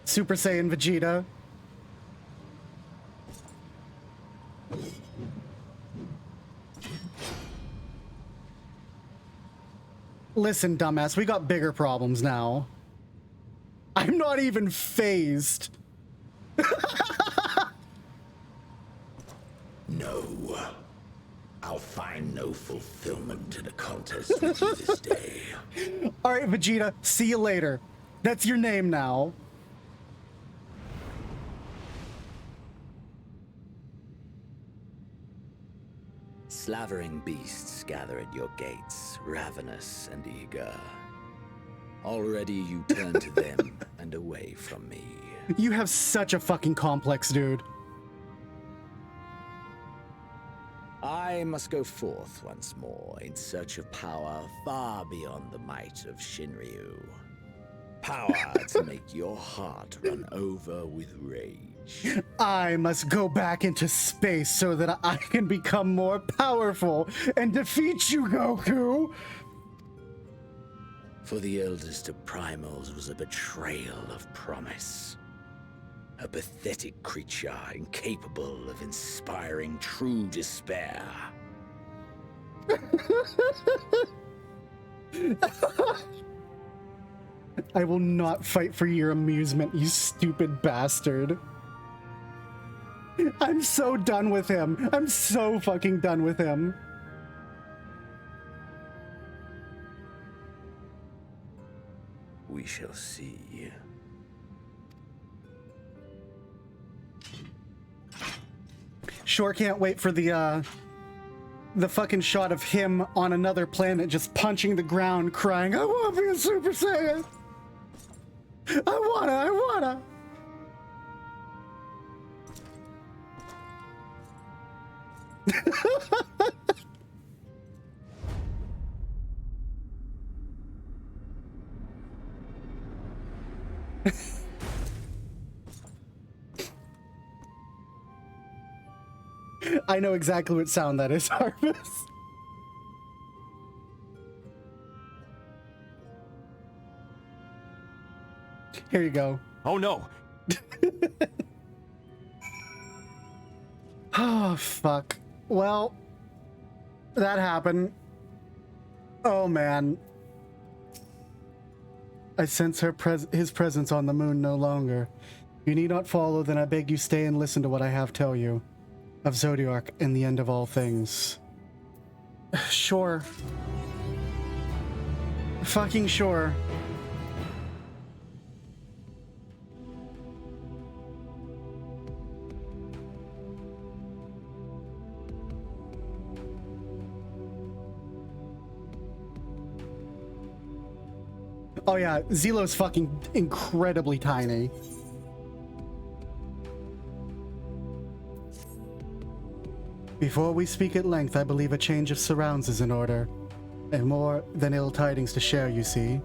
A: Super Saiyan Vegeta. Listen, dumbass, we got bigger problems now. I'm not even phased.
E: No. I'll find no fulfillment in a contest with you this day.
A: Alright, Vegeta, see you later. That's your name now.
H: Slavering beasts gather at your gates, ravenous and eager. Already you turn to them and away from me.
A: You have such a fucking complex, dude.
H: I must go forth once more in search of power far beyond the might of Shinryu. Power to make your heart run over with rage.
A: I must go back into space so that I can become more powerful and defeat you, Goku!
H: For the eldest of primals was a betrayal of promise. A pathetic creature incapable of inspiring true despair.
A: I will not fight for your amusement, you stupid bastard. I'm so done with him. I'm so fucking done with him.
H: We shall see.
A: Sure can't wait for the fucking shot of him on another planet just punching the ground crying, I want to be a Super Saiyan! I wanna! I know exactly what sound that is, Harvest. Here you go.
B: Oh no!
A: Oh, fuck. Well, that happened. Oh, man. I sense his presence on the moon no longer. You need not follow, then I beg you stay and listen to what I have tell you. Of Zodiac and the end of all things. Sure. Fucking sure. Oh yeah, Zelo's fucking incredibly tiny. Before we speak at length, I believe a change of surrounds is in order. And more than ill tidings to share, you see.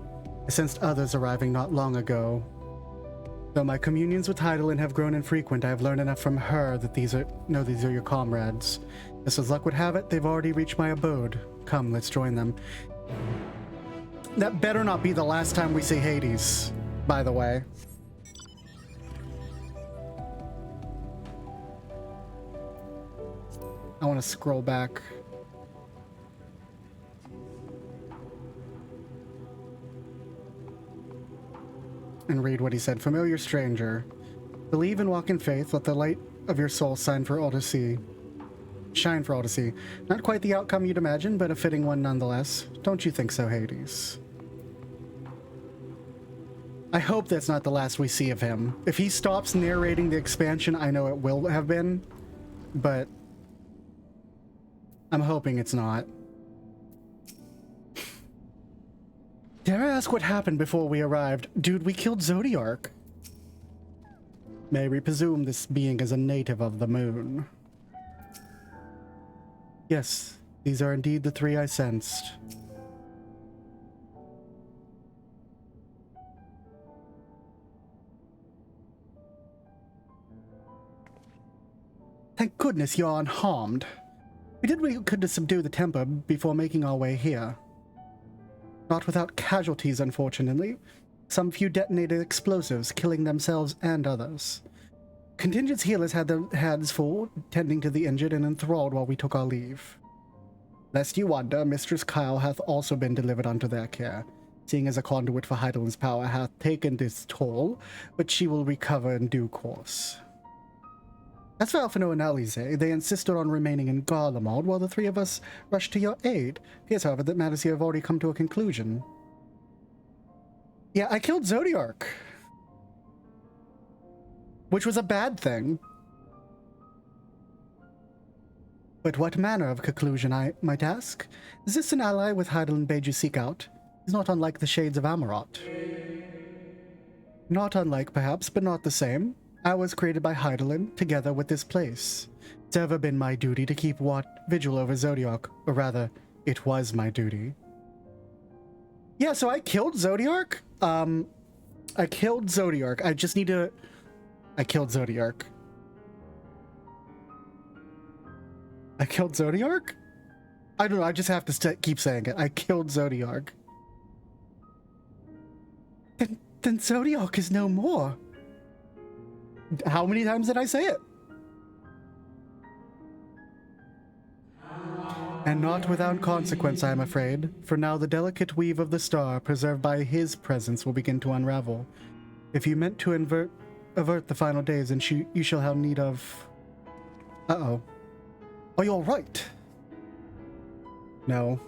A: I sensed others arriving not long ago. Though my communions with Heidelin have grown infrequent, I have learned enough from her that these are your comrades. Just as luck would have it, they've already reached my abode. Come, let's join them. That better not be the last time we see Hades, by the way. I want to scroll back. And read what he said. Familiar stranger. Believe and walk in faith. Let the light of your soul shine for all to see. Shine for all to see. Not quite the outcome you'd imagine, but a fitting one nonetheless. Don't you think so, Hades? I hope that's not the last we see of him. If he stops narrating the expansion, I know it will have been, but I'm hoping it's not. Dare I ask what happened before we arrived? Dude, we killed Zodiac. May we presume this being is a native of the moon? Yes, these are indeed the three I sensed. Thank goodness you're unharmed. We did what we could to subdue the temper before making our way here. Not without casualties, unfortunately. Some few detonated explosives, killing themselves and others. Contingent's healers had their hands full, tending to the injured and enthralled while we took our leave. Lest you wonder, Mistress Kyle hath also been delivered unto their care, seeing as a conduit for Heidelin's power hath taken this toll, but she will recover in due course. As for Alphino and Alize, they insisted on remaining in Garlemald while the three of us rushed to your aid. Here's, however, that matters here have already come to a conclusion. Yeah, I killed Zodiac. Which was a bad thing. But what manner of conclusion, I might ask? Is this an ally with Heidelin bade you seek out? He's not unlike the shades of Amarot. Not unlike, perhaps, but not the same. I was created by Heidelin, together with this place. It's ever been my duty to keep vigil over Zodiac, or rather, it was my duty. Yeah, so I killed Zodiac. I killed Zodiac. I just need to... I killed Zodiac. I killed Zodiac? I don't know, I just have to keep saying it. I killed Zodiac. Then Zodiac is no more. How many times did I say it? And not without consequence, I am afraid. For now, the delicate weave of the star, preserved by his presence, will begin to unravel. If you meant to avert the final days, and you shall have need of... Uh-oh. Are you all right? No.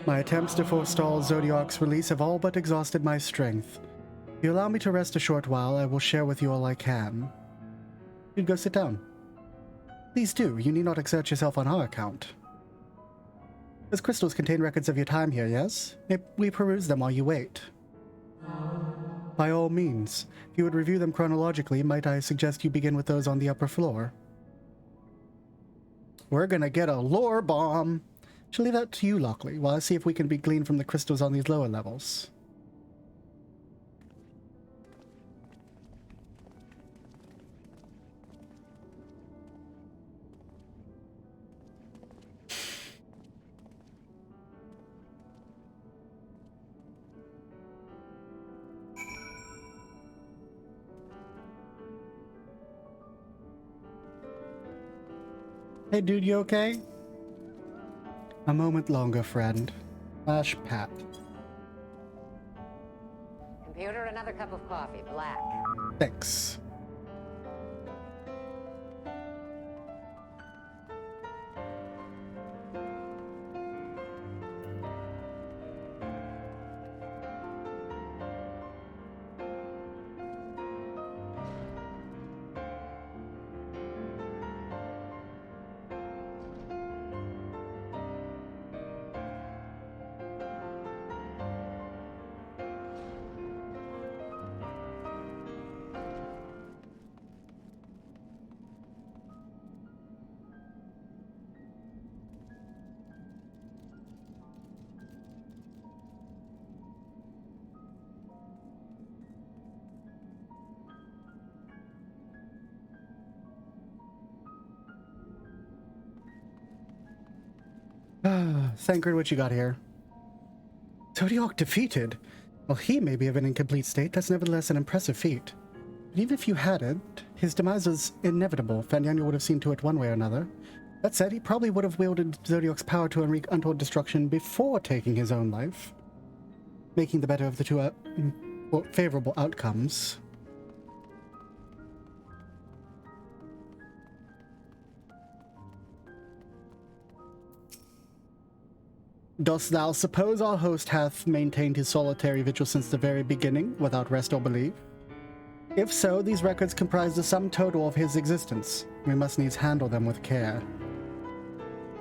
A: My attempts to forestall Zodiac's release have all but exhausted my strength. If you allow me to rest a short while, I will share with you all I can. You'd go sit down. Please do. You need not exert yourself on our account. Those crystals contain records of your time here, yes? May we peruse them while you wait? By all means. If you would review them chronologically, might I suggest you begin with those on the upper floor? We're gonna get a lore bomb. Shall leave that to you, Lockely, while I see if we can be gleaned from the crystals on these lower levels. Hey dude, you okay? A moment longer, friend. Slash Pat.
L: Computer, another cup of coffee, black.
A: Thanks. Thankard, what you got here? Zodiac defeated? Well, he may be of an incomplete state. That's nevertheless an impressive feat. But even if you hadn't, his demise was inevitable. Fandaniel would have seen to it one way or another. That said, he probably would have wielded Zodiac's power to unwreak untold destruction before taking his own life, making the better of the two favorable outcomes. Dost thou suppose our host hath maintained his solitary vigil since the very beginning, without rest or belief? If so, these records comprise the sum total of his existence. We must needs handle them with care.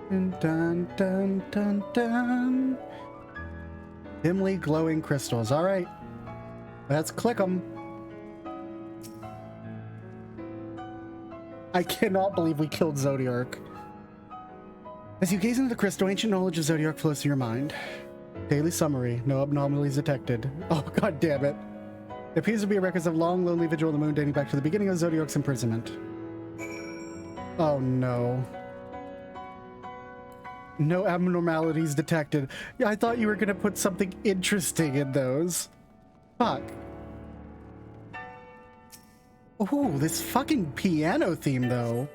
A: Dun dun dun dun dun. Dimly glowing crystals. Alright. Let's click them. I cannot believe we killed Zodiac. As you gaze into the crystal, ancient knowledge of Zodiac flows through your mind. Daily summary. No anomalies detected. Oh, god damn it. There appears to be records of long, lonely vigil on the moon dating back to the beginning of Zodiac's imprisonment. Oh no. No abnormalities detected. Yeah, I thought you were gonna put something interesting in those. Fuck. Ooh, this fucking piano theme, though.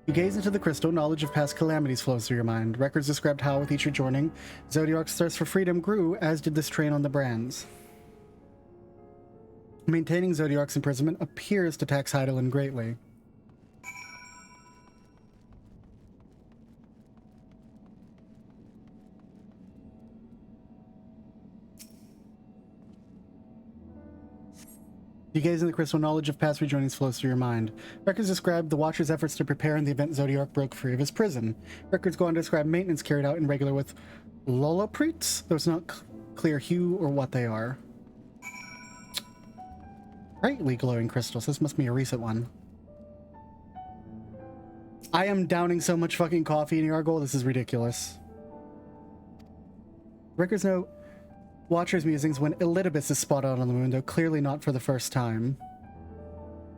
A: You gaze into the crystal, knowledge of past calamities flows through your mind. Records described how, with each rejoining, Zodiac's thirst for freedom grew, as did the strain on the brands. Maintaining Zodiac's imprisonment appears to tax Heidelin greatly. You gaze in the crystal, knowledge of past rejoinings flows through your mind. Records describe the Watcher's efforts to prepare in the event Zodiac broke free of his prison. Records go on to describe maintenance carried out in regular with Lolopreets, though it's not clear who or what they are. Brightly glowing crystals. This must be a recent one. I am downing so much fucking coffee in Yargol. This is ridiculous. Records note Watcher's musings when Elidibus is spotted on the moon, though clearly not for the first time.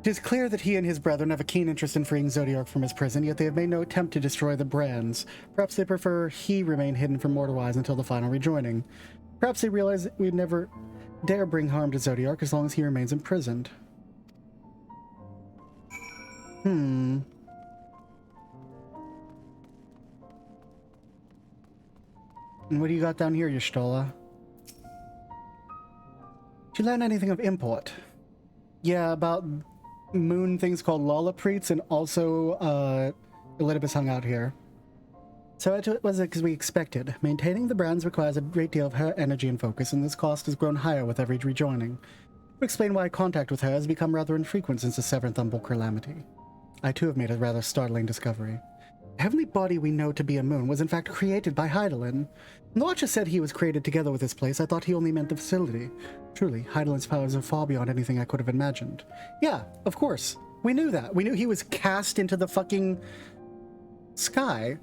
A: It is clear that he and his brethren have a keen interest in freeing Zodiark from his prison, yet they have made no attempt to destroy the brands. Perhaps they prefer he remain hidden from mortal eyes until the final rejoining. Perhaps they realize that we'd never dare bring harm to Zodiark as long as he remains imprisoned. And what do you got down here, Y'shtola? Did you learn anything of import? Yeah, about moon things called Lollipreets, and also Elidibus hung out here. So it was as we expected. Maintaining the brands requires a great deal of her energy and focus, and this cost has grown higher with every rejoining. To explain why contact with her has become rather infrequent since the 7th Umble calamity. I too have made a rather startling discovery. The heavenly body we know to be a moon was in fact created by Hydaelyn. When the Watcher said he was created together with this place, I thought he only meant the facility. Truly, Hydaelyn's powers are far beyond anything I could have imagined. Yeah, of course. We knew that. We knew he was cast into the fucking sky.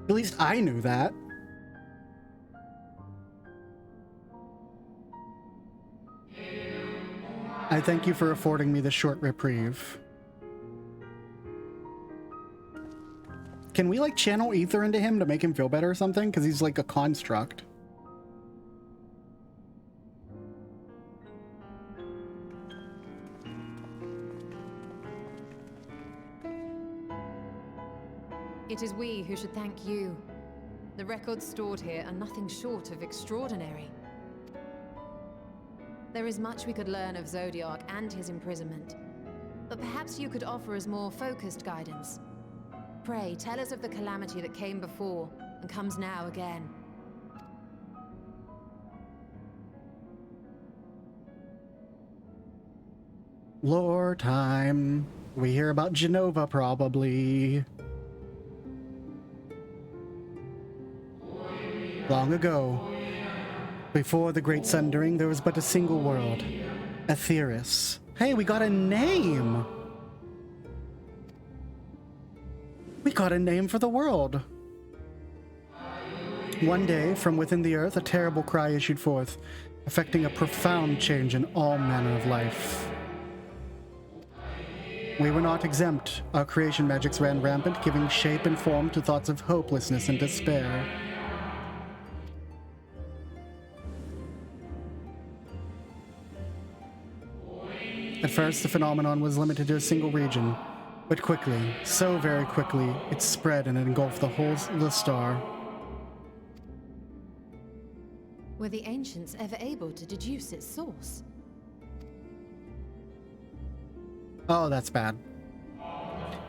A: At least I knew that. I thank you for affording me this short reprieve. Can we, like, channel ether into him to make him feel better or something? Because he's like a construct.
M: It is we who should thank you. The records stored here are nothing short of extraordinary. There is much we could learn of Zodiark and his imprisonment, but perhaps you could offer us more focused guidance. Pray, tell us of the calamity that came before and comes now again.
A: Lore time. We hear about Genova, probably. Long ago, before the Great Sundering, there was but a single world, Aetheris. Hey, we got a name! We got a name for the world! One day, from within the earth, a terrible cry issued forth, affecting a profound change in all manner of life. We were not exempt. Our creation magics ran rampant, giving shape and form to thoughts of hopelessness and despair. At first, the phenomenon was limited to a single region, but quickly, so very quickly, it spread and engulfed the whole the star.
M: Were the ancients ever able to deduce its source?
A: Oh, that's bad.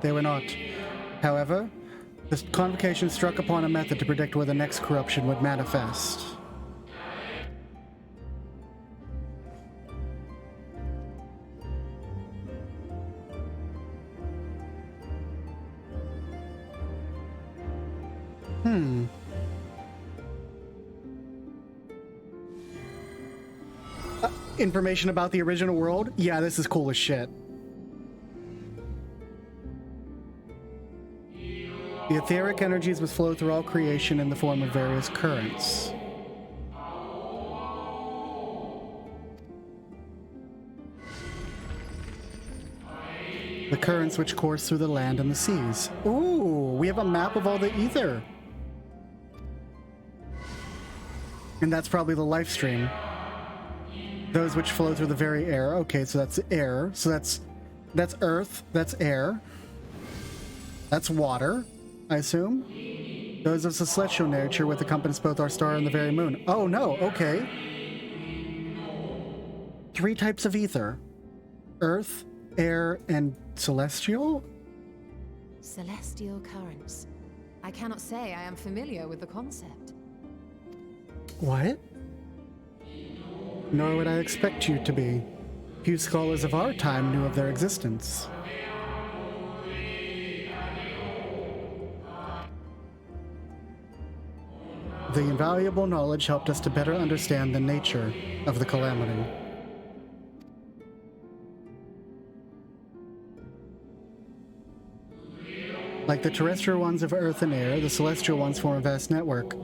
A: They were not. However, this convocation struck upon a method to predict where the next corruption would manifest. Information about the original world? Yeah, this is cool as shit. The etheric energies would flow through all creation in the form of various currents. The currents which course through the land and the seas. Ooh, we have a map of all the ether. And that's probably the life stream. Those which flow through the very air. Okay, so that's air. So that's earth. That's air. That's water, I assume. Those of celestial nature which accompanies both our star and the very moon. Oh no, okay. 3 types of ether. Earth, air, and celestial?
M: Celestial currents. I cannot say I am familiar with the concept.
A: What? Nor would I expect you to be. Few scholars of our time knew of their existence. The invaluable knowledge helped us to better understand the nature of the calamity. Like the terrestrial ones of Earth and air, the celestial ones form a vast network,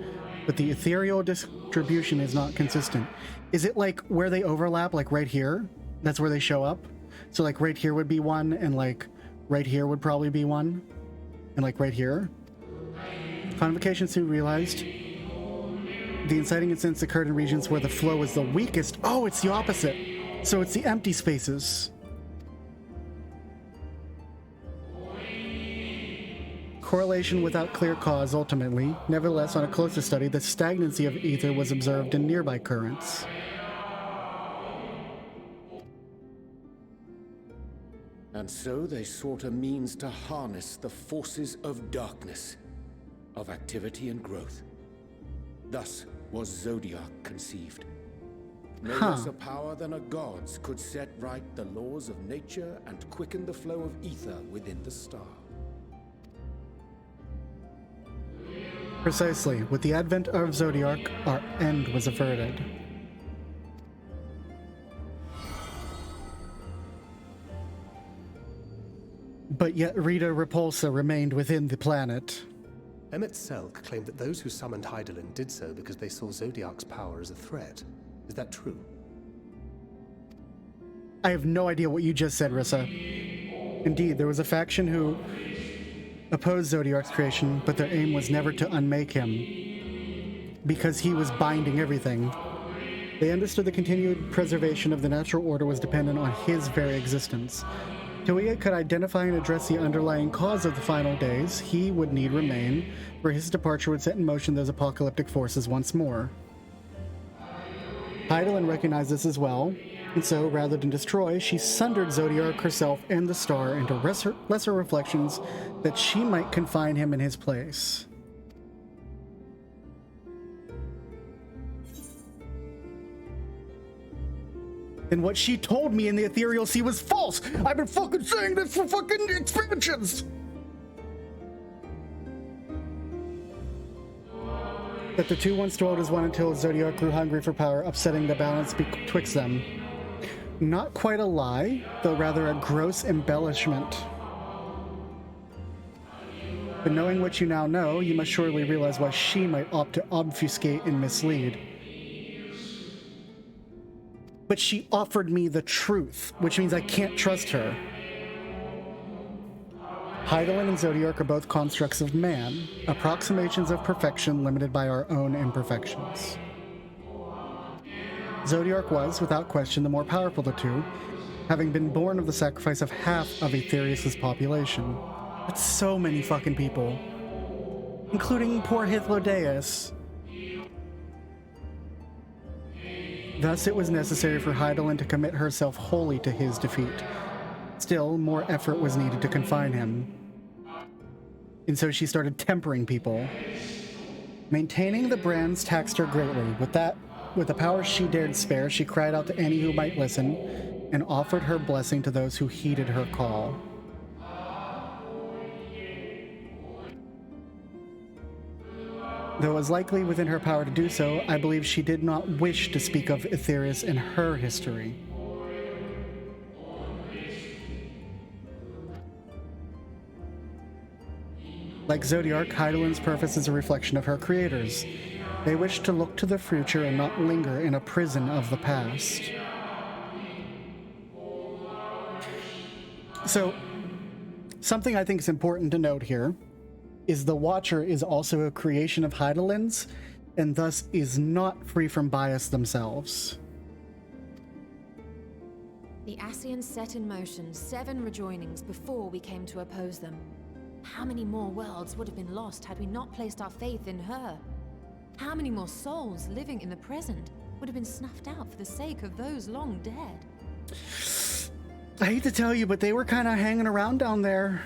A: but the ethereal distribution is not consistent. Is it like where they overlap, like right here? That's where they show up? So like right here would be one, and like right here would probably be one, and like right here? Convocation soon realized the inciting incidents occurred in regions where the flow is the weakest. Oh, it's the opposite. So it's the empty spaces. Correlation without clear cause, ultimately. Nevertheless, on a closer study, the stagnancy of ether was observed in nearby currents.
E: And so they sought a means to harness the forces of darkness, of activity and growth. Thus was Zodiac conceived. No less a power than a god's could set right the laws of nature and quicken the flow of ether within the star.
A: Precisely. With the advent of Zodiac, our end was averted. But yet Rita Repulsa remained within the planet.
C: Emmett Selk claimed that those who summoned Hydaelyn did so because they saw Zodiac's power as a threat. Is that true?
A: I have no idea what you just said, Rissa. Indeed, there was a faction who opposed Zodiac's creation, but their aim was never to unmake him, because he was binding everything. They understood the continued preservation of the natural order was dependent on his very existence. Till he could identify and address the underlying cause of the final days, he would need remain, for his departure would set in motion those apocalyptic forces once more. Hydaelyn recognized this as well, and so, rather than destroy, she sundered Zodiac herself and the star into lesser reflections that she might confine him in his place. And what she told me in the Ethereal Sea was false! I've been fucking saying this for fucking expansions! That the two once dwelled as one until Zodiac grew hungry for power, upsetting the balance betwixt them. Not quite a lie, though rather a gross embellishment. But knowing what you now know, you must surely realize why she might opt to obfuscate and mislead. But she offered me the truth, which means I can't trust her. Hydaelyn and Zodiac are both constructs of man, approximations of perfection limited by our own imperfections. Zodiac was, without question, the more powerful of the two, having been born of the sacrifice of half of Aetherius' population. That's so many fucking people. Including poor Hythlodaeus. Thus it was necessary for Hydaelyn to commit herself wholly to his defeat. Still, more effort was needed to confine him. And so she started tempering people. Maintaining the brands taxed her greatly. With the power she dared spare, she cried out to any who might listen, and offered her blessing to those who heeded her call. Though it was likely within her power to do so, I believe she did not wish to speak of Aetherius in her history. Like Zodiac, Hydaelyn's purpose is a reflection of her creators. They wish to look to the future and not linger in a prison of the past. So, something I think is important to note here is the Watcher is also a creation of Hydaelyn's, and thus is not free from bias themselves.
M: The Ascians set in motion 7 rejoinings before we came to oppose them. How many more worlds would have been lost had we not placed our faith in her? How many more souls living in the present would have been snuffed out for the sake of those long dead?
A: I hate to tell you, but they were kind of hanging around down there.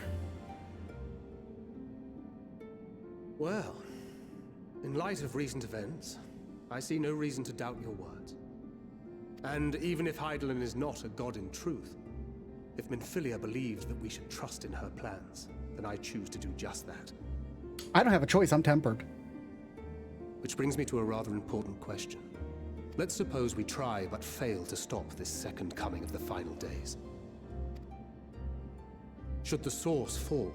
C: Well, in light of recent events, I see no reason to doubt your words. And even if Hydaelyn is not a god in truth, if Minfilia believes that we should trust in her plans, then I choose to do just that.
A: I don't have a choice, I'm tempered.
C: Which brings me to a rather important question. Let's suppose we try but fail to stop this second coming of the final days. Should the Source fall,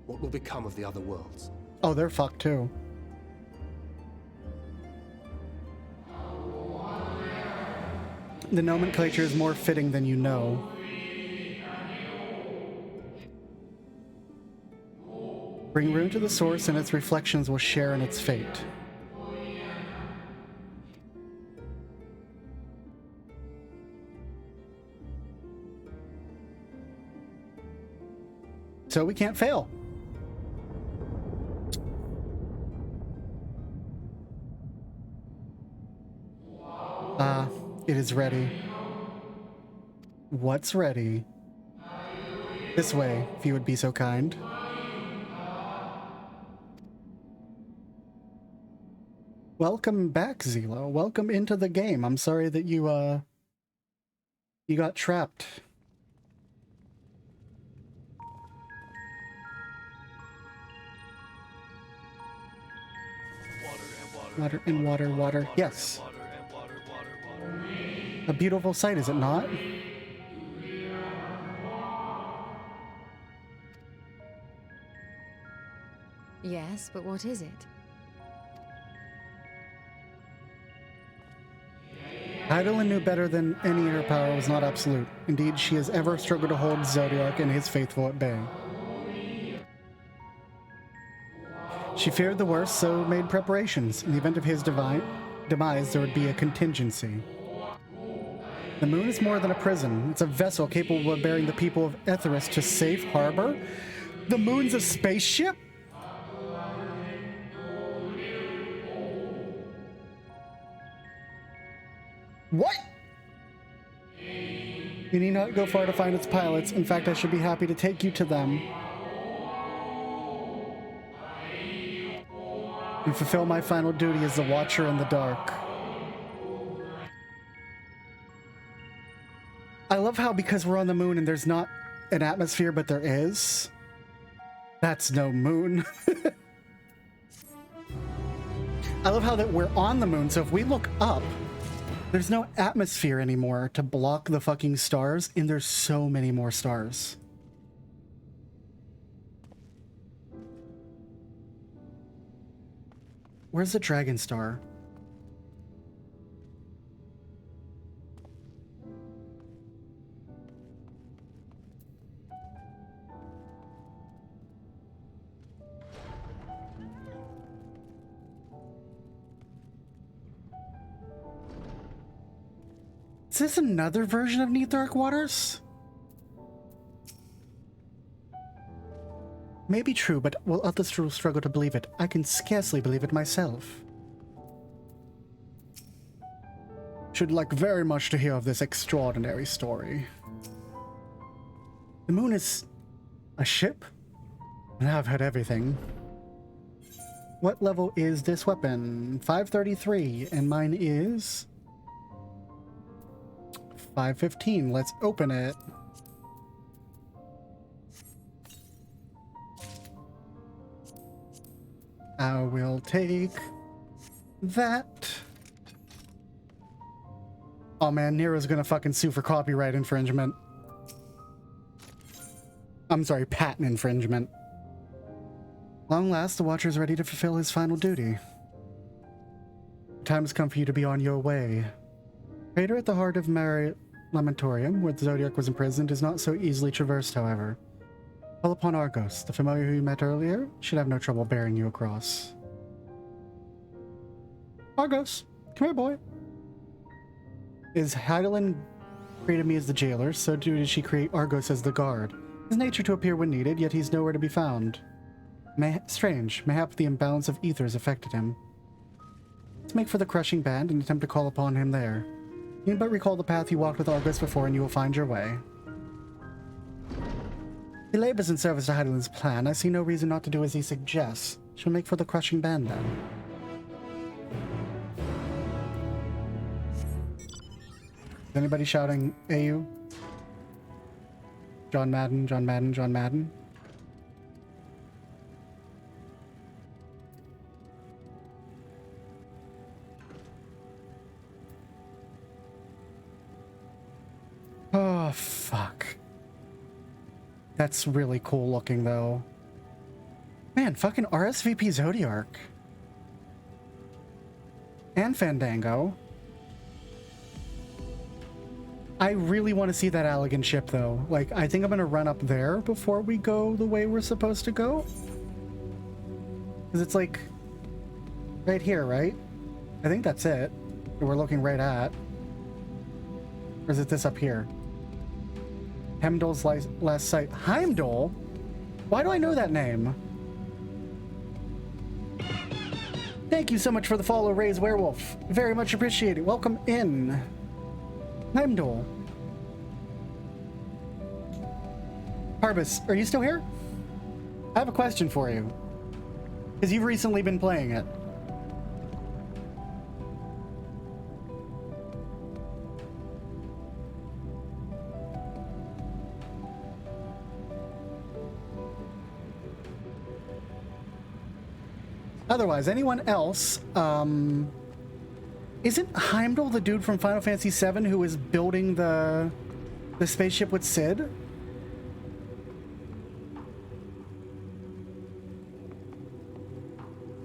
C: what will become of the other worlds?
A: Oh, they're fucked too. The nomenclature is more fitting than you know. Bring room to the Source and its reflections will share in its fate. So we can't fail. It is ready. What's ready? This way, if you would be so kind. Welcome back, Zelo. Welcome into the game. I'm sorry that you got trapped. Water and water, water. Yes. A beautiful sight, is it not?
M: Yes, but what is it?
A: Heidelin knew better than any inner power was not absolute. Indeed, she has ever struggled to hold Zodiac and his faithful at bay. She feared the worst, so made preparations. In the event of his demise, there would be a contingency. The moon is more than a prison. It's a vessel capable of bearing the people of Etheris to safe harbor. The moon's a spaceship? What? You need not go far to find its pilots. In fact, I should be happy to take you to them. And fulfill my final duty as the Watcher in the Dark. I love how, because we're on the moon and there's not an atmosphere, but there is. That's no moon. I love how that we're on the moon, so if we look up, there's no atmosphere anymore to block the fucking stars, and there's so many more stars. Where's the Dragon Star? Is this another version of Neathork Waters? Maybe true, but will others struggle to believe it? I can scarcely believe it myself. Should like very much to hear of this extraordinary story. The moon is a ship? And I've heard everything. What level is this weapon? 533, and mine is 515. Let's open it. I will take that. Oh man, Nero's gonna fucking sue for copyright infringement. I'm sorry, patent infringement. Long last, the Watcher is ready to fulfill his final duty. The time has come for you to be on your way. Crater at the heart of Lamentorium, where the Zodiac was imprisoned, is not so easily traversed, however. Call upon Argos, the familiar who you met earlier, should have no trouble bearing you across. Argos, come here, boy. Is Heidelin created me as the jailer, so too did she create Argos as the guard. His nature to appear when needed, yet he's nowhere to be found. Strange, mayhap the imbalance of ethers affected him. Let's make for the crushing band and attempt to call upon him there. You need but recall the path you walked with Argos before and you will find your way. He labors in service to Heidelin's plan. I see no reason not to do as he suggests. She'll make for the crushing band then. Is anybody shouting AU? John Madden, John Madden, John Madden? That's really cool looking, though. Man, fucking RSVP Zodiac. And Fandango. I really want to see that Allegan ship, though. Like, I think I'm going to run up there before we go the way we're supposed to go. Because it's like right here, right? I think that's it. That we're looking right at. Or is it this up here? Heimdall's last sight. Heimdall? Why do I know that name? Thank you so much for the follow, Ray's Werewolf. Very much appreciated. Welcome in. Heimdall. Harbus, are you still here? I have a question for you. Because you've recently been playing it. Otherwise, anyone else, isn't Heimdall the dude from Final Fantasy VII who is building the spaceship with Sid?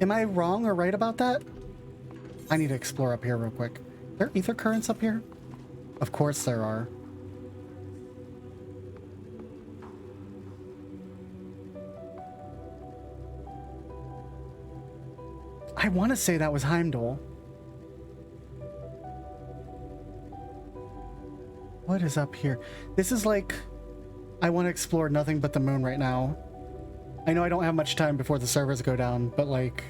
A: Am I wrong or right about that? I need to explore up here real quick. Are there ether currents up here? Of course there are. I want to say that was Heimdall. What is up here? This is like, I want to explore nothing but the moon right now. I know I don't have much time before the servers go down, but like,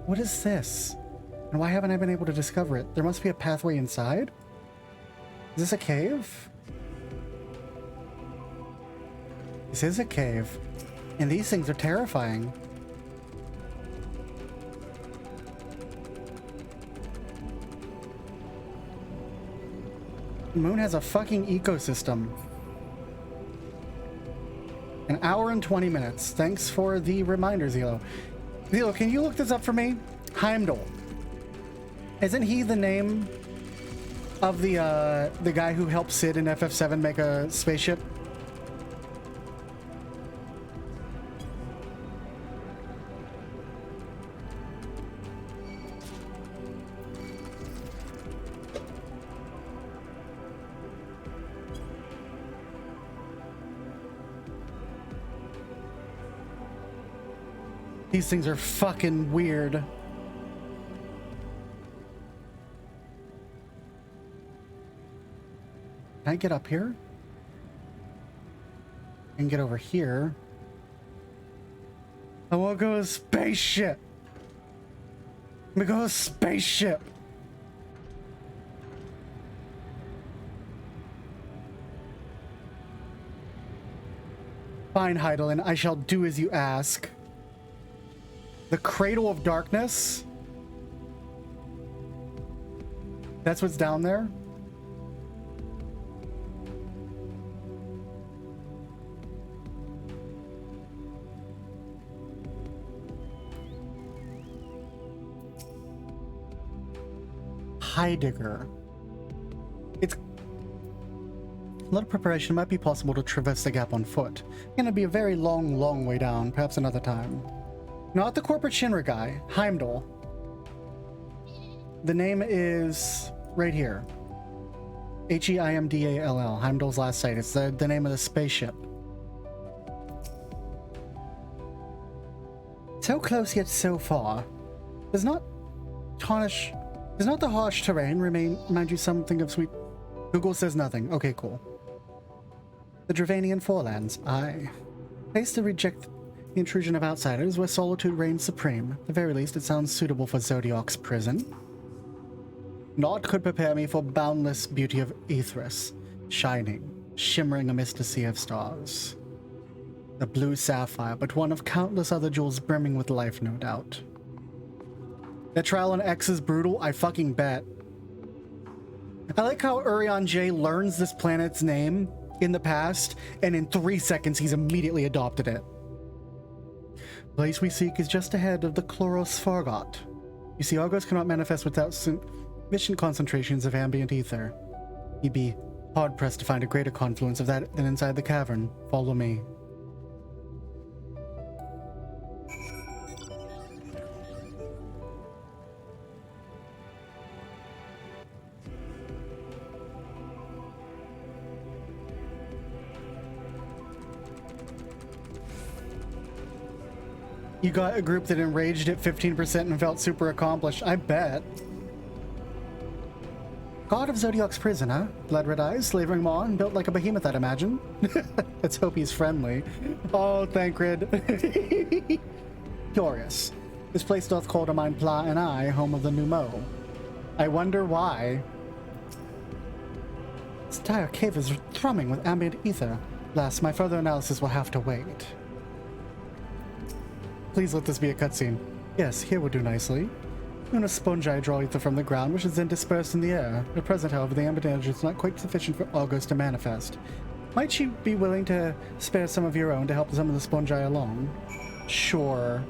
A: what is this? And why haven't I been able to discover it? There must be a pathway inside? Is this a cave? This is a cave. And these things are terrifying. The moon has a fucking ecosystem. An hour and 20 minutes. Thanks for the reminder, Zelo. Zelo, can you look this up for me? Heimdall. Isn't he the name of the guy who helped Sid in FF7 make a spaceship? These things are fucking weird. Can I get up here? And get over here. I want to go to a spaceship. Let me go to a spaceship. Fine, Heidelin, I shall do as you ask. The Cradle of Darkness. That's what's down there. Heidegger. It's a little preparation. It might be possible to traverse the gap on foot. It's gonna be a very long, long way down. Perhaps another time. Not the corporate Shinra guy, Heimdall. The name is right here. Heimdall, Heimdall's last sight. It's the name of the spaceship. So close yet so far. Does not the harsh terrain remind you something of sweet... Google says nothing. Okay, cool. The Dravanian Forelands. Aye. Place to reject the intrusion of outsiders where solitude reigns supreme. At the very least, it sounds suitable for Zodiac's prison. Naught could prepare me for boundless beauty of Aethris, shining, shimmering amidst a sea of stars. A blue sapphire, but one of countless other jewels brimming with life, no doubt. That trial on X is brutal, I fucking bet. I like how Urion J learns this planet's name in the past, and in 3 seconds he's immediately adopted it. The place we seek is just ahead of the Chloros Fargot. You see, Argos cannot manifest without sufficient concentrations of ambient ether. E.b. Hard-pressed to find a greater confluence of that than inside the cavern. Follow me. You got a group that enraged at 15% and felt super accomplished. I bet. God of Zodiac's prison, huh? Blood-red eyes, slavering maw, and built like a behemoth, I'd imagine. Let's hope he's friendly. Oh, Thancred. Curious. This place doth call to mind Pla and I, home of the Numo. I wonder why. This entire cave is thrumming with ambient ether. Alas, my further analysis will have to wait. Please let this be a cutscene. Yes, here will do nicely. In a sponge I draw ether from the ground, which is then dispersed in the air. At present, however, the ambient energy is not quite sufficient for August to manifest. Might she be willing to spare some of your own to help some of the sponge along? Sure.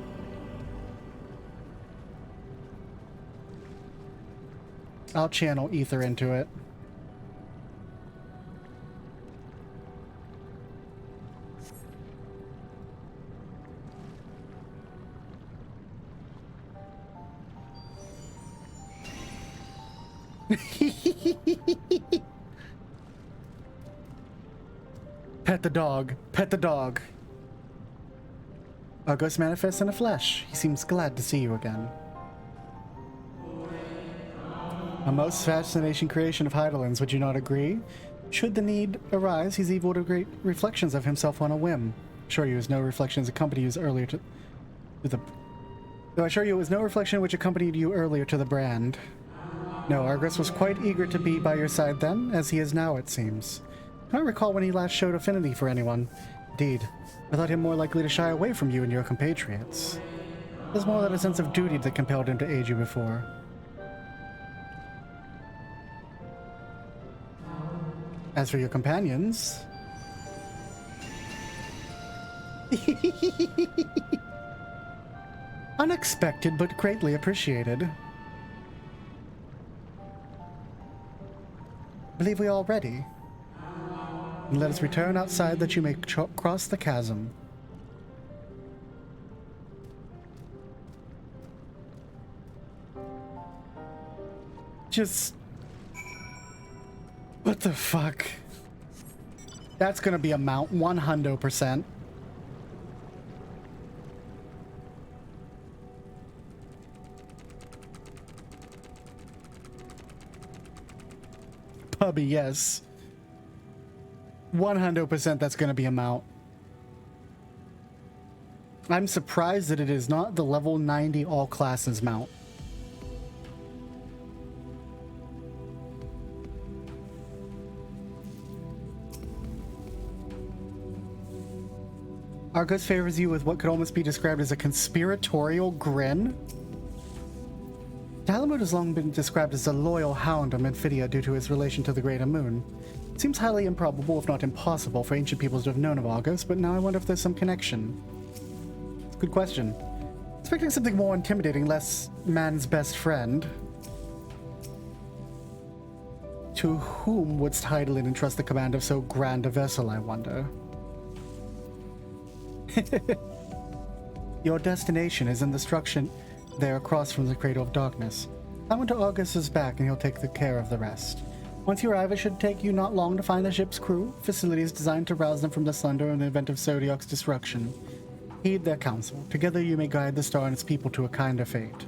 A: I'll channel ether into it. Pet the dog. Pet the dog. August manifests in the flesh. He seems glad to see you again. A most fascinating creation of Heidelin's, would you not agree? Should the need arise, he's able to create reflections of himself on a whim. Sure you was no reflections accompanied you earlier to the... Though I assure you it was no reflection which accompanied you earlier to the brand. No, Argus was quite eager to be by your side then, as he is now, it seems. I can't recall when he last showed affinity for anyone. Indeed, I thought him more likely to shy away from you and your compatriots. It was more than a sense of duty that compelled him to aid you before. As for your companions... Unexpected, but greatly appreciated. I believe we are all ready. And let us return outside that you may cross the chasm. Just... what the fuck? That's gonna be a mount, 100%. Puppy, yes. 100% that's gonna be a mount. I'm surprised that it is not the level 90 all classes mount. Argus favors you with what could almost be described as a conspiratorial grin. Talamud has long been described as a loyal hound of Memphidia due to his relation to the Greater Moon. It seems highly improbable, if not impossible, for ancient peoples to have known of Argus, but now I wonder if there's some connection. Good question. Expecting something more intimidating, less man's best friend. To whom wouldst Heidelin entrust the command of so grand a vessel, I wonder? Your destination is in the structure there across from the Cradle of Darkness. I went to Augus's back and he'll take the care of the rest. Once you arrive, it should take you not long to find the ship's crew, facilities designed to rouse them from the slumber in the event of Zodiac's destruction. Heed their counsel. Together you may guide the star and its people to a kinder fate.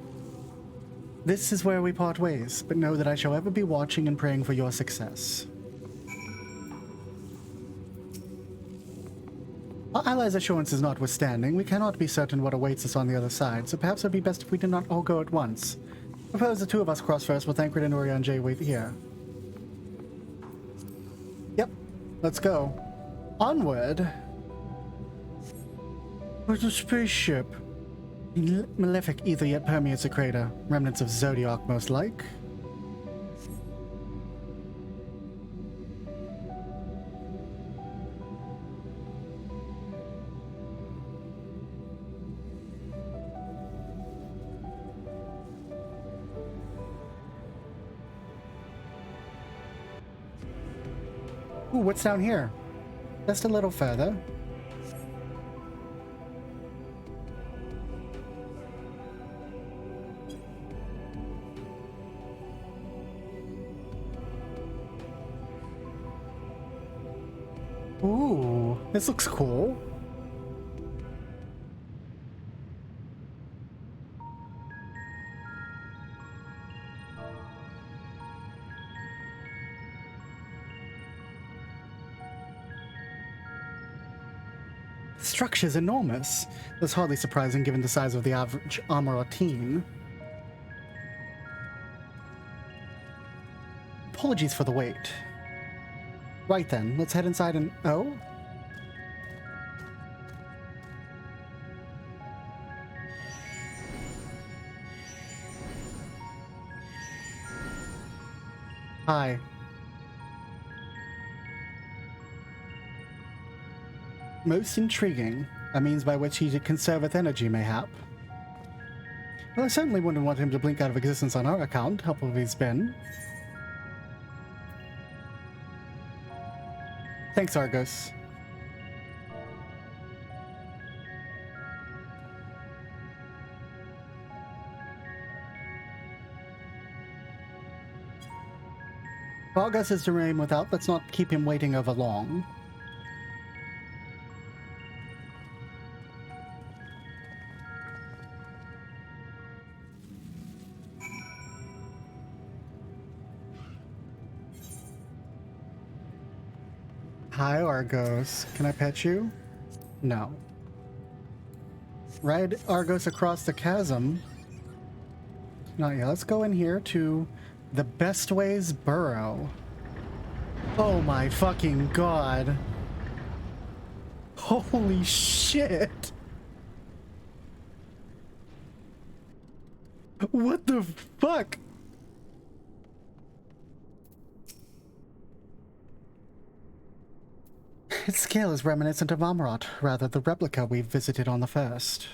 A: This is where we part ways, but know that I shall ever be watching and praying for your success. Our allies' assurances notwithstanding, we cannot be certain what awaits us on the other side, so perhaps it would be best if we did not all go at once. Suppose the two of us cross first, with Thancred and Orion J wait here. Yep, let's go. Onward. Where's the spaceship? Malefic ether yet permeates the crater. Remnants of Zodiac, most like. Ooh, what's down here? Just a little further. Ooh, this looks cool. The structure's enormous. That's hardly surprising given the size of the average Amaratine. Apologies for the wait. Right then, let's head inside and... Oh? Hi. Most intriguing. A means by which he conserveth energy, mayhap. Well, I certainly wouldn't want him to blink out of existence on our account, helpful he's been. Thanks, Argos. Argos is to remain without. Let's not keep him waiting over long. Hi, Argos. Can I pet you? No. Ride Argos across the chasm. Not yet. Let's go in here to the Bestways Burrow. Oh my fucking god. Holy shit. What the fuck? Its scale is reminiscent of Amarat, rather the replica we visited on the first.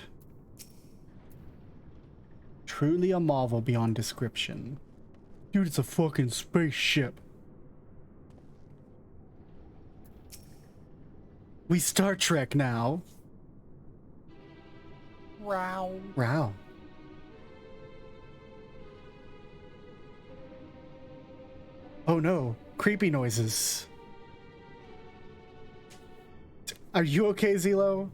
A: Truly a marvel beyond description. Dude, it's a fucking spaceship. We Star Trek now. Wow. Wow. Oh no, creepy noises. Are you okay, Zelo?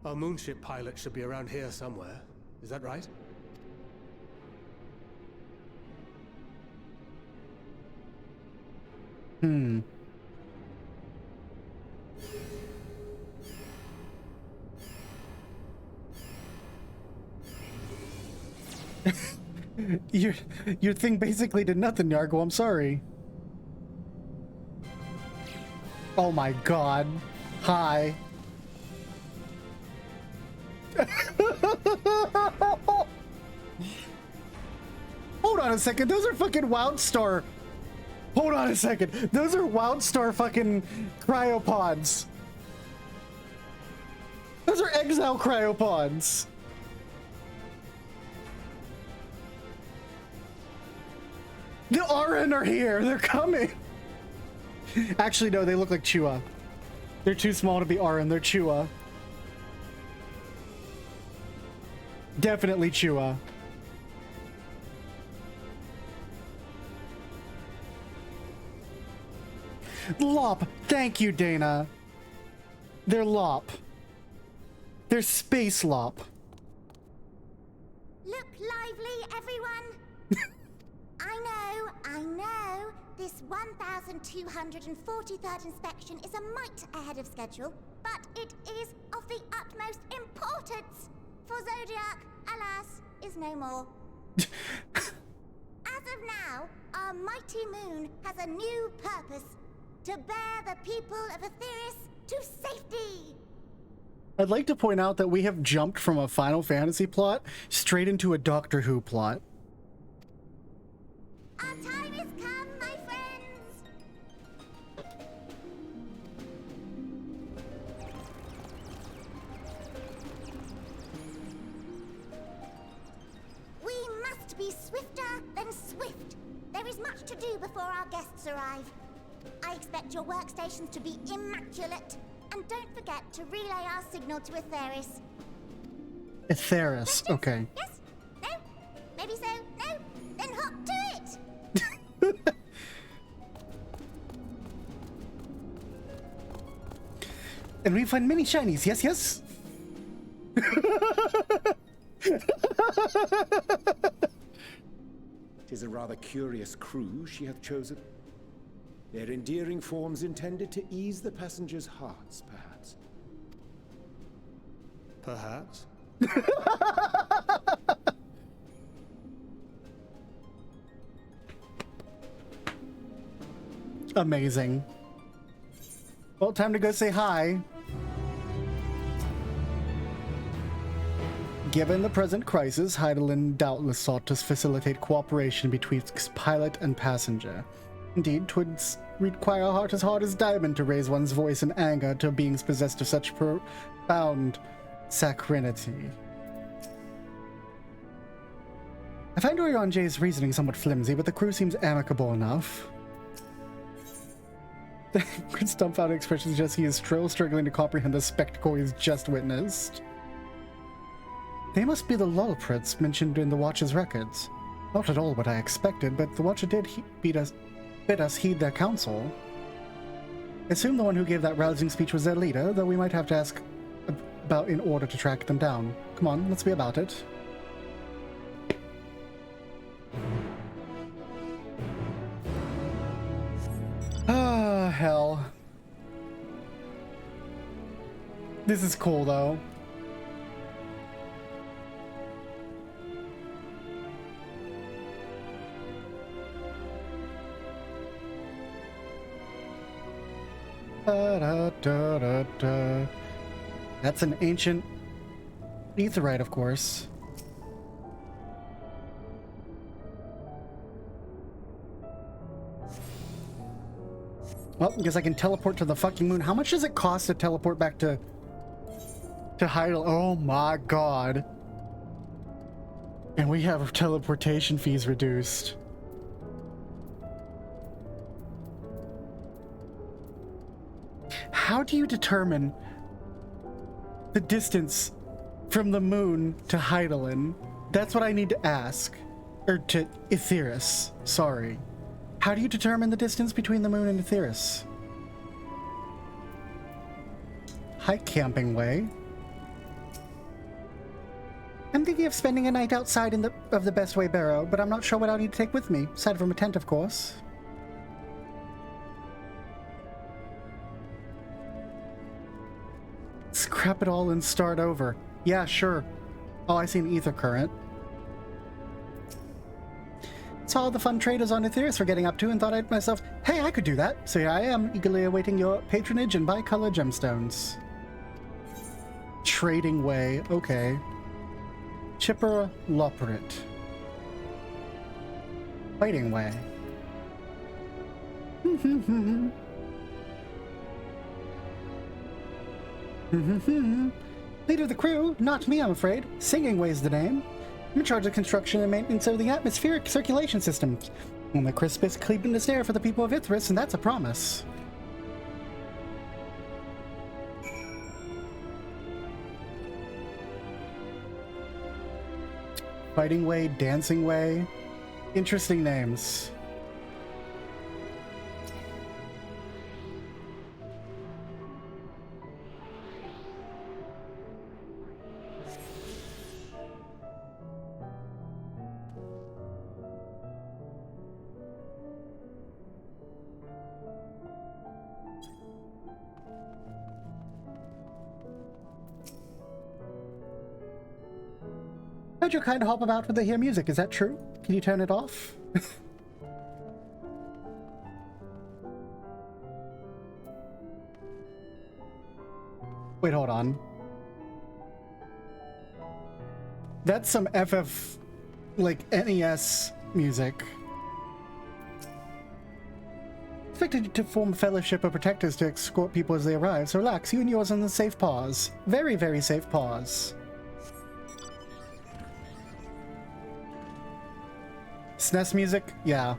C: Our moonship pilot should be around here somewhere. Is that right?
A: Hmm. Your thing basically did nothing, Yargo. I'm sorry. Oh my god. Hi. Hold on a second. Those are fucking Wildstar. Hold on a second. Those are Wildstar fucking cryopods. Those are Exile cryopods. The RN are here. They're coming. Actually, no, they look like Chua. They're too small to be RN. They're Chua. Definitely Chua. Lop. Thank you, Dana. They're Lop. They're Space Lop.
N: Look lively, everyone. I know. This 1243rd inspection is a mite ahead of schedule, but it is of the utmost importance. For Zodiac, alas, is no more. As of now, our mighty moon has a new purpose: to bear the people of Aetheris to safety.
A: I'd like to point out that we have jumped from a Final Fantasy plot straight into a Doctor Who plot.
N: Our time has come, my friends. We must be swifter than swift. There is much to do before our guests arrive. I expect your workstations to be immaculate. And don't forget to relay our signal to Aetheris.
A: Aetheris, okay.
N: Yes? No? Maybe so? No? Then hop to it!
A: And we find many shinies, yes, yes?
E: Tis a rather curious crew she hath chosen. Their endearing forms intended to ease the passengers' hearts, perhaps.
C: Perhaps.
A: Amazing. Well, time to go say hi. Given the present crisis, Heidelin doubtless sought to facilitate cooperation between pilot and passenger. Indeed, 'twould require a heart as hard as diamond to raise one's voice in anger to beings possessed of such profound saccharinity. I find Orion J's reasoning somewhat flimsy, but the crew seems amicable enough. His dumbfounded expression suggests he is still struggling to comprehend the spectacle he's just witnessed. They must be the Lulprits mentioned in the Watch's records. Not at all what I expected, but the Watcher did bid us heed their counsel. I assume the one who gave that rousing speech was their leader, though we might have to ask about in order to track them down. Come on, let's be about it. Ah, hell. This is cool, though. Da-da-da-da-da. That's an ancient aetheryte, of course. Well, I guess I can teleport to the fucking moon. How much does it cost to teleport back to Heidel? Oh my god. And we have teleportation fees reduced. How do you determine the distance from the moon to Heidelin? That's what I need to ask. Or to Aetheris, sorry. How do you determine the distance between the moon and Aetheris? Hike camping way. I'm thinking of spending a night outside of the Best Way Barrow, but I'm not sure what I'll need to take with me, aside from a tent, of course. Scrap it all and start over. Yeah, sure. Oh, I see an ether current. Saw all the fun traders on Aetheris were getting up to and thought to myself, hey, I could do that. So here I am, eagerly awaiting your patronage and bicolor gemstones. Trading way, okay. Chipper Loprit. Fighting way. Leader of the crew, not me, I'm afraid. Singing Way's the name. I'm in charge of construction and maintenance of the atmospheric circulation system. I'm the crispest, cleanest air for the people of Aetheris, and that's a promise. Fighting Way, Dancing Way. Interesting names. Heard you kind of hop about with the hear music, is that true? Can you turn it off? Wait, hold on. That's some FF, like, NES music. Expected to form a fellowship of protectors to escort people as they arrive, so relax, you and yours on the safe pause. Very, very safe pause. SNES music? Yeah.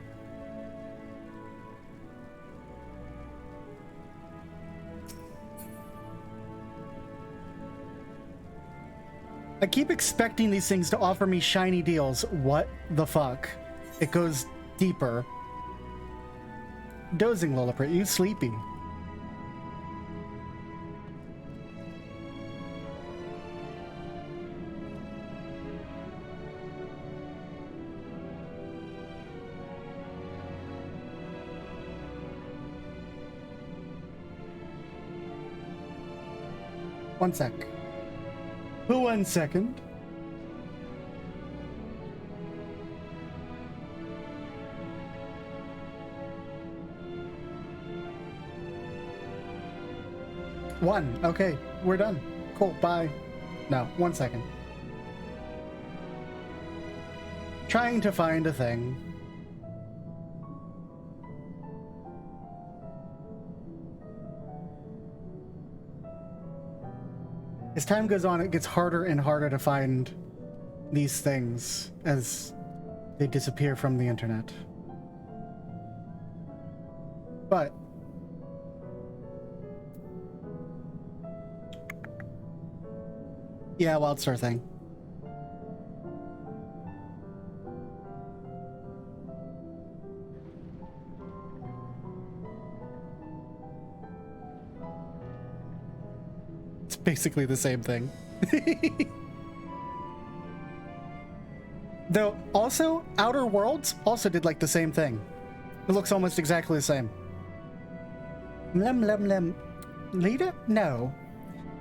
A: I keep expecting these things to offer me shiny deals. What the fuck? It goes deeper. Dozing, Lilliput, you sleepy? One sec. 1 second. One. Okay, we're done. Cool, bye. No, 1 second. Trying to find a thing. As time goes on, it gets harder and harder to find these things as they disappear from the internet. But yeah, Wildstar thing. It's basically the same thing. Though, also, Outer Worlds also did like the same thing. It looks almost exactly the same. Lem. Leader? No.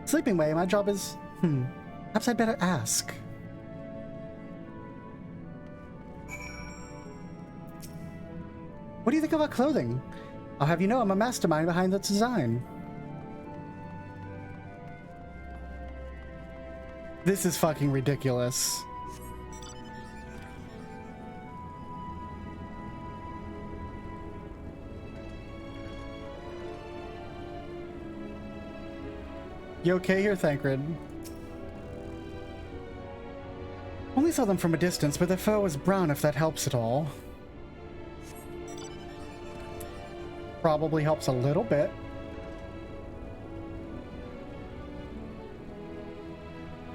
A: Sleeping Way, my job is... Perhaps I'd better ask. What do you think of our clothing? I'll have you know I'm a mastermind behind the design. This is fucking ridiculous. You okay here, Thancred? Only saw them from a distance, but their fur was brown, if that helps at all. Probably helps a little bit.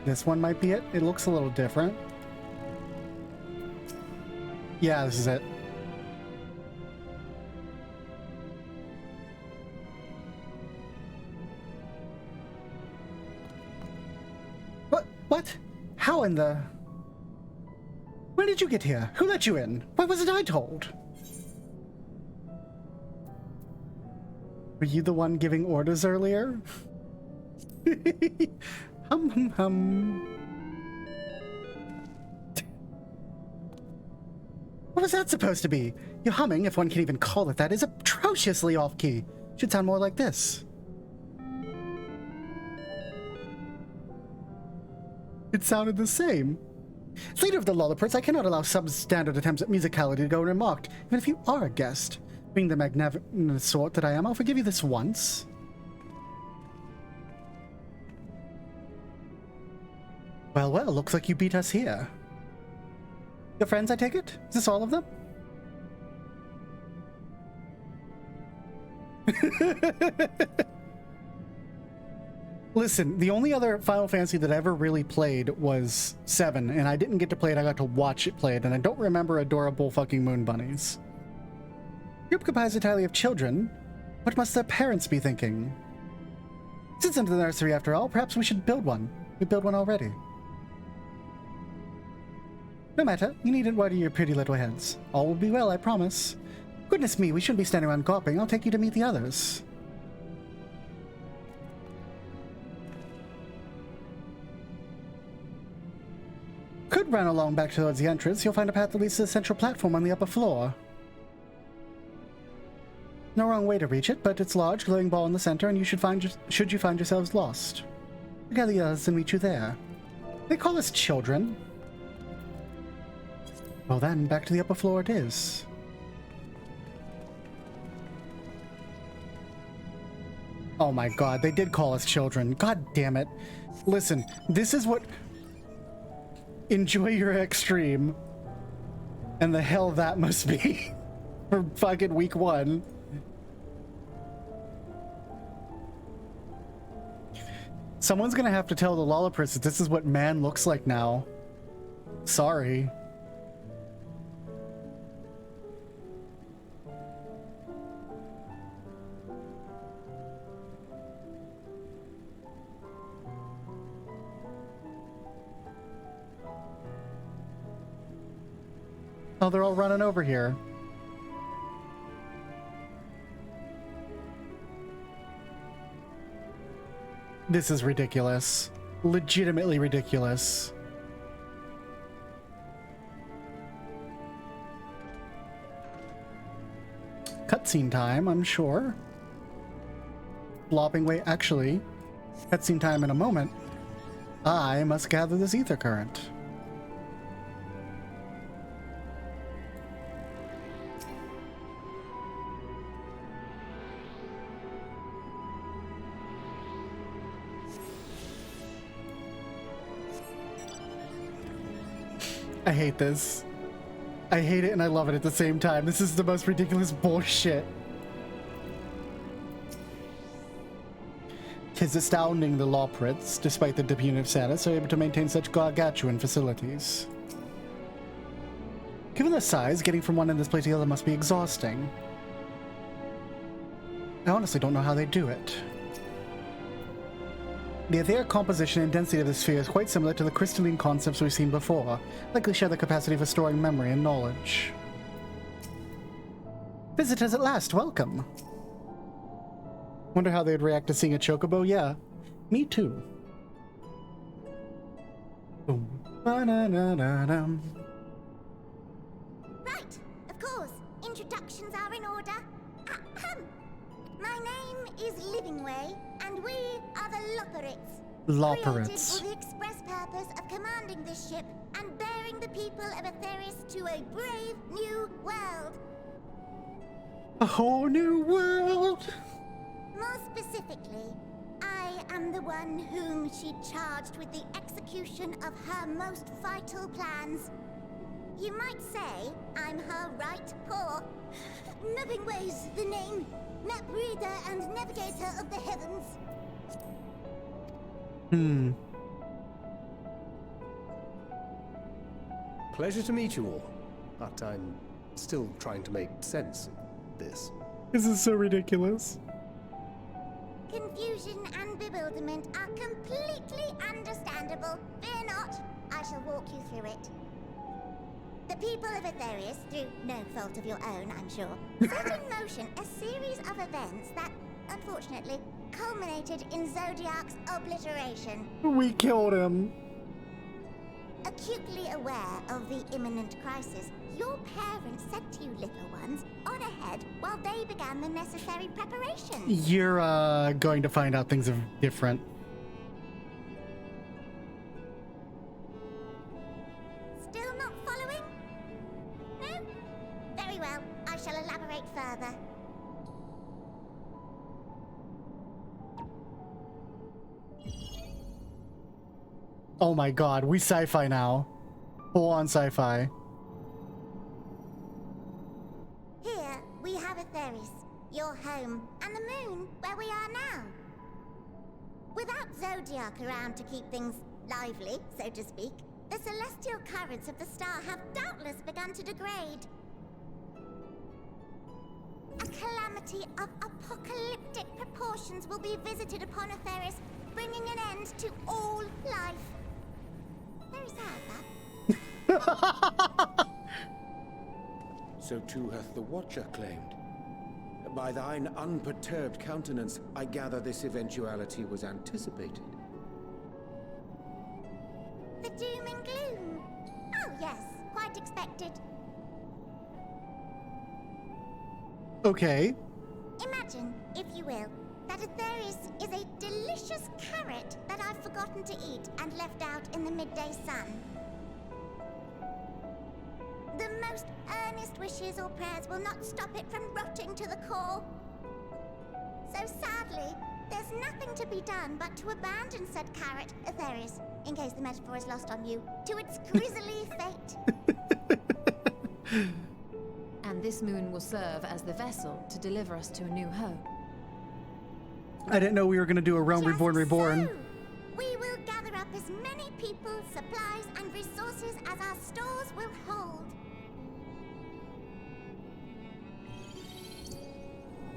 A: This one might be it. It looks a little different. Yeah, this is it. What? How in the... When did you get here? Who let you in? Why wasn't I told? Were you the one giving orders earlier? Hum. What was that supposed to be? Your humming, if one can even call it that, is atrociously off-key. Should sound more like this. It sounded the same. As leader of the Lollipots, I cannot allow substandard attempts at musicality to go unremarked, even if you are a guest. Being the magnanimous sort that I am, I'll forgive you this once. Well, looks like you beat us here. Your friends, I take it? Is this all of them? Listen, the only other Final Fantasy that I ever really played was 7, and I didn't get to play it, I got to watch it played, and I don't remember adorable fucking moon bunnies. Group comprised entirely of children. What must their parents be thinking? Since into the nursery after all, perhaps we should build one. We built one already. No matter, you needn't worry your pretty little heads. All will be well, I promise. Goodness me, we shouldn't be standing around gawping. I'll take you to meet the others. Could run along back towards the entrance. You'll find a path that leads to the central platform on the upper floor. No wrong way to reach it, but it's large, glowing ball in the center, and should you find yourselves lost. Gather the others and meet you there. They call us children. Well then, back to the upper floor it is. Oh my god, they did call us children. God damn it. Listen, this is what... Enjoy your extreme. And the hell that must be. For fucking week 1. Someone's gonna have to tell the Lolliprince that this is what man looks like now. Sorry. Oh, they're all running over here. This is ridiculous. Legitimately ridiculous. Cutscene time, I'm sure. Flopping way. Actually, cutscene time in a moment. I must gather this ether current. I hate this. I hate it and I love it at the same time. This is the most ridiculous bullshit. 'Tis astounding the Lolliprince, despite the diminutive status, are able to maintain such gargantuan facilities. Given their size, getting from one end of this place to the other must be exhausting. I honestly don't know how they do it. The etheric composition and density of the sphere is quite similar to the crystalline concepts we've seen before, likely share the capacity for storing memory and knowledge. Visitors at last, welcome! Wonder how they'd react to seeing a chocobo? Yeah, me too. Boom. Ba-da-da-da-dum.
N: Right, of course. Introductions are in order. Ahem. My name is Livingway, and we are the
A: Lolliprince.
N: Created for the express purpose of commanding this ship and bearing the people of Aetheris to a brave new world.
A: A whole new world!
N: More specifically, I am the one whom she charged with the execution of her most vital plans. You might say I'm her right paw. Livingway's the name. Map reader and navigator of the heavens.
C: Pleasure to meet you all, but I'm still trying to make sense of this.
A: This is so ridiculous.
N: Confusion and bewilderment are completely understandable. Fear not, I shall walk you through it. The people of Aetheris, through no fault of your own, I'm sure, set in motion a series of events that, unfortunately, culminated in Zodiac's obliteration.
A: We killed him.
N: Acutely aware of the imminent crisis, your parents said to you little ones, on ahead while they began the necessary preparations.
A: You're, going to find out things are different.
N: Still not following? No? Very well, I shall elaborate further.
A: Oh my god, we sci-fi now. Full on sci-fi.
N: Here, we have Aetheris, your home, and the moon, where we are now. Without Zodiac around to keep things lively, so to speak, the celestial currents of the star have doubtless begun to degrade. A calamity of apocalyptic proportions will be visited upon Aetheris, bringing an end to all life. Very sad, that.
E: So too hath the Watcher claimed. By thine unperturbed countenance, I gather this eventuality was anticipated.
N: The doom and gloom. Oh yes, quite expected.
A: Okay.
N: Imagine, if you will, that Aetheris is a delicious carrot that I've forgotten to eat and left out in the midday sun. The most earnest wishes or prayers will not stop it from rotting to the core. So sadly, there's nothing to be done but to abandon said carrot, Aetheris, in case the metaphor is lost on you, to its grisly fate.
M: And this moon will serve as the vessel to deliver us to a new home.
A: I didn't know we were gonna do a Realm
N: Just
A: Reborn.
N: So. our stores will hold.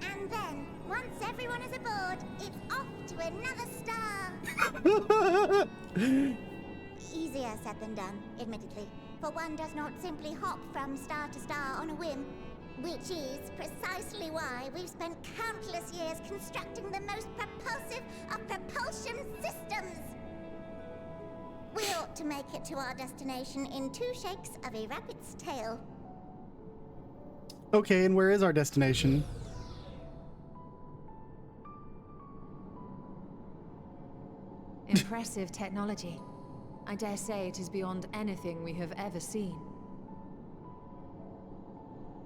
N: And then, once everyone is aboard, it's off to another star. Easier said than done, admittedly, for one does not simply hop from star to star on a whim, which is precisely why we've spent countless years constructing the most propulsive of propulsion systems. We ought to make it to our destination in 2 shakes of a rabbit's tail.
A: Okay, and where is our destination?
M: Impressive technology. I dare say it is beyond anything we have ever seen.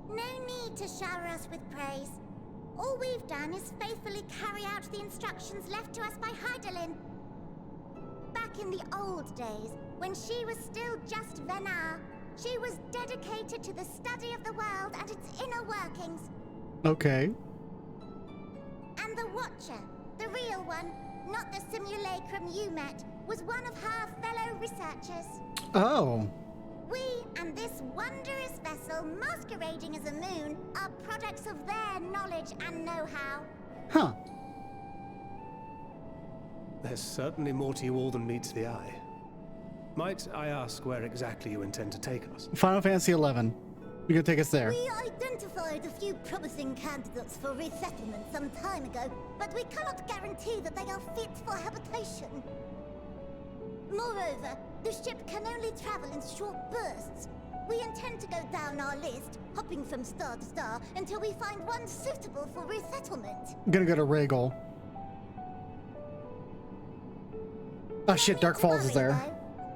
N: No need to shower us with praise. All we've done is faithfully carry out the instructions left to us by Hydaelyn. Back in the old days, when she was still just Venar, she was dedicated to the study of the world and its inner workings.
A: Okay.
N: And the Watcher, the real one, not the simulacrum you met, was one of her fellow researchers.
A: Oh.
N: We and this wondrous vessel masquerading as a moon are products of their knowledge and know-how.
A: Huh.
C: There's certainly more to you all than meets the eye. Might I ask where exactly you intend to take us?
A: Final Fantasy XI. You're gonna take us there.
N: We identified a few promising candidates for resettlement some time ago, but we cannot guarantee that they are fit for habitation. Moreover, the ship can only travel in short bursts. We intend to go down our list, hopping from star to star, until we find one suitable for resettlement.
A: I'm gonna go to Rhaegal. Oh shit, Dark Falls is there.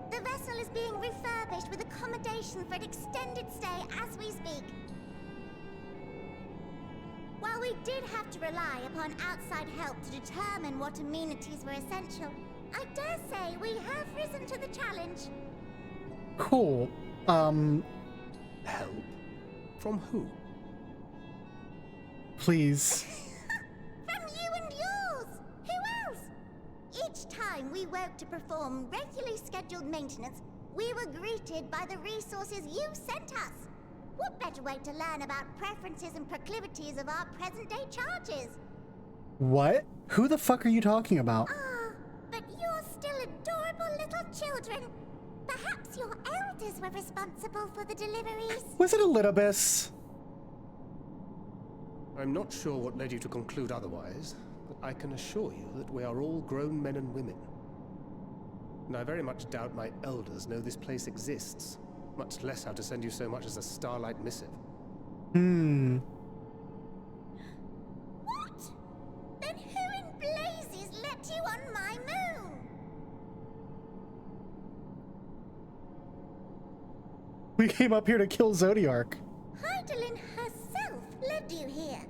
N: The vessel is being refurbished with accommodation for an extended stay as we speak. While we did have to rely upon outside help to determine what amenities were essential, I dare say we have risen to the challenge.
A: Cool.
C: Help? From who?
A: Please.
N: From you and yours! Who else? Each time we woke to perform regularly scheduled maintenance, we were greeted by the resources you sent us. What better way to learn about preferences and proclivities of our present-day charges?
A: What? Who the fuck are you talking about?
N: But you're still adorable little children. Perhaps your elders were responsible for the deliveries.
A: Was it Elidibus?
C: I'm not sure what led you to conclude otherwise, but I can assure you that we are all grown men and women. And I very much doubt my elders know this place exists, much less how to send you so much as a starlight missive.
N: What? Then who in blazes let you on my moon?
A: We came up here to kill Zodiark.
N: Hydaelyn herself led you here.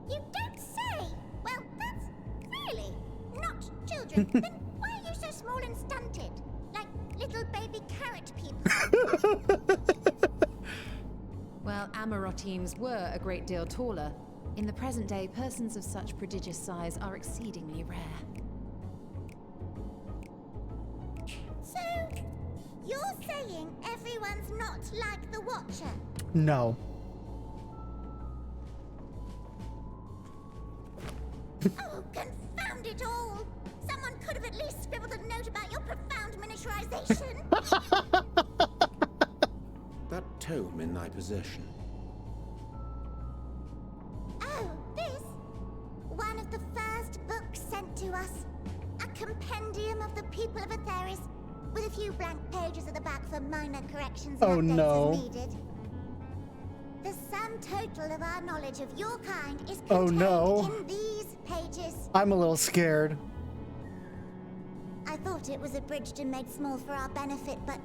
N: You don't say! Well, that's really not children. Then why are you so small and stunted? Like little baby carrot people.
M: Well, Amarotines were a great deal taller. In the present day, persons of such prodigious size are exceedingly rare.
N: So, you're saying everyone's not like the Watcher?
A: No.
N: Oh, confound it all! Someone could have at least scribbled a note about your profound miniaturization.
E: That tome in thy possession.
N: Oh, this? One of the first books sent to us. A compendium of the people of Atheris, with a few blank pages at the back for minor corrections and updates as needed. The sum total of our knowledge of your kind is contained in these pages.
A: I'm a little scared.
N: I thought it was abridged and made small for our benefit, but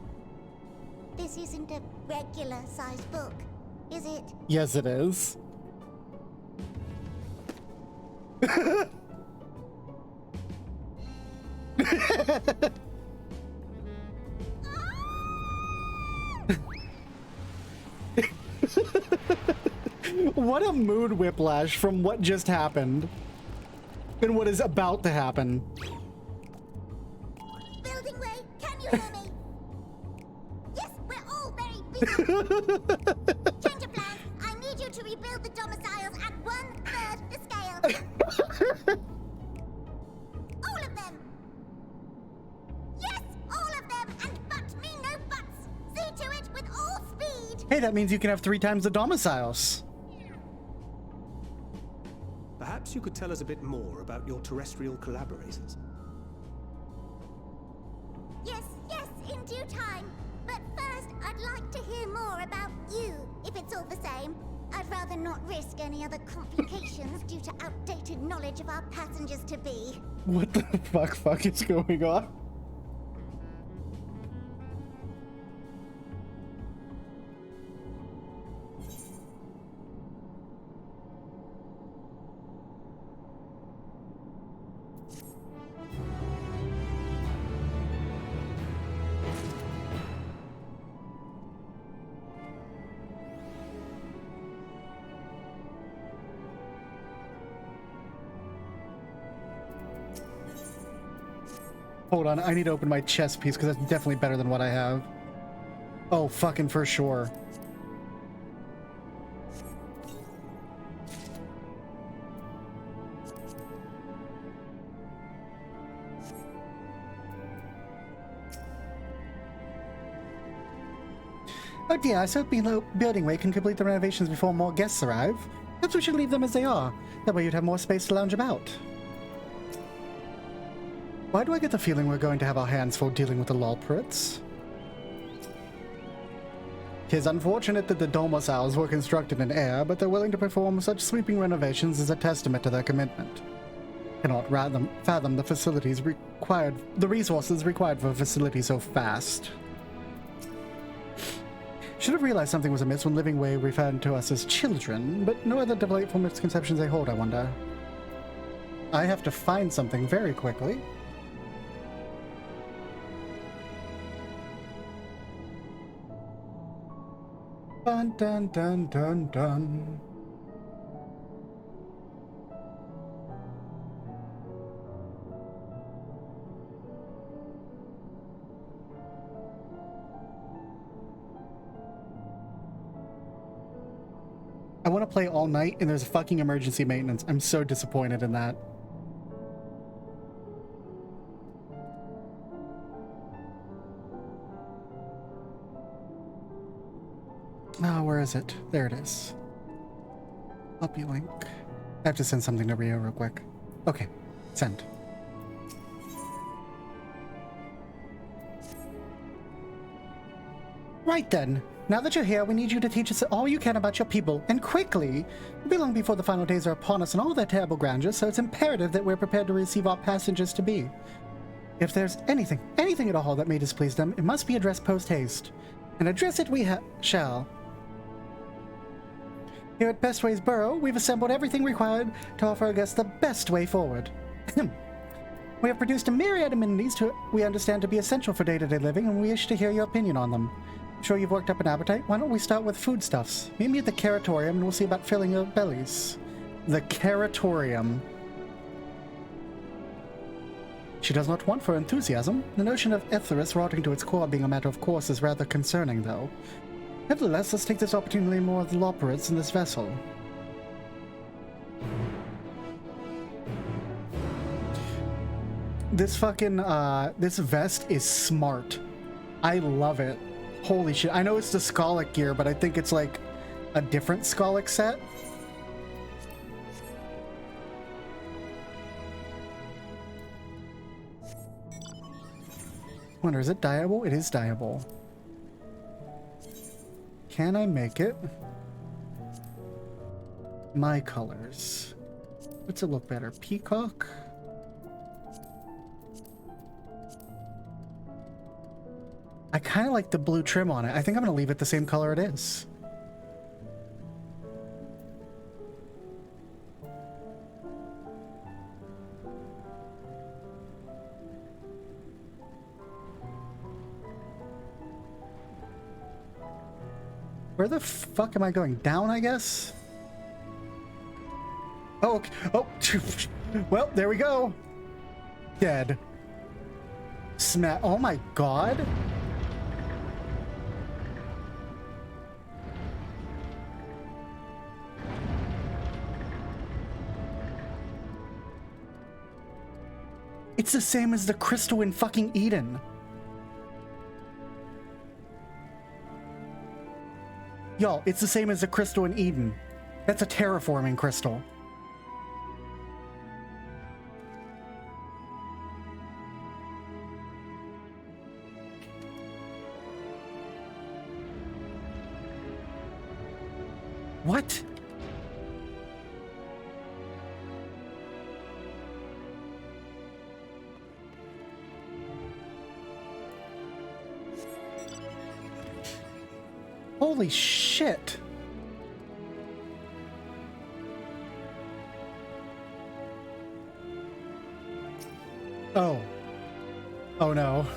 N: this isn't a regular-sized book, is it?
A: Yes, it is. What a mood whiplash from what just happened and what is about to happen.
N: Building way, can you hear me? Change of plans. I need you to rebuild the domiciles at 1/3 the scale. All of them. Yes, all of them. And but me no buts. See to it with all speed.
A: Hey, that means you can have 3 times the domiciles.
C: Perhaps you could tell us a bit more about your terrestrial collaborators.
N: Yes, in due time. But first, I'd like to hear more about you, if it's all the same. I'd rather not risk any other complications due to outdated knowledge of our passengers-to-be.
A: What the fuck is going on? Hold on, I need to open my chest piece because that's definitely better than what I have. Oh, fucking for sure. Oh dear, I hope the building way can complete the renovations before more guests arrive. Perhaps we should leave them as they are. That way you'd have more space to lounge about. Why do I get the feeling we're going to have our hands full dealing with the Lolpirits? 'Tis unfortunate that the domiciles were constructed in air, but they're willing to perform such sweeping renovations as a testament to their commitment. Cannot fathom the resources required for a facility so fast. Should have realized something was amiss when Living Way referred to us as children, but no other delightful misconceptions they hold, I wonder. I have to find something very quickly. Dun dun dun dun dun. I want to play all night and there's a fucking emergency maintenance. I'm so disappointed in that. Oh, where is it? There it is. Puppy link. I have to send something to Rio real quick. Okay, send. Right then. Now that you're here, we need you to teach us all you can about your people, and quickly. It'll be long before the final days are upon us in all their terrible grandeur, so it's imperative that we're prepared to receive our passengers-to-be. If there's anything at all that may displease them, it must be addressed post-haste. And address it we shall. Here at Bestways Borough, we've assembled everything required to offer our guests the best way forward. We have produced a myriad amenities we understand to be essential for day-to-day living, and we wish to hear your opinion on them. I'm sure you've worked up an appetite. Why don't we start with foodstuffs? Meet me at the Caratorium, and we'll see about filling your bellies. The Caratorium. She does not want for enthusiasm. The notion of Etheris rotting to its core being a matter of course is rather concerning, though. Nevertheless, let's take this opportunity to learn more of the Lolpirits in this vessel. This fucking, this vest is smart. I love it. Holy shit. I know it's the Skalic gear, but I think it's like a different Skalic set. Wonder, is it dyeable? It is dyeable. Can I make it my colors? What's it look better? Peacock? I kind of like the blue trim on it. I think I'm going to leave it the same color it is. Where the fuck am I going? Down, I guess? Oh, okay. Oh, well, there we go. Dead. Oh my god. It's the same as the crystal in fucking Eden. Y'all, it's the same as the crystal in Eden. That's a terraforming crystal. What? Holy shit. Oh. Oh no.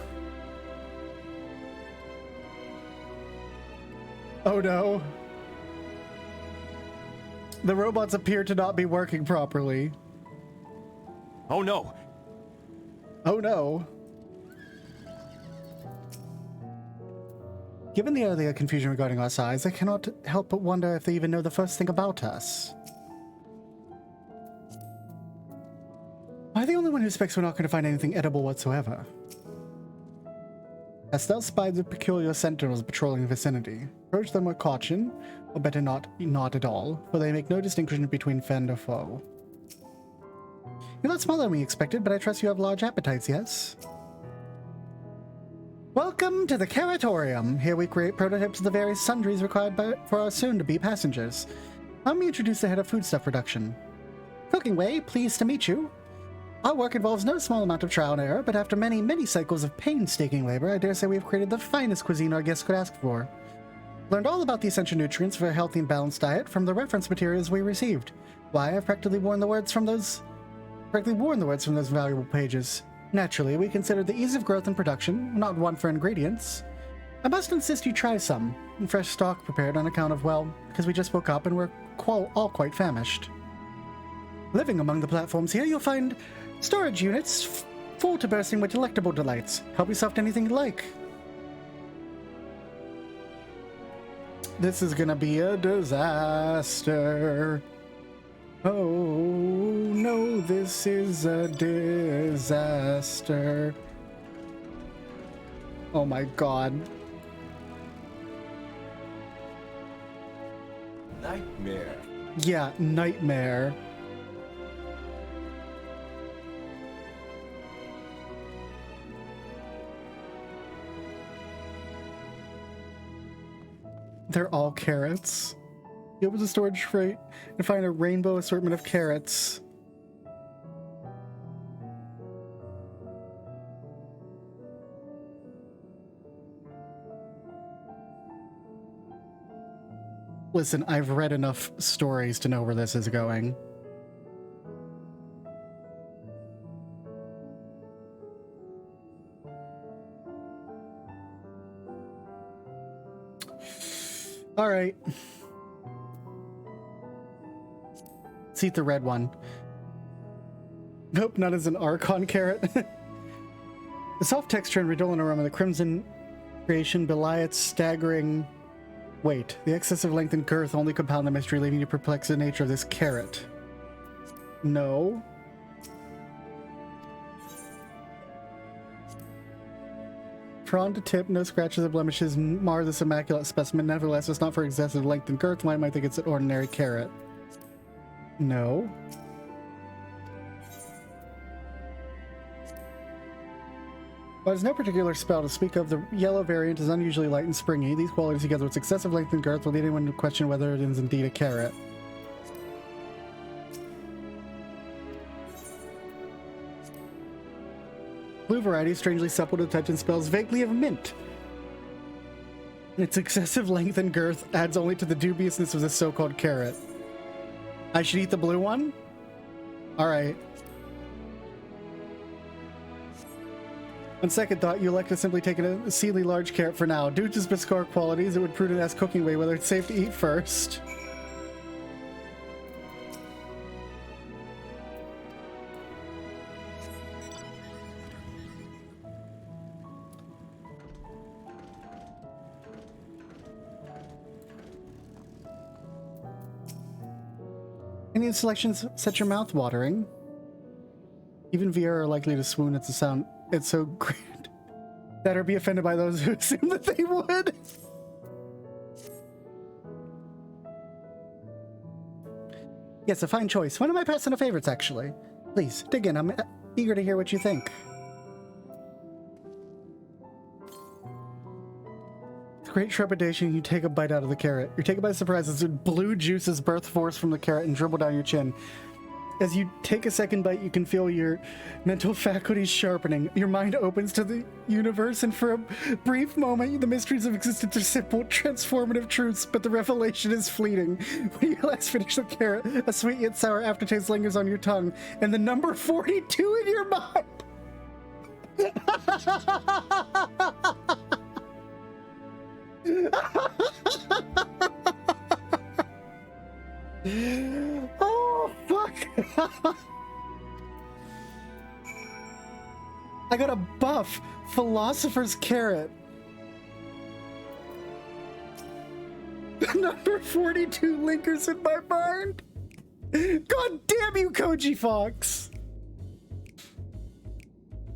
A: Oh no. The robots appear to not be working properly.
B: Oh no.
A: Oh no. Given the earlier confusion regarding our size, I cannot help but wonder if they even know the first thing about us. Am I the only one who suspects we're not going to find anything edible whatsoever? As stealth spies with peculiar sentinels patrolling the vicinity. Approach them with caution, or better not at all, for they make no distinction between friend or foe. You're a lot smaller than we expected, but I trust you have large appetites, yes? Welcome to the Caratorium. Here we create prototypes of the various sundries required for our soon-to-be passengers. Let me introduce the head of foodstuff production. Cooking Way, pleased to meet you. Our work involves no small amount of trial and error, but after many, many cycles of painstaking labor, I dare say we've created the finest cuisine our guests could ask for. Learned all about the essential nutrients for a healthy and balanced diet from the reference materials we received. Why, I've practically worn the words from those valuable pages. Naturally, we considered the ease of growth and production, not one for ingredients. I must insist you try some. Fresh stock prepared on account of, well, because we just woke up and we're all quite famished. Living among the platforms here, you'll find storage units full to bursting with delectable delights. Help yourself to anything you like. This is gonna be a disaster. Oh no, this is a disaster. Oh my god.
B: Nightmare.
A: Yeah, nightmare. They're all carrots. You open the storage crate and find a rainbow assortment of carrots. Listen, I've read enough stories to know where this is going. All right. Let's eat the red one. Nope, not as an Archon carrot. The soft texture and redolent aroma of the crimson creation belie its staggering weight. The excessive length and girth only compound the mystery, leaving you perplexed at the nature of this carrot. No. Prawn to tip, no scratches or blemishes mar this immaculate specimen. Nevertheless, it's not for excessive length and girth. One might think it's an ordinary carrot. No. While there's no particular spell to speak of, the yellow variant is unusually light and springy. These qualities together with excessive length and girth will lead anyone to question whether it is indeed a carrot. Blue variety, strangely supple to touch and smells vaguely of mint. Its excessive length and girth adds only to the dubiousness of this so-called carrot. I should eat the blue one? Alright. On second thought, you elect to simply take a seedly large carrot for now. Due to its biscore qualities, it would prudent ask Cooking Way whether it's safe to eat first. Any selections set your mouth watering? Even VR are likely to swoon at the sound. It's so great. That or be offended by those who assume that they would. Yes, a fine choice. One of my personal favorites, actually. Please, dig in. I'm eager to hear what you think. With great trepidation, you take a bite out of the carrot. You're taken by surprise as blue juices burst forth from the carrot and dribble down your chin. As you take a second bite, you can feel your mental faculties sharpening. Your mind opens to the universe, and for a brief moment, the mysteries of existence are simple, transformative truths, but the revelation is fleeting. When you last finish the carrot, a sweet yet sour aftertaste lingers on your tongue, and the number 42 in your mind. Oh, fuck. I got a buff. Philosopher's Carrot. Number 42 lingers in my mind. God damn you, Koji Fox.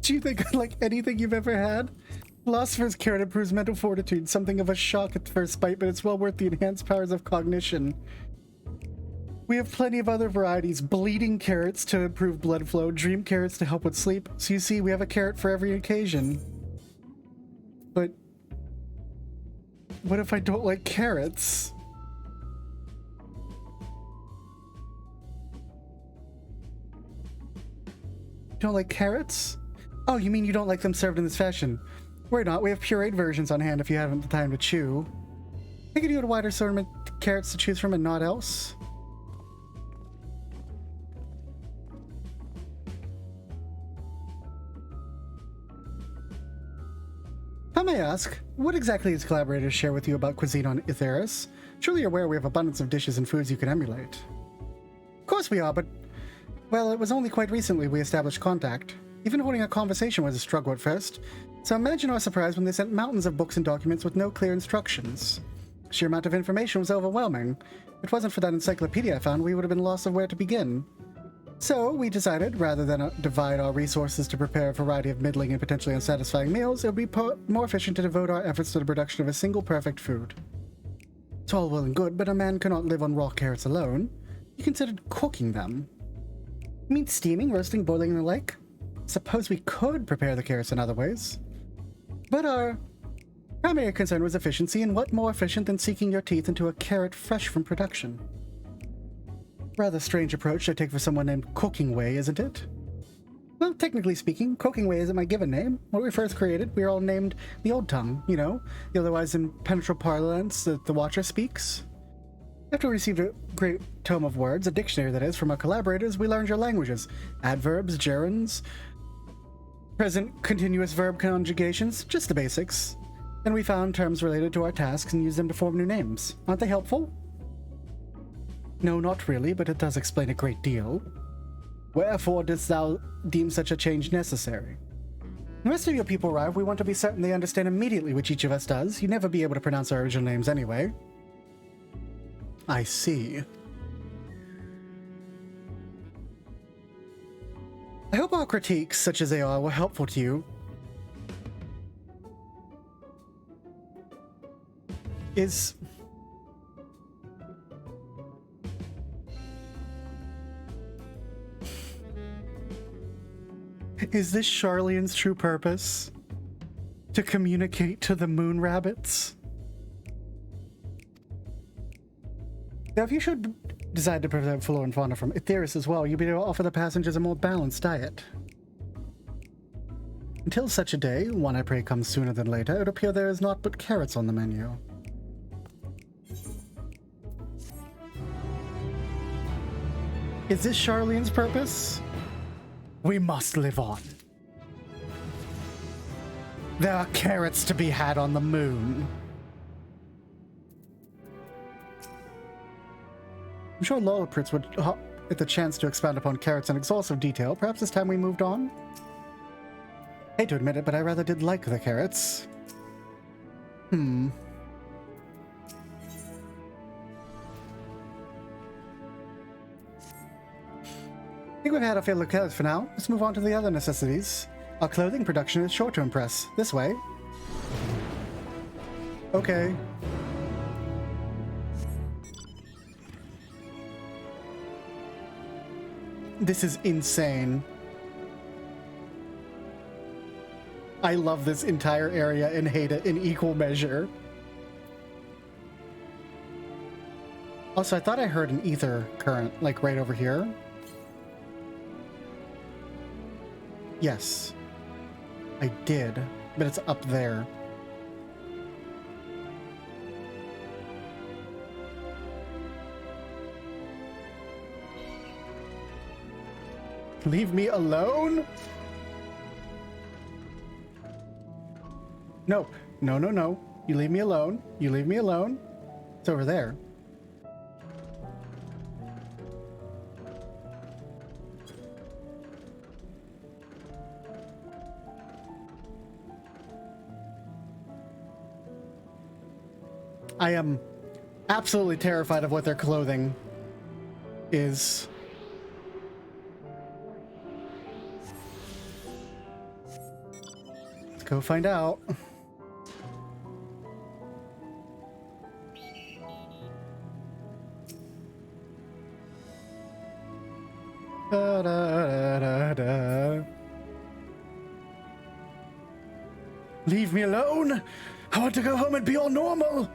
A: Do you think I like anything you've ever had? Philosopher's Carrot improves mental fortitude, something of a shock at first bite, but it's well worth the enhanced powers of cognition. We have plenty of other varieties. Bleeding carrots to improve blood flow, dream carrots to help with sleep. So you see, we have a carrot for every occasion. But what if I don't like carrots? You don't like carrots? Oh, you mean you don't like them served in this fashion? Worry not, we have pureed versions on hand if you haven't the time to chew. I could do a wider assortment of carrots to choose from and not else. I may ask, what exactly does collaborators share with you about cuisine on Aetheris? Surely you're aware we have abundance of dishes and foods you can emulate. Of course we are, but, well, it was only quite recently we established contact. Even holding a conversation was a struggle at first, so imagine our surprise when they sent mountains of books and documents with no clear instructions. The sheer amount of information was overwhelming. If it wasn't for that encyclopedia I found, we would have been lost of where to begin. So we decided, rather than divide our resources to prepare a variety of middling and potentially unsatisfying meals, it would be more efficient to devote our efforts to the production of a single perfect food. It's all well and good, but a man cannot live on raw carrots alone. You considered cooking them. You mean steaming, roasting, boiling, and the like? Suppose we could prepare the carrots in other ways. But our primary concern was efficiency, and what more efficient than sinking your teeth into a carrot fresh from production? Rather strange approach to take for someone named Cooking Way, isn't it? Well, technically speaking, Cooking Way isn't my given name. When we first created, we were all named the Old Tongue, you know, the otherwise impenetrable parlance that the Watcher speaks. After we received a great tome of words, a dictionary that is, from our collaborators, we learned your languages, adverbs, gerunds, present continuous verb conjugations, just the basics. Then we found terms related to our tasks and used them to form new names. Aren't they helpful? No, not really, but it does explain a great deal. Wherefore didst thou deem such a change necessary? When the rest of your people arrive, we want to be certain they understand immediately which each of us does. You'd never be able to pronounce our original names anyway. I see. I hope our critiques, such as they are, were helpful to you. Is this Charlene's true purpose? To communicate to the moon rabbits? Now, if you should decide to prevent flora and fauna from Aetheris as well, you'll be able to offer the passengers a more balanced diet. Until such a day, one I pray comes sooner than later, it would appear there is naught but carrots on the menu. Is this Charlene's purpose? We must live on. There are carrots to be had on the moon. I'm sure Lolopritz would hop at the chance to expound upon carrots in exhaustive detail. Perhaps it's time we moved on? Hate to admit it, but I rather did like the carrots. I think we've had our fill of clothes for now. Let's move on to the other necessities. Our clothing production is sure to impress. This way. Okay. This is insane. I love this entire area and hate it in equal measure. Also, I thought I heard an ether current, like right over here. Yes, I did, but it's up there. Leave me alone? No, no, no, no. You leave me alone. You leave me alone. It's over there. I am absolutely terrified of what their clothing is. Let's go find out. Da, da, da, da. Leave me alone! I want to go home and be all normal!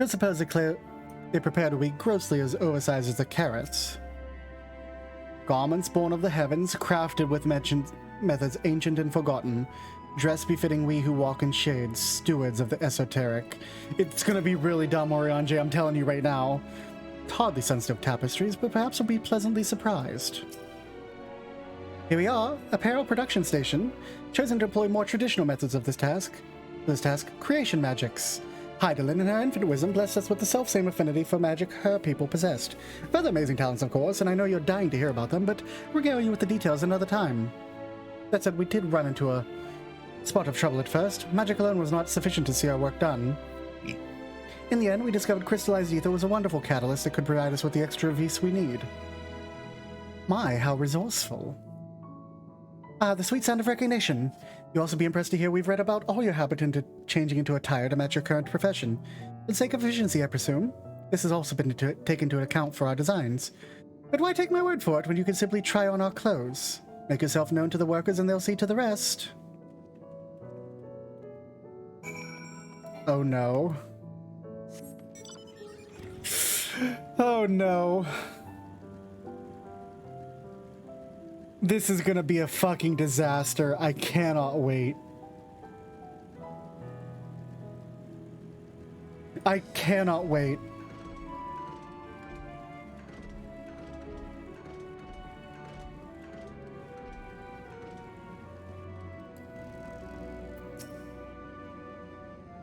A: I suppose they prepared a wheat grossly as oversized as the carrots. Garments born of the heavens, crafted with methods ancient and forgotten, dress befitting we who walk in shades, stewards of the esoteric. It's gonna be really dumb, Orionje, I'm telling you right now. Hardly sensitive tapestries, but perhaps we'll be pleasantly surprised. Here we are, apparel production station, chosen to employ more traditional methods of this task, creation magics. Heidelin, in her infant wisdom, blessed us with the self-same affinity for magic her people possessed. Other amazing talents, of course, and I know you're dying to hear about them, but regale you with the details another time. That said, we did run into a spot of trouble at first. Magic alone was not sufficient to see our work done. In the end, we discovered crystallized ether was a wonderful catalyst that could provide us with the extra vis we need. My, how resourceful. Ah, the sweet sound of recognition. You'll also be impressed to hear we've read about all your habit into changing into attire to match your current profession. For the sake of efficiency, I presume. This has also been taken into account for our designs. But why take my word for it when you can simply try on our clothes? Make yourself known to the workers and they'll see to the rest. Oh no. Oh no. This is gonna be a fucking disaster. I cannot wait. I cannot wait.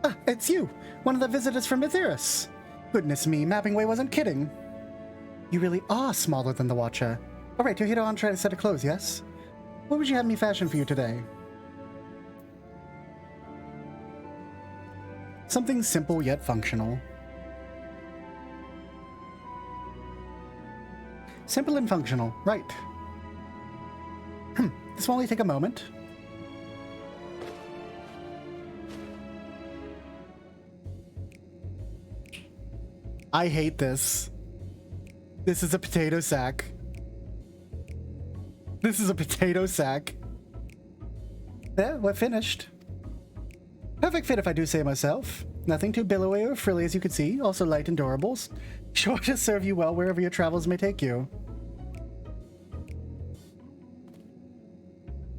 A: Ah, it's you! One of the visitors from Etheirys. Goodness me, Mapping Way wasn't kidding. You really are smaller than the Watcher. Alright, you're here on try to set of clothes, yes? What would you have me fashion for you today? Something simple yet functional. Simple and functional, right. This will only take a moment. I hate this. This is a potato sack. This is a potato sack. Yeah, we're finished. Perfect fit if I do say myself. Nothing too billowy or frilly as you can see, also light and durable. Sure to serve you well wherever your travels may take you.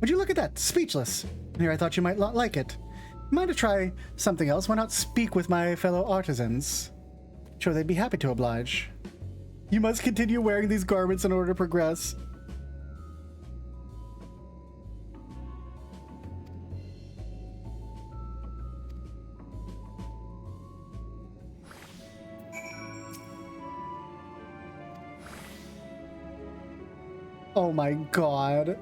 A: Would you look at that? Speechless. Here I thought you might not like it. Mind to try something else? Why not speak with my fellow artisans? Sure, they'd be happy to oblige. You must continue wearing these garments in order to progress. Oh my god.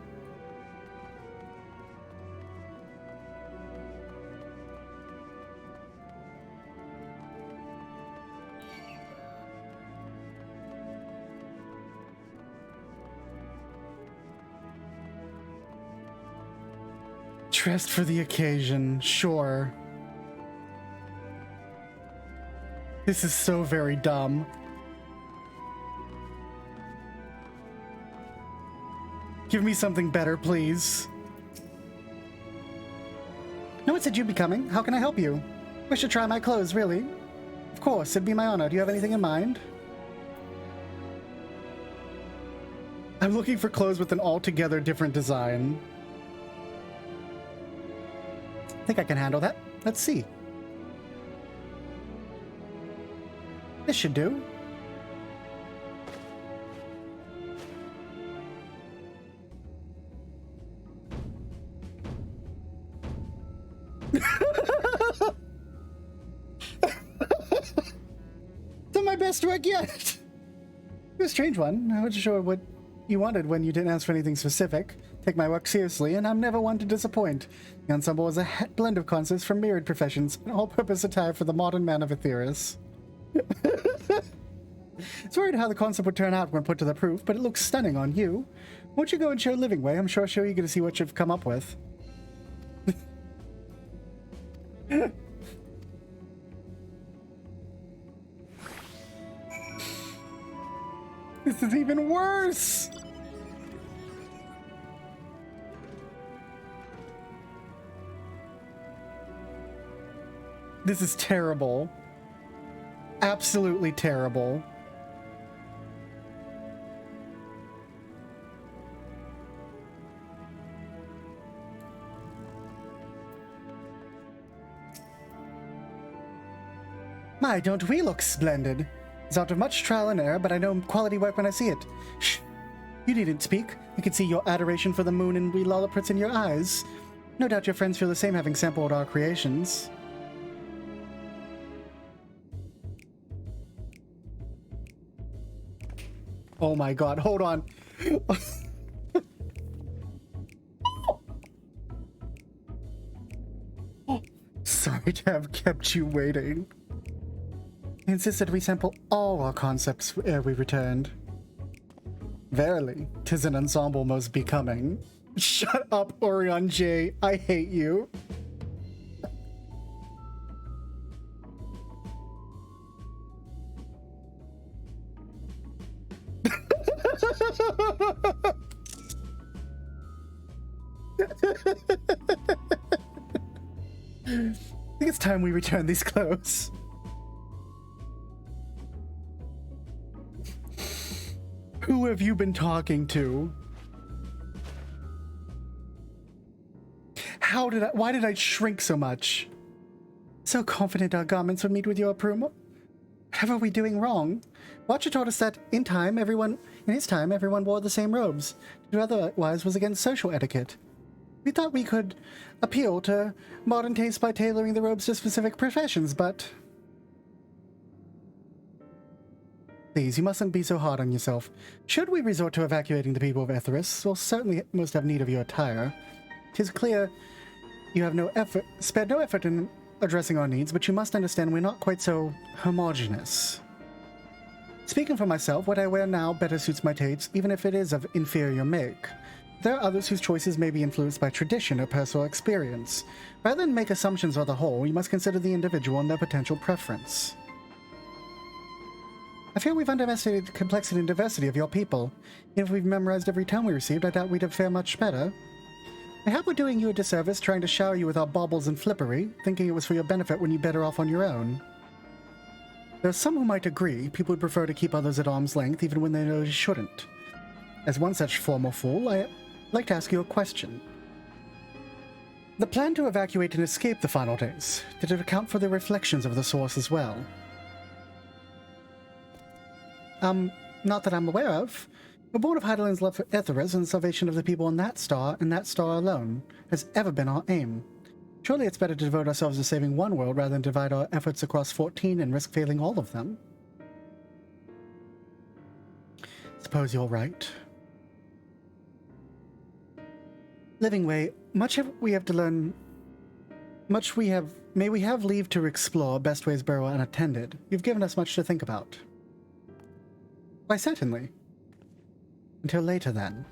A: Dressed for the occasion, sure. This is so very dumb. Give me something better, please. No one said you'd be coming. How can I help you? Wish to try my clothes, really? Of course, it'd be my honor. Do you have anything in mind? I'm looking for clothes with an altogether different design. I think I can handle that. Let's see. This should do. Done my best work yet. It was a strange one. I wasn't sure what you wanted when you didn't ask for anything specific. Take my work seriously, and I'm never one to disappoint. The ensemble was a blend of concepts from myriad professions, an all-purpose attire for the modern man of Aetheris. It's worried how the concept would turn out when put to the proof, but it looks stunning on you. Won't you go and show Living Way? I'm sure you're eager to see what you've come up with. This is even worse! This is terrible. Absolutely terrible. My, don't we look splendid? It's out of much trial and error, but I know quality work when I see it. Shh! You needn't speak. I can see your adoration for the moon and wee lollipops in your eyes. No doubt your friends feel the same having sampled our creations. Oh my god, hold on. Sorry to have kept you waiting. He insisted we sample all our concepts ere we returned. Verily, 'tis an ensemble most becoming. Shut up, Orion J. I hate you. I think it's time we return these clothes. Who have you been talking to? Why did I shrink so much? So confident our garments would meet with your approval? What are we doing wrong? Watcher told us that in his time, everyone wore the same robes. To do otherwise was against social etiquette. We thought we could appeal to modern taste by tailoring the robes to specific professions, but... Please, you mustn't be so hard on yourself. Should we resort to evacuating the people of Aetheris, we'll certainly most have need of your attire. 'Tis clear you have spared no effort in addressing our needs, but you must understand we're not quite so homogeneous. Speaking for myself, what I wear now better suits my tastes, even if it is of inferior make. There are others whose choices may be influenced by tradition or personal experience. Rather than make assumptions of the whole, you must consider the individual and their potential preference. I fear we've underestimated the complexity and diversity of your people. If we've memorized every tone we received, I doubt we'd have fared much better. I hope we're doing you a disservice trying to shower you with our baubles and flippery, thinking it was for your benefit when you're better off on your own. There are some who might agree people would prefer to keep others at arm's length even when they know they shouldn't. As one such former fool, I'd like to ask you a question. The plan to evacuate and escape the final days, did it account for the reflections of the source as well? Not that I'm aware of. We're born of Heidelberg's love for Aetheris, and the salvation of the people in that star, and that star alone, has ever been our aim. Surely it's better to devote ourselves to saving one world rather than divide our efforts across 14 and risk failing all of them. Suppose you're right. Living Way, we have to learn. May we have leave to explore best ways burial unattended. You've given us much to think about. Why, certainly. Until later, then.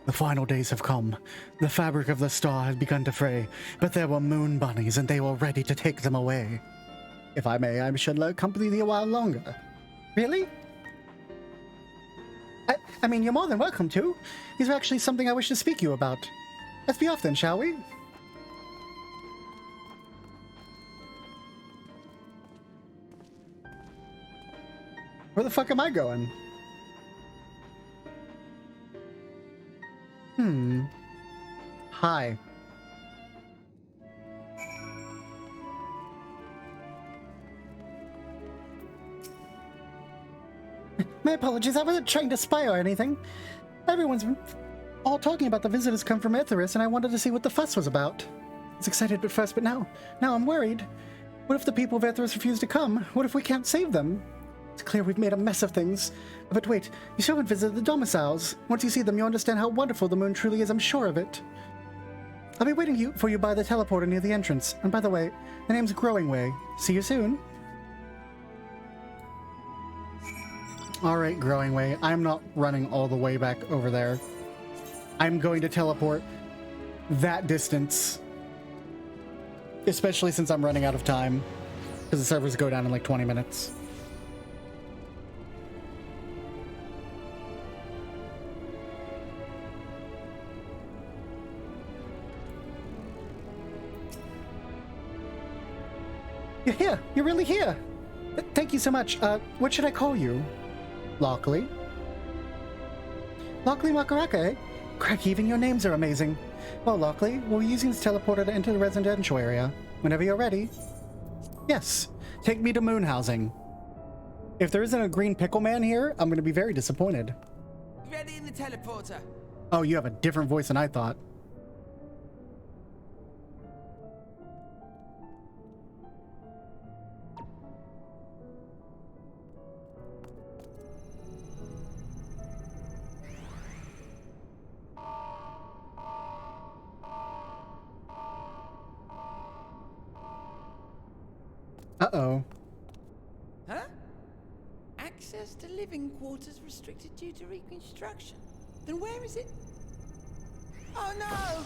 A: The final days have come. The fabric of the star has begun to fray, but there were moon bunnies, and they were ready to take them away. If I may, I should accompany thee a while longer. Really? I mean, you're more than welcome to. These are actually something I wish to speak to you about. Let's be off then, shall we? Where the fuck am I going? Hi. My apologies, I wasn't trying to spy or anything. Everyone's all talking about the visitors come from Etheris, and I wanted to see what the fuss was about. I was excited at first, but now I'm worried. What if the people of Etheris refuse to come? What if we can't save them? It's clear we've made a mess of things. But wait, you still haven't visited the domiciles. Once you see them, you'll understand how wonderful the moon truly is, I'm sure of it. I'll be waiting for you by the teleporter near the entrance. And by the way, my name's Growing Way. See you soon. Alright, Growing Way. I'm not running all the way back over there. I'm going to teleport that distance. Especially since I'm running out of time. Because the servers go down in like 20 minutes. You're here! You're really here! Thank you so much. What should I call you? Lockely? Lockely Makaraka, eh? Crack, even your names are amazing. Well, Lockely, we'll be using this teleporter to enter the residential area. Whenever you're ready. Yes. Take me to moon housing. If there isn't a green pickle man here, I'm going to be very disappointed.
F: Ready in the teleporter.
A: Oh, you have a different voice than I thought. Uh-oh.
F: Huh? Access to living quarters restricted due to reconstruction. Then where is it? Oh no!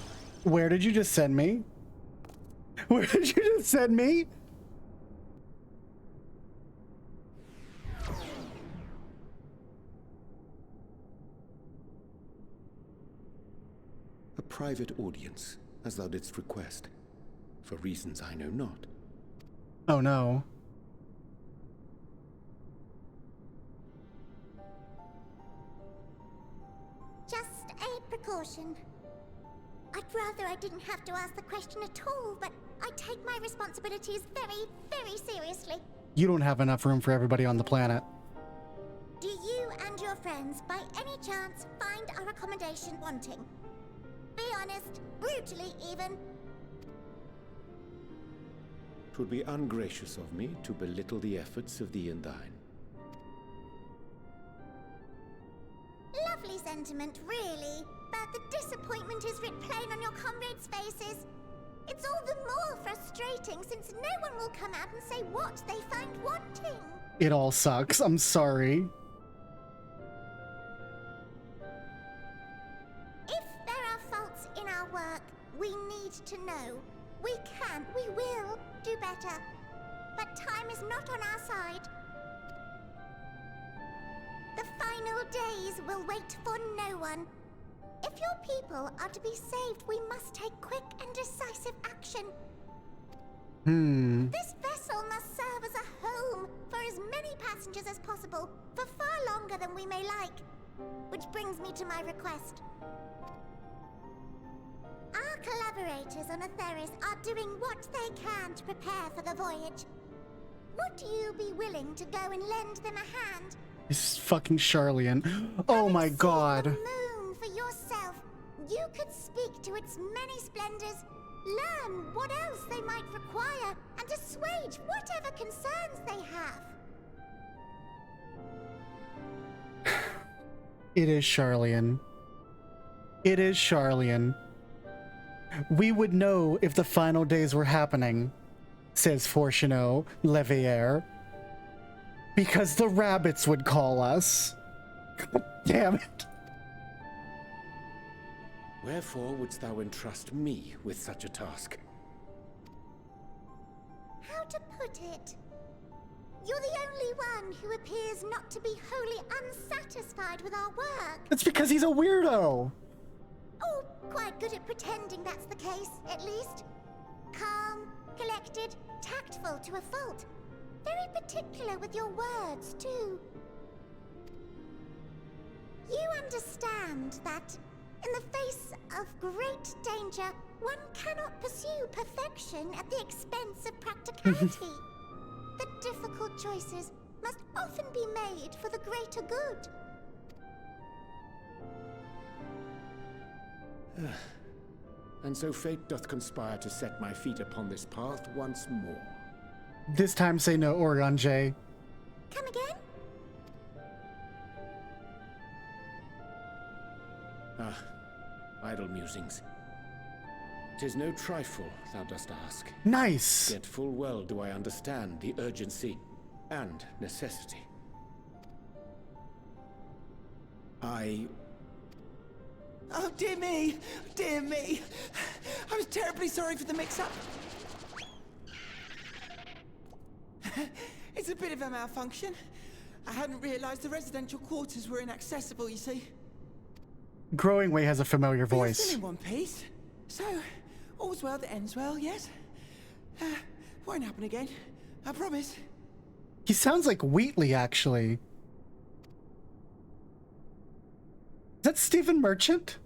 A: Where did you just send me? Where did you just send me?
E: A private audience, as thou didst request, for reasons I know not.
A: Oh no.
N: Just a precaution. I'd rather I didn't have to ask the question at all, but I take my responsibilities very, very seriously.
A: You don't have enough room for everybody on the planet.
N: Do you and your friends, by any chance, find our accommodation wanting? Be honest, brutally even.
E: 'Twould be ungracious of me to belittle the efforts of thee and thine.
N: Lovely sentiment, really. But the disappointment is writ plain on your comrades' faces. It's all the more frustrating since no one will come out and say what they find wanting.
A: It all sucks. I'm sorry.
N: If there are faults in our work, we need to know. We can, we will do better. But time is not on our side. The final days will wait for no one. If your people are to be saved, we must take quick and decisive action. This vessel must serve as a home for as many passengers as possible, for far longer than we may like. Which brings me to my request. Our collaborators on Etheris are doing what they can to prepare for the voyage. Would you be willing to go and lend them a hand?
A: This is fucking Charlian. Oh my god.
N: The moon for yourself. You could speak to its many splendors, learn what else they might require, and assuage whatever concerns they have.
A: It is Charlian. It is Charlian. We would know if the final days were happening, says Fortuneau Levier, because the rabbits would call us. God damn it.
E: Wherefore wouldst thou entrust me with such a task?
N: How to put it? You're the only one who appears not to be wholly unsatisfied with our work.
A: It's because he's a weirdo.
N: Oh, quite good at pretending that's the case, at least. Calm, collected, tactful to a fault. Very particular with your words, too. You understand that, in the face of great danger, one cannot pursue perfection at the expense of practicality. The difficult choices must often be made for the greater good.
E: And so fate doth conspire to set my feet upon this path once more.
A: This time say no, Orion J.
N: Come again?
E: Idle musings. 'Tis no trifle, thou dost ask.
A: Nice!
E: Yet full well do I understand the urgency and necessity.
F: Oh, dear me! Dear me! I was terribly sorry for the mix-up. It's a bit of a malfunction. I hadn't realized the residential quarters were inaccessible, you see.
A: Growing Way has a familiar
F: But you're
A: voice.
F: still in one piece. So, all's well that ends well, yes? Won't happen again. I promise.
A: He sounds like Wheatley, actually. Is that Stephen Merchant?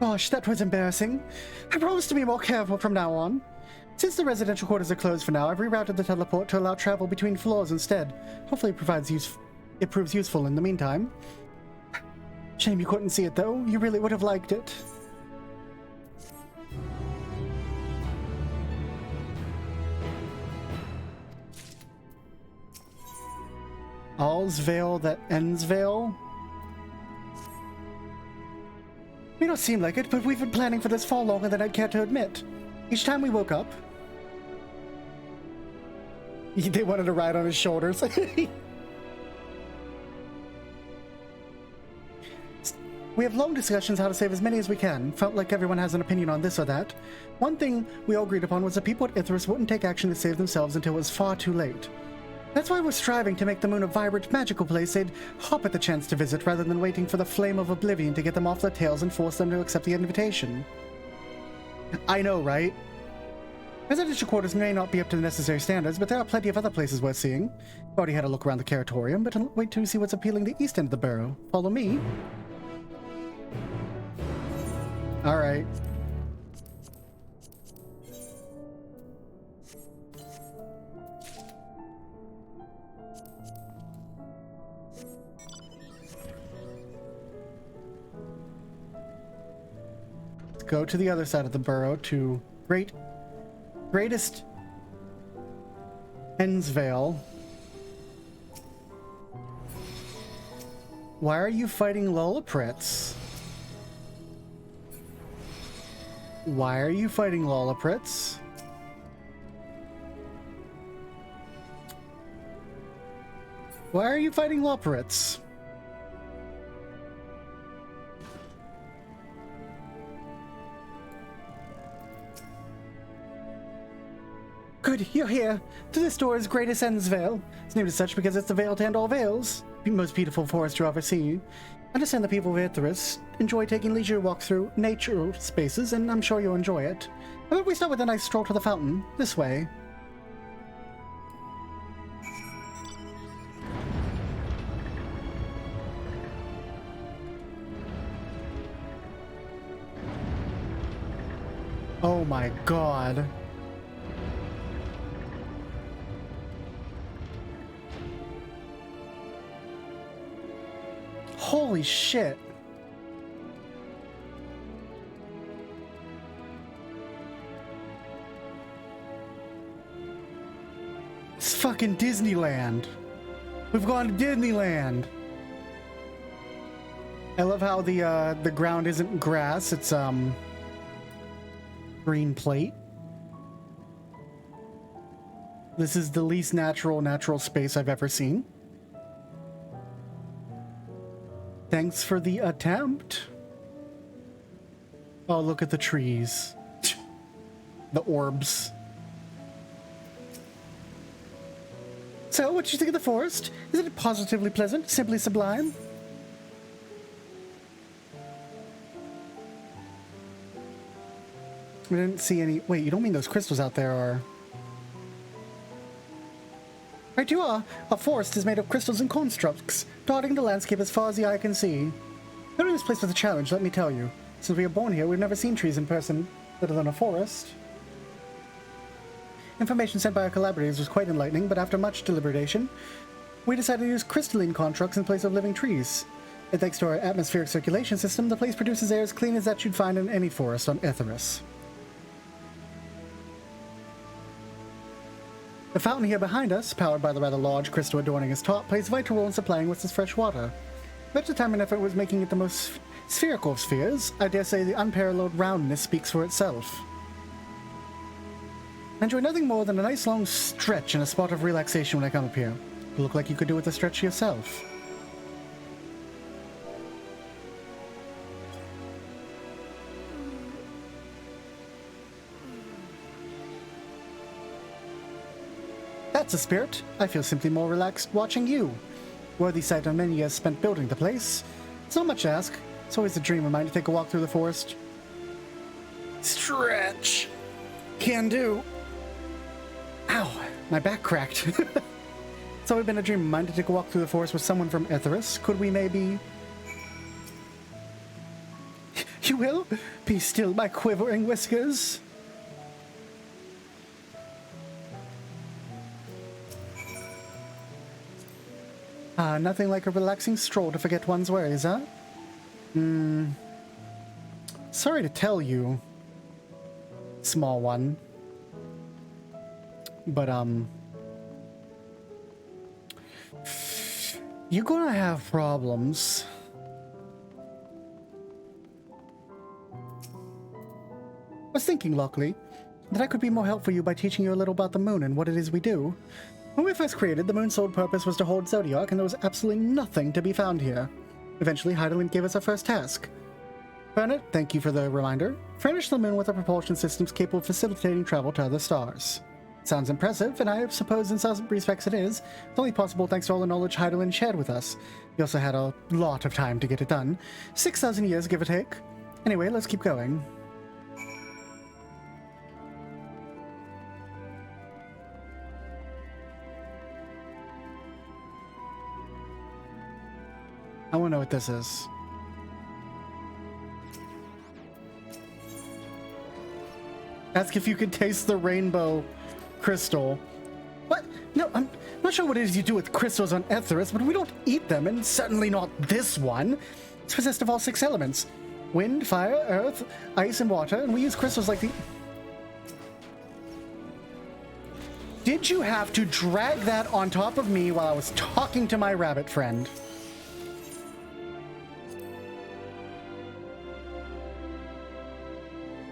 A: Gosh, that was embarrassing. I promise to be more careful from now on. Since the residential quarters are closed for now, I've rerouted the teleport to allow travel between floors instead. Hopefully it proves useful in the meantime. Shame you couldn't see it though. You really would have liked it. All's veil that ends veil? We don't seem like it, but we've been planning for this far longer than I'd care to admit. Each time we woke up... They wanted to ride on his shoulders. We have long discussions how to save as many as we can. Felt like everyone has an opinion on this or that. One thing we all agreed upon was that people at Ithris wouldn't take action to save themselves until it was far too late. That's why we're striving to make the moon a vibrant, magical place they'd hop at the chance to visit rather than waiting for the flame of oblivion to get them off their tails and force them to accept the invitation. I know, right? Residential quarters may not be up to the necessary standards, but there are plenty of other places worth seeing. I've already had a look around the Curatorium, but wait to see what's appealing the east end of the borough. Follow me. Alright. Let's go to the other side of the borough to Greatest Hensvale. Why are you fighting Lollapritz? Why are you fighting Lollapritz? Why are you fighting Lollapritz? Good, you're here. To this door is Greatest Endsvale. It's named as such because it's the veil to end all veils. The most beautiful forest you ever see. Understand the people of Ithris enjoy taking leisure walk through natural spaces, and I'm sure you'll enjoy it. How about we start with a nice stroll to the fountain? This way. Oh my god. Holy shit. It's fucking Disneyland. We've gone to Disneyland. I love how the ground isn't grass, it's green plate. This is the least natural space I've ever seen. Thanks for the attempt. Oh, look at the trees. The orbs. So, what did you think of the forest? Isn't it positively pleasant? Simply sublime? We didn't see any... Wait, you don't mean those crystals out there are... Right you are. Our forest is made of crystals and constructs, dotting the landscape as far as the eye can see. Building this place was a challenge, let me tell you. Since we were born here, we've never seen trees in person other than a forest. Information sent by our collaborators was quite enlightening, but after much deliberation, we decided to use crystalline constructs in place of living trees. And thanks to our atmospheric circulation system, the place produces air as clean as that you'd find in any forest on Etheris. The fountain here behind us, powered by the rather large crystal adorning its top, plays a vital role in supplying us with fresh water. Much of the time and effort was making it the most spherical of spheres. I dare say the unparalleled roundness speaks for itself. I enjoy nothing more than a nice long stretch and a spot of relaxation when I come up here. You look like you could do with a stretch yourself. That's a spirit. I feel simply more relaxed watching you. Worthy sight on many years spent building the place. It's not much to ask. It's always a dream of mine to take a walk through the forest. Stretch. Can do. Ow, my back cracked. It's always been a dream of mine to take a walk through the forest with someone from Etheris. Could we maybe... You will? Be still, my quivering whiskers. Nothing like a relaxing stroll to forget one's worries, huh? Sorry to tell you, small one. But, you're gonna have problems. I was thinking, Lockely, that I could be more helpful you by teaching you a little about the moon and what it is we do. When we first created, the moon's sole purpose was to hold Zodiac, and there was absolutely nothing to be found here. Eventually, Heidelin gave us our first task. Bernard, thank you for the reminder. Furnish the moon with a propulsion systems capable of facilitating travel to other stars. Sounds impressive, and I suppose in some respects it is. It's only possible thanks to all the knowledge Heidelin shared with us. We also had a lot of time to get it done. 6,000 years, give or take. Anyway, let's keep going. I want to know what this is. Ask if you can taste the rainbow crystal. What? No, I'm not sure what it is you do with crystals on Etheris, but we don't eat them, and certainly not this one. It's possessed of all 6 elements. Wind, fire, earth, ice, and water, and we use crystals like the... Did you have to drag that on top of me while I was talking to my rabbit friend?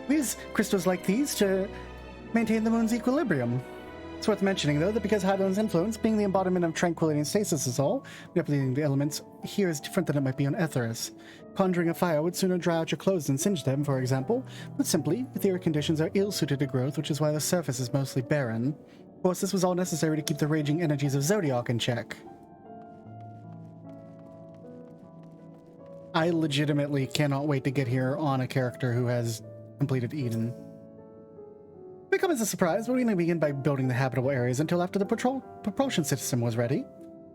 A: We use crystals like these to maintain the moon's equilibrium. It's worth mentioning, though, that because Heidelin's influence, being the embodiment of tranquility and stasis is all, replicating the elements here is different than it might be on Etheris. Conjuring a fire would sooner dry out your clothes than singe them, for example, but simply, etheric conditions are ill-suited to growth, which is why the surface is mostly barren. Of course, this was all necessary to keep the raging energies of Zodiac in check. I legitimately cannot wait to get here on a character who has completed Eden. It may come as a surprise, but we didn't begin by building the habitable areas until after the propulsion system was ready.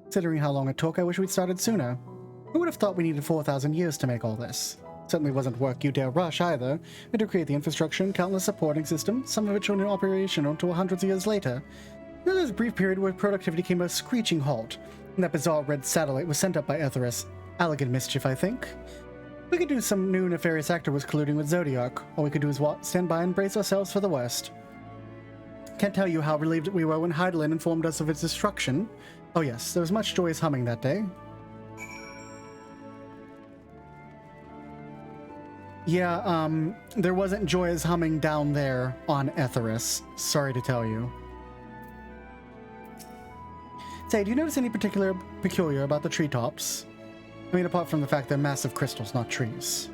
A: Considering how long it took, I wish we'd started sooner. Who would have thought we needed 4,000 years to make all this? Certainly wasn't work you dare rush either. We had to create the infrastructure and countless supporting systems, some of which were in operation until hundreds of years later. Then there was a brief period where productivity came to a screeching halt, and that bizarre red satellite was sent up by Etheris. Elegant mischief, I think. We could do some new nefarious actor was colluding with Zodiac. All we could do is stand by and brace ourselves for the worst. Can't tell you how relieved we were when Heidelin informed us of its destruction. Oh yes, there was much joyous humming that day. Yeah, there wasn't joyous humming down there on Etheris. Sorry to tell you. Say, do you notice any particular peculiar about the treetops? I mean, apart from the fact they're massive crystals, not trees.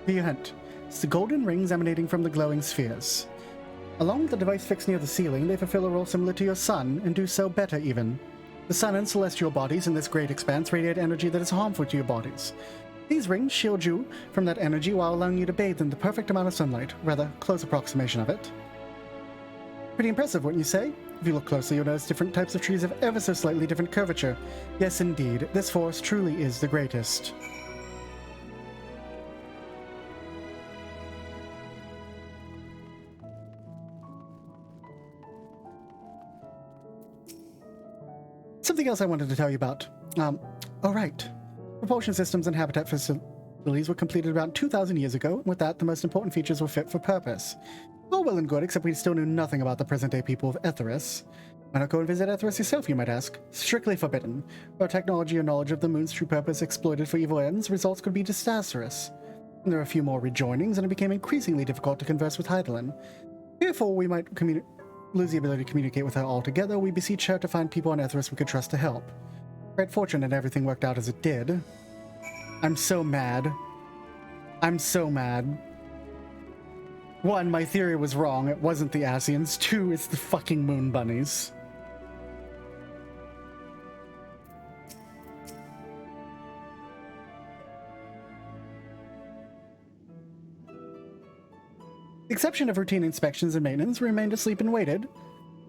A: Here you hint. It's the golden rings emanating from the glowing spheres. Along with the device fixed near the ceiling, they fulfill a role similar to your sun, and do so better even. The sun and celestial bodies in this great expanse radiate energy that is harmful to your bodies. These rings shield you from that energy while allowing you to bathe in the perfect amount of sunlight, rather close approximation of it. Pretty impressive, wouldn't you say? If you look closely, you'll notice different types of trees have ever so slightly different curvature. Yes, indeed, this forest truly is the greatest. Something else I wanted to tell you about. Right. Propulsion systems and habitat facilities were completed about 2,000 years ago, and with that, the most important features were fit for purpose. All well and good, except we still knew nothing about the present-day people of Etheris. Why not go and visit Etheris yourself, you might ask? Strictly forbidden. Were technology or knowledge of the moon's true purpose exploited for evil ends, results could be disastrous. And there were a few more rejoinings, and it became increasingly difficult to converse with Heidelin. Fearful we might lose the ability to communicate with her altogether, we beseech her to find people on Etheris we could trust to help. Great fortune that everything worked out as it did. I'm so mad. I'm so mad. 1, my theory was wrong. It wasn't the Asians. 2, it's the fucking moon bunnies. The exception of routine inspections and maintenance, we remained asleep and waited.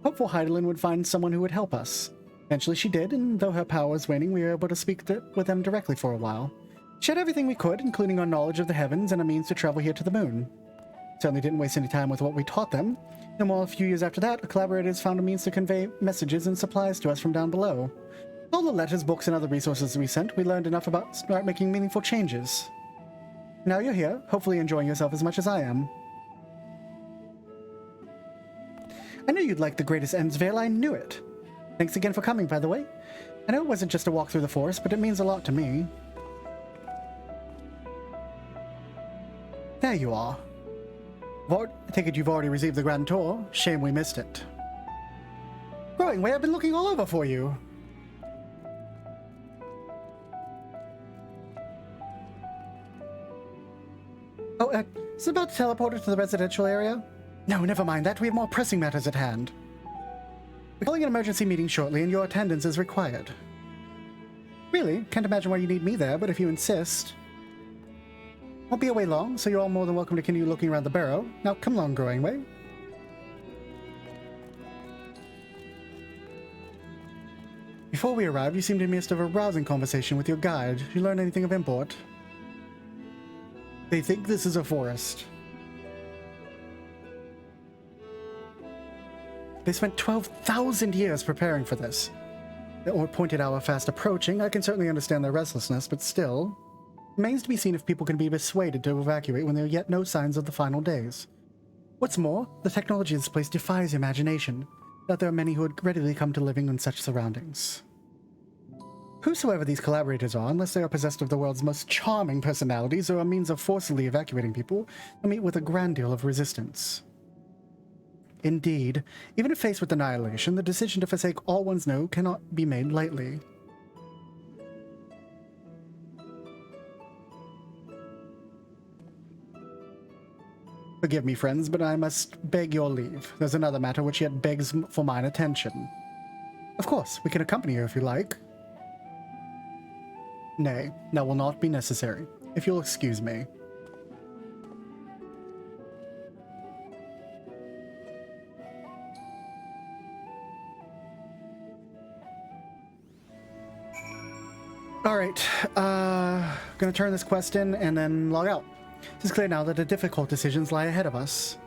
A: Hopeful Heidelin would find someone who would help us. Eventually she did, and though her power was waning, we were able to speak with them directly for a while. She had everything we could, including our knowledge of the heavens and a means to travel here to the moon. Certainly didn't waste any time with what we taught them. And while a few years after that, our collaborators found a means to convey messages and supplies to us from down below. All the letters, books, and other resources we sent, we learned enough about start making meaningful changes. Now you're here, hopefully enjoying yourself as much as I am. I knew you'd like the greatest Endsvale, I knew it. Thanks again for coming, by the way. I know it wasn't just a walk through the forest, but it means a lot to me. There you are. I take it you've already received the grand tour. Shame we missed it. Growing Way, I've been looking all over for you. Oh, is it about to teleport her to the residential area? No, never mind that. We have more pressing matters at hand. We're calling an emergency meeting shortly, and your attendance is required. Really? Can't imagine why you need me there, but if you insist. Won't be away long, so you're all more than welcome to continue looking around the barrow. Now, come along, Growing Way. Before we arrived, you seemed in the midst of a rousing conversation with your guide. Did you learn anything of import? They think this is a forest. They spent 12,000 years preparing for this. Or pointed hour fast approaching. I can certainly understand their restlessness, but still. Remains to be seen if people can be persuaded to evacuate when there are yet no signs of the final days. What's more, the technology of this place defies imagination. That there are many who would readily come to living in such surroundings. Whosoever these collaborators are, unless they are possessed of the world's most charming personalities or a means of forcibly evacuating people, will meet with a grand deal of resistance. Indeed, even if faced with annihilation, the decision to forsake all one's know cannot be made lightly. Forgive me, friends, but I must beg your leave. There's another matter which yet begs for mine attention. Of course, we can accompany you if you like. Nay, that will not be necessary, if you'll excuse me. Alright, gonna turn this quest in and then log out. It is clear now that the difficult decisions lie ahead of us.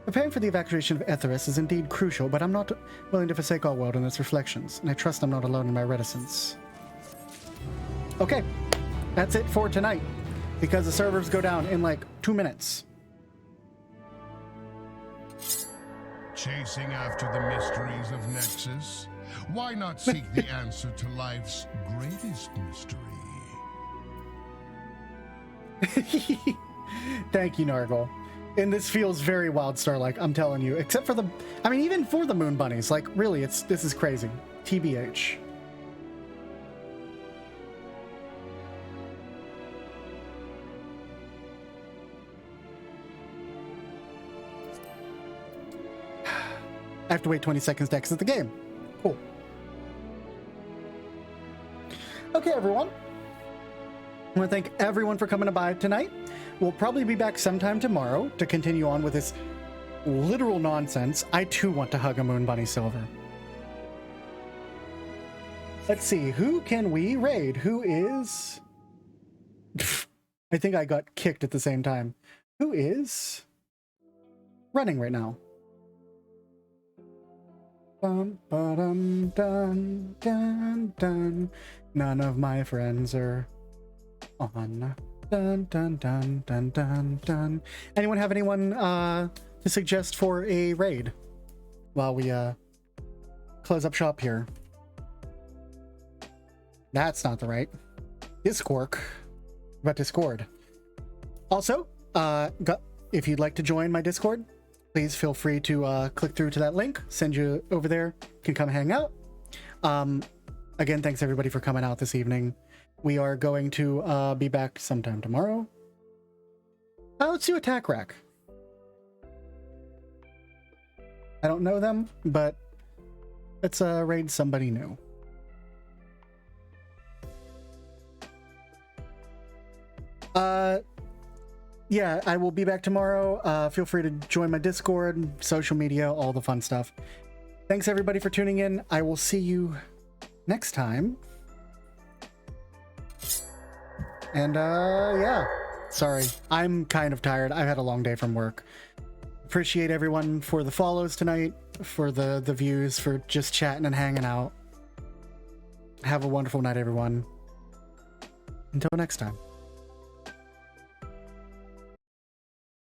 A: Preparing for the evacuation of Etheris is indeed crucial, but I'm not willing to forsake our world and its reflections, and I trust I'm not alone in my reticence. Okay, that's it for tonight, because the servers go down in like 2 minutes.
J: Chasing after the mysteries of Nexus? Why not seek the answer to life's greatest mystery?
A: Thank you, Nargle. And this feels very Wildstar-like, I'm telling you. Except for the... I mean, even for the moon bunnies. Like, really, this is crazy. TBH. I have to wait 20 seconds to exit the game. Cool. Okay, everyone. I want to thank everyone for coming by tonight. We'll probably be back sometime tomorrow to continue on with this literal nonsense. I too want to hug a moon bunny silver. Let's see, who can we raid? Who is... I think I got kicked at the same time. Who is running right now? Bum, ba-dum, dun, dun, dun. None of my friends are on. Dun, dun, dun, dun, dun, dun. Anyone have anyone to suggest for a raid while we close up shop here? That's not the right. Discord. But Discord. Also, if you'd like to join my Discord, please feel free to click through to that link, send you over there, can come hang out. Again, thanks everybody for coming out this evening. We are going to be back sometime tomorrow. Let's do Attack Rack. I don't know them, but let's raid somebody new. Yeah, I will be back tomorrow. Feel free to join my Discord, social media, all the fun stuff. Thanks everybody for tuning in. I will see you next time. And yeah, sorry, I'm kind of tired. I've had a long day from work. Appreciate everyone for the follows tonight, for the views, for just chatting and hanging out. Have a wonderful night, everyone. Until next time.